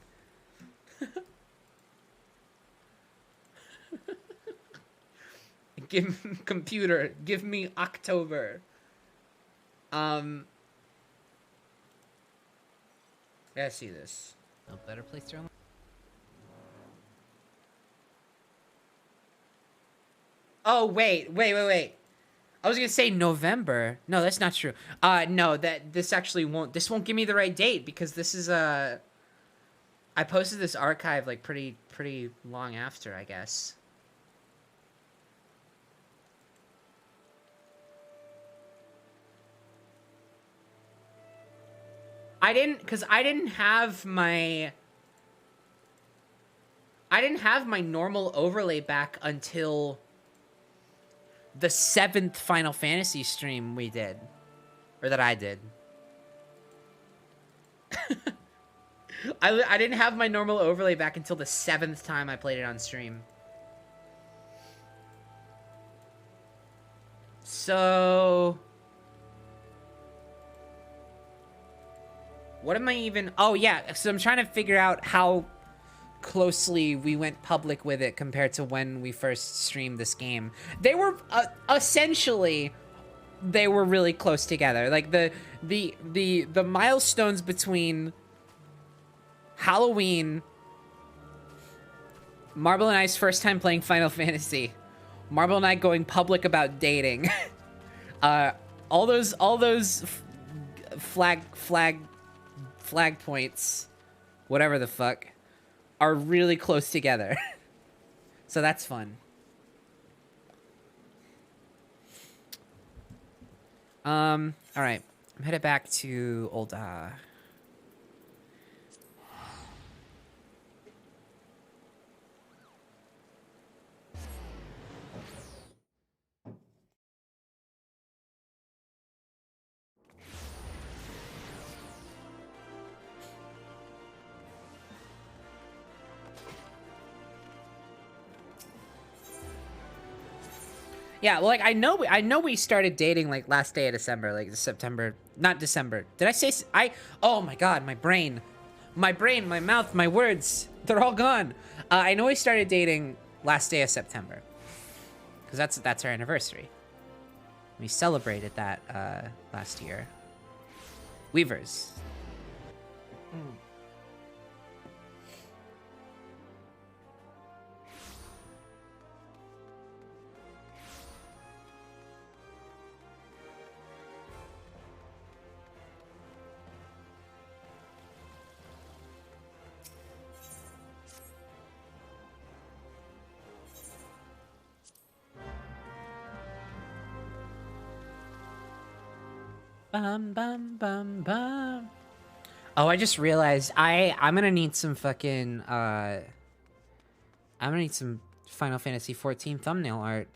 Computer, give me October. Yeah, I see this. No better place to run. Oh, wait. I was gonna say November. No, that's not true. No, this actually won't give me the right date, because this is I posted this archive like pretty long after, I guess. I didn't have my normal overlay back until the 7th Final Fantasy stream we did. Or that I did. I didn't have my normal overlay back until the 7th time I played it on stream. So... what am I even... oh, yeah. So I'm trying to figure out how closely we went public with it compared to when we first streamed this game. They were essentially, they were really close together. Like the milestones between Halloween, Marble and I's first time playing Final Fantasy, Marble and I going public about dating, all those flag points, whatever the fuck, are really close together. So that's fun. All right, I'm headed back to old yeah, well, like, I know we started dating, like, last day of December, like, September, not December. Did I say, oh my god, my brain, my mouth, my words, they're all gone. I know we started dating last day of September, because that's our anniversary. We celebrated that, last year. Weavers. Bum, bum, bum, bum. Oh, I just realized I'm gonna need some fucking I'm gonna need some Final Fantasy 14 thumbnail art.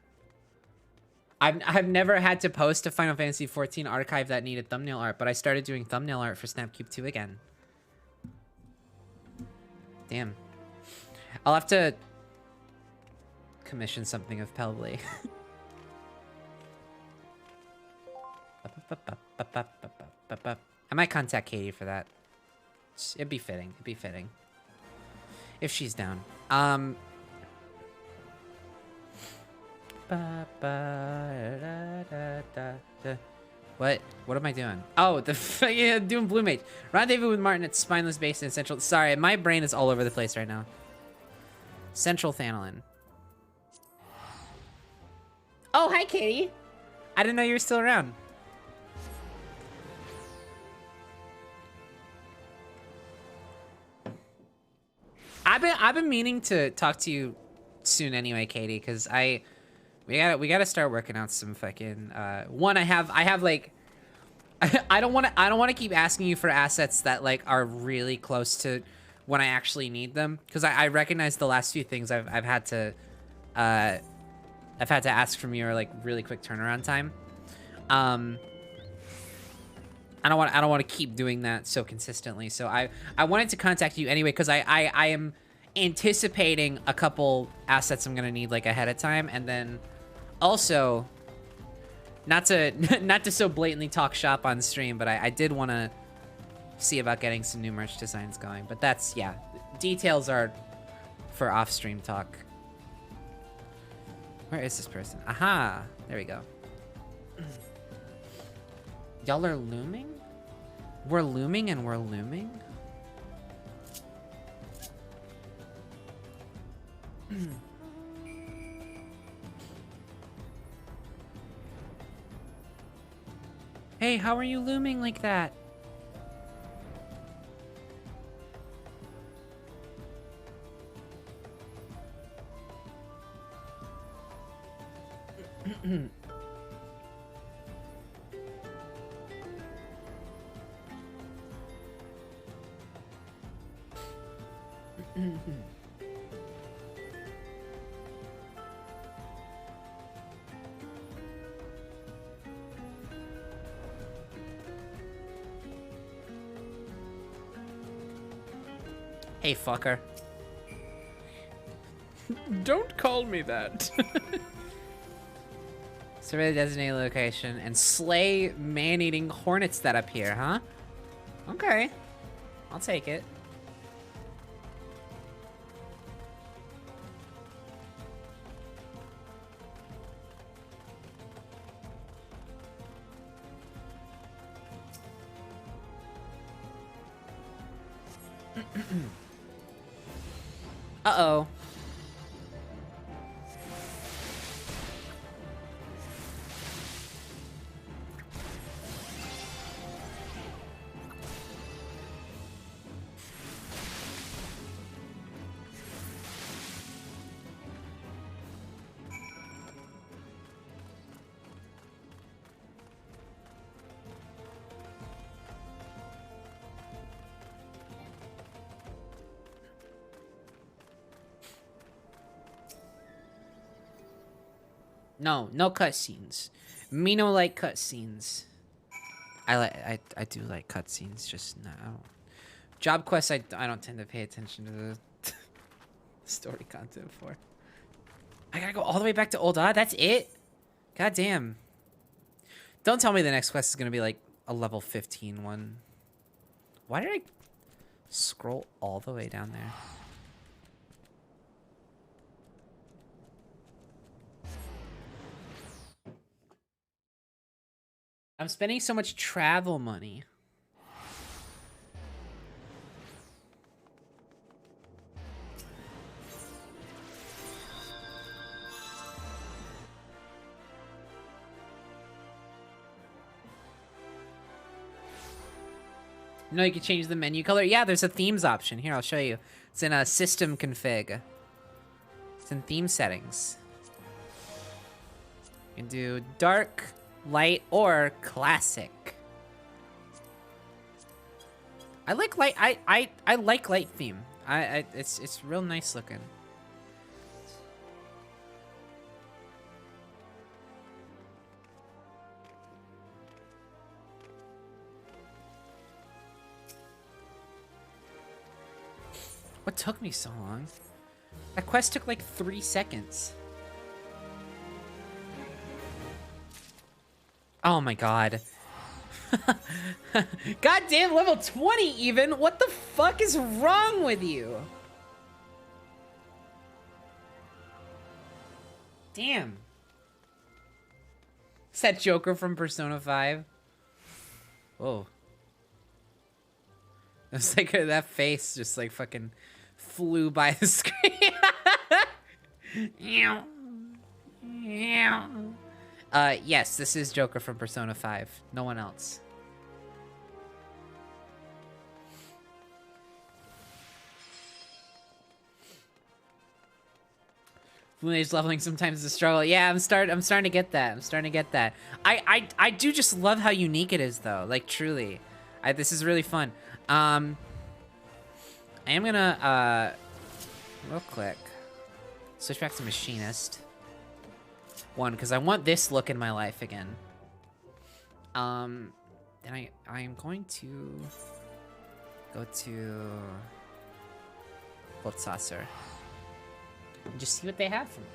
I've never had to post a Final Fantasy 14 archive that needed thumbnail art, but I started doing thumbnail art for Snapcube 2 again. Damn. I'll have to commission something of Pelbley. I might contact Katie for that. It'd be fitting. It'd be fitting. If she's down. What? What am I doing? Oh, yeah, doing Blue Mage. Rendezvous with Martin at Spineless Base in Central. Sorry, my brain is all over the place right now. Central Thanolin. Oh, hi, Katie. I didn't know you were still around. I've been meaning to talk to you soon anyway, Katie, because we gotta start working out some fucking one. I have like I don't want to keep asking you for assets that like are really close to when I actually need them, because I recognize the last few things I've had to ask from you are like really quick turnaround time. I don't want to keep doing that so consistently. So I wanted to contact you anyway because I am anticipating a couple assets I'm gonna need like ahead of time, and then also not to so blatantly talk shop on stream, but I did want to see about getting some new merch designs going. But that's, yeah, details are for off stream talk. Where is this person? Aha, there we go. Y'all are looming? We're looming and we're looming? Hey, how are you looming like that? Hey, fucker. Don't call me that. Survey the designated location and slay man-eating hornets that appear, huh? Okay. I'll take it. Uh-oh. No cutscenes. Me no like cutscenes. I do like cutscenes, just no. Job quests I don't tend to pay attention to the story content for. I gotta go all the way back to Old Odd? That's it? God damn. Don't tell me the next quest is gonna be like a level 15 one. Why did I scroll all the way down there? I'm spending so much travel money. No, you can change the menu color. Yeah, there's a themes option. Here, I'll show you. It's in a system config. It's in theme settings. You can do dark, light, or classic. I like light. I like light theme. It's real nice looking. What took me so long? That quest took like 3 seconds. Oh my god. Goddamn, level 20 even? What the fuck is wrong with you? Damn. Is that Joker from Persona 5? Whoa. It's like that face just like fucking flew by the screen. Yes, this is Joker from Persona 5. No one else. Fluna's leveling sometimes is a struggle. Yeah, I'm starting to get that. I'm starting to get that. I do just love how unique it is though. Like truly. This is really fun. I am gonna real quick switch back to Machinist. One, because I want this look in my life again. And I am going to go to Holzhauser and just see what they have for me.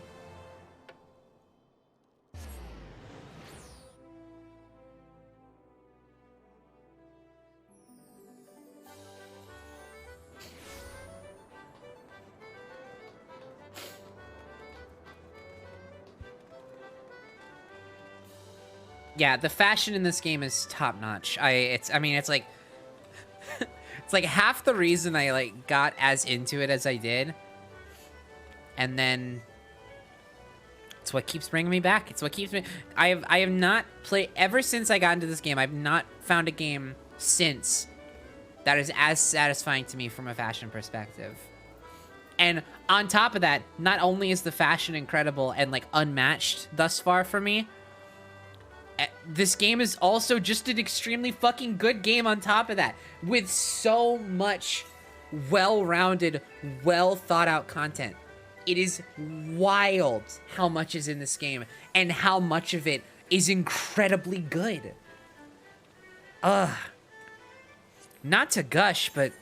Yeah, the fashion in this game is top notch. I mean, it's like it's like half the reason I like got as into it as I did. And then it's what keeps bringing me back. It's what keeps me. I have not played ever since I got into this game. I've not found a game since that is as satisfying to me from a fashion perspective. And on top of that, not only is the fashion incredible and like unmatched thus far for me, this game is also just an extremely fucking good game on top of that, with so much well-rounded, well-thought-out content. It is wild how much is in this game, and how much of it is incredibly good. Not to gush, but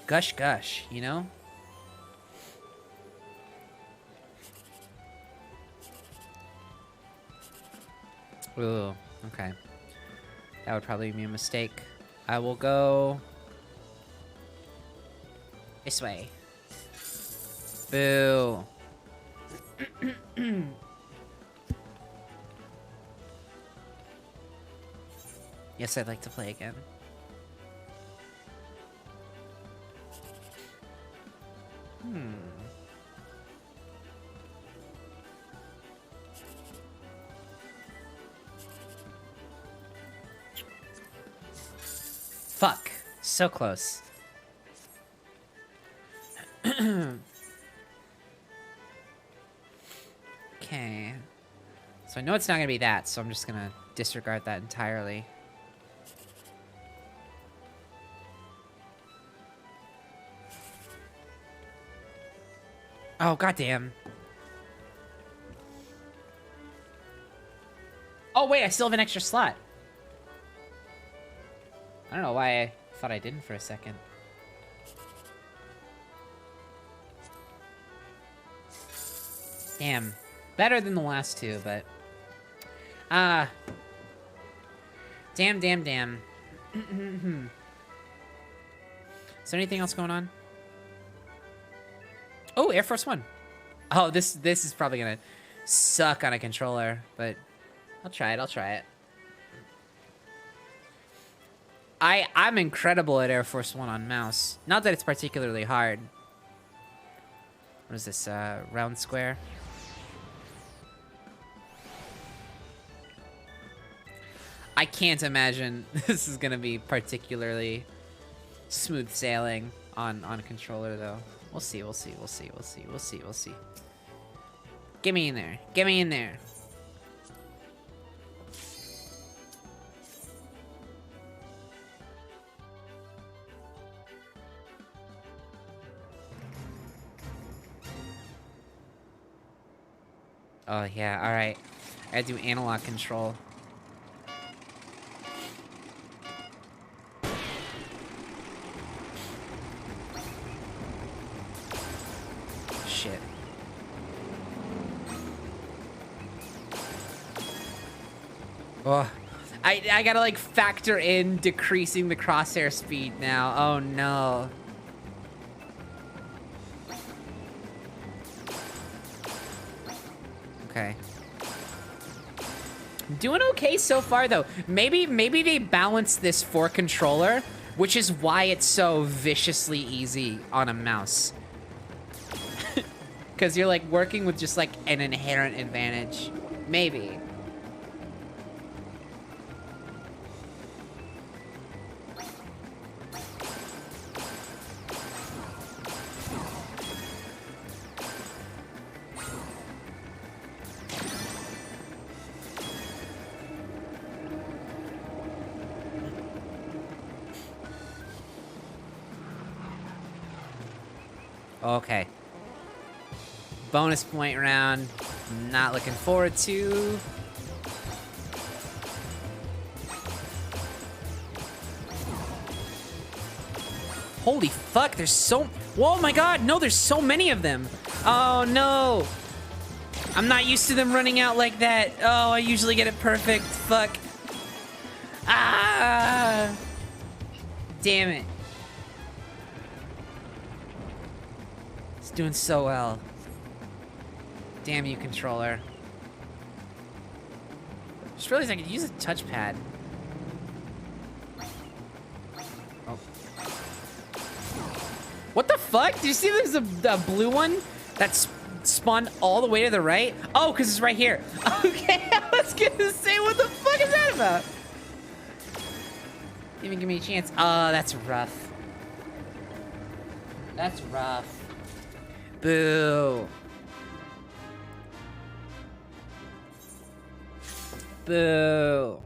gush, you know? Ooh, okay. That would probably be a mistake. I will go this way. Boo. Yes, I'd like to play again. Fuck. So close. Okay. So I know it's not gonna be that, so I'm just gonna disregard that entirely. Oh, goddamn. Oh, wait, I still have an extra slot. I don't know why I thought I didn't for a second. Damn. Better than the last two, but... Damn. Is there anything else going on? Oh, Air Force One. Oh, this is probably gonna suck on a controller, but I'll try it. I'm incredible at Air Force One on mouse. Not that it's particularly hard. What is this, round square? I can't imagine this is gonna be particularly smooth sailing on a controller, though. We'll see. Get me in there. Oh, yeah, alright. I gotta do analog control. Shit. Oh, I gotta like factor in decreasing the crosshair speed now. Oh no. Okay. Doing okay so far though. Maybe they balance this for controller, which is why it's so viciously easy on a mouse. Because you're like working with just like an inherent advantage. Maybe. Okay. Bonus point round. Not looking forward to. Holy fuck, there's so... Whoa, my god, no, there's so many of them. Oh, no. I'm not used to them running out like that. Oh, I usually get it perfect. Fuck. Ah! Damn it. It's doing so well. Damn you, controller. Just realized I could use a touchpad. Oh. What the fuck? Do you see there's a blue one that's spawned all the way to the right? Oh, because it's right here. Okay, I was gonna say, what the fuck is that about? Didn't even give me a chance. Oh, that's rough. That's rough. Boo. Boo.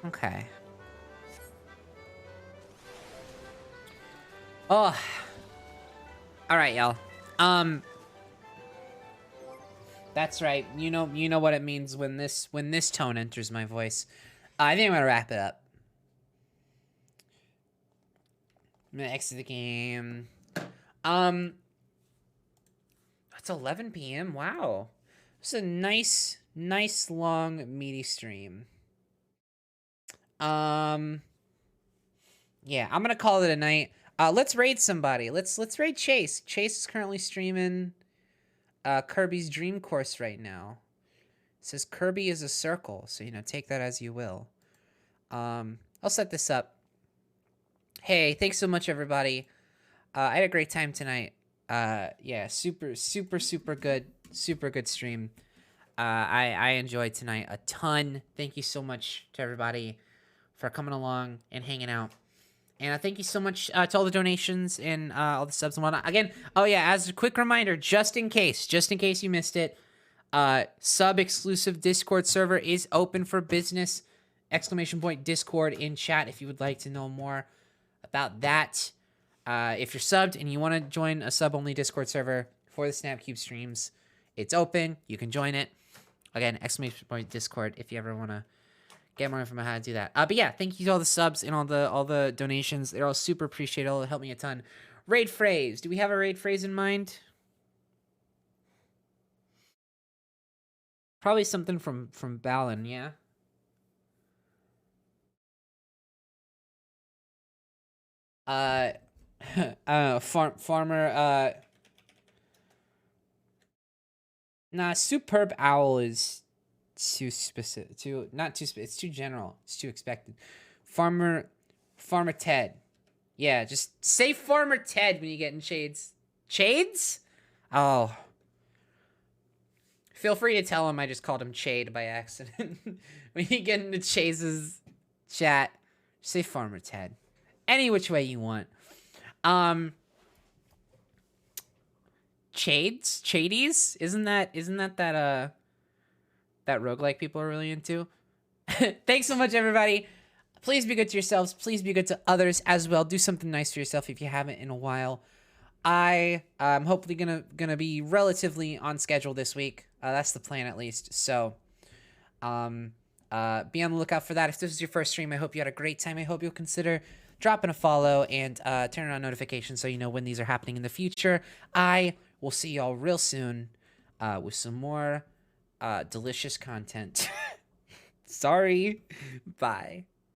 Okay. Oh. All right, y'all. That's right. You know what it means when this tone enters my voice. I think I'm gonna wrap it up. I'm gonna exit the game. It's 11 p.m. Wow. It's a nice long meaty stream. Yeah, I'm gonna call it a night. Let's raid somebody. Let's raid Chase. Chase is currently streaming Kirby's Dream Course right now. It says Kirby is a circle, so take that as you will. I'll set this up. Hey, thanks so much, everybody. I had a great time tonight. Yeah, super good stream. I enjoyed tonight a ton. Thank you so much to everybody for coming along and hanging out. And thank you so much to all the donations and all the subs and whatnot. Again, oh yeah, as a quick reminder, just in case you missed it, sub-exclusive Discord server is open for business! !Discord in chat if you would like to know more about that. If you're subbed and you want to join a sub-only Discord server for the Snapcube streams, it's open. You can join it. Again, !Discord if you ever want to get more information on how to do that. But yeah, thank you to all the subs and all the donations. They're all super appreciated. It'll help me a ton. Raid phrase. Do we have a raid phrase in mind? Probably something from Balin, yeah? Farmer, nah, superb owl is too specific, it's too general, it's too expected. Farmer Ted. Yeah, just say Farmer Ted when you get in shades. Shades? Oh. Feel free to tell him I just called him Chade by accident. When you get into Chase's chat, say Farmer Ted. Any which way you want. Chadies? Isn't that that roguelike people are really into? Thanks so much, everybody. Please be good to yourselves. Please be good to others as well. Do something nice for yourself if you haven't in a while. I am hopefully gonna be relatively on schedule this week. That's the plan, at least. So, be on the lookout for that. If this is your first stream, I hope you had a great time. I hope you'll consider dropping a follow and turning on notifications so you know when these are happening in the future. I will see y'all real soon with some more delicious content. Sorry. Bye.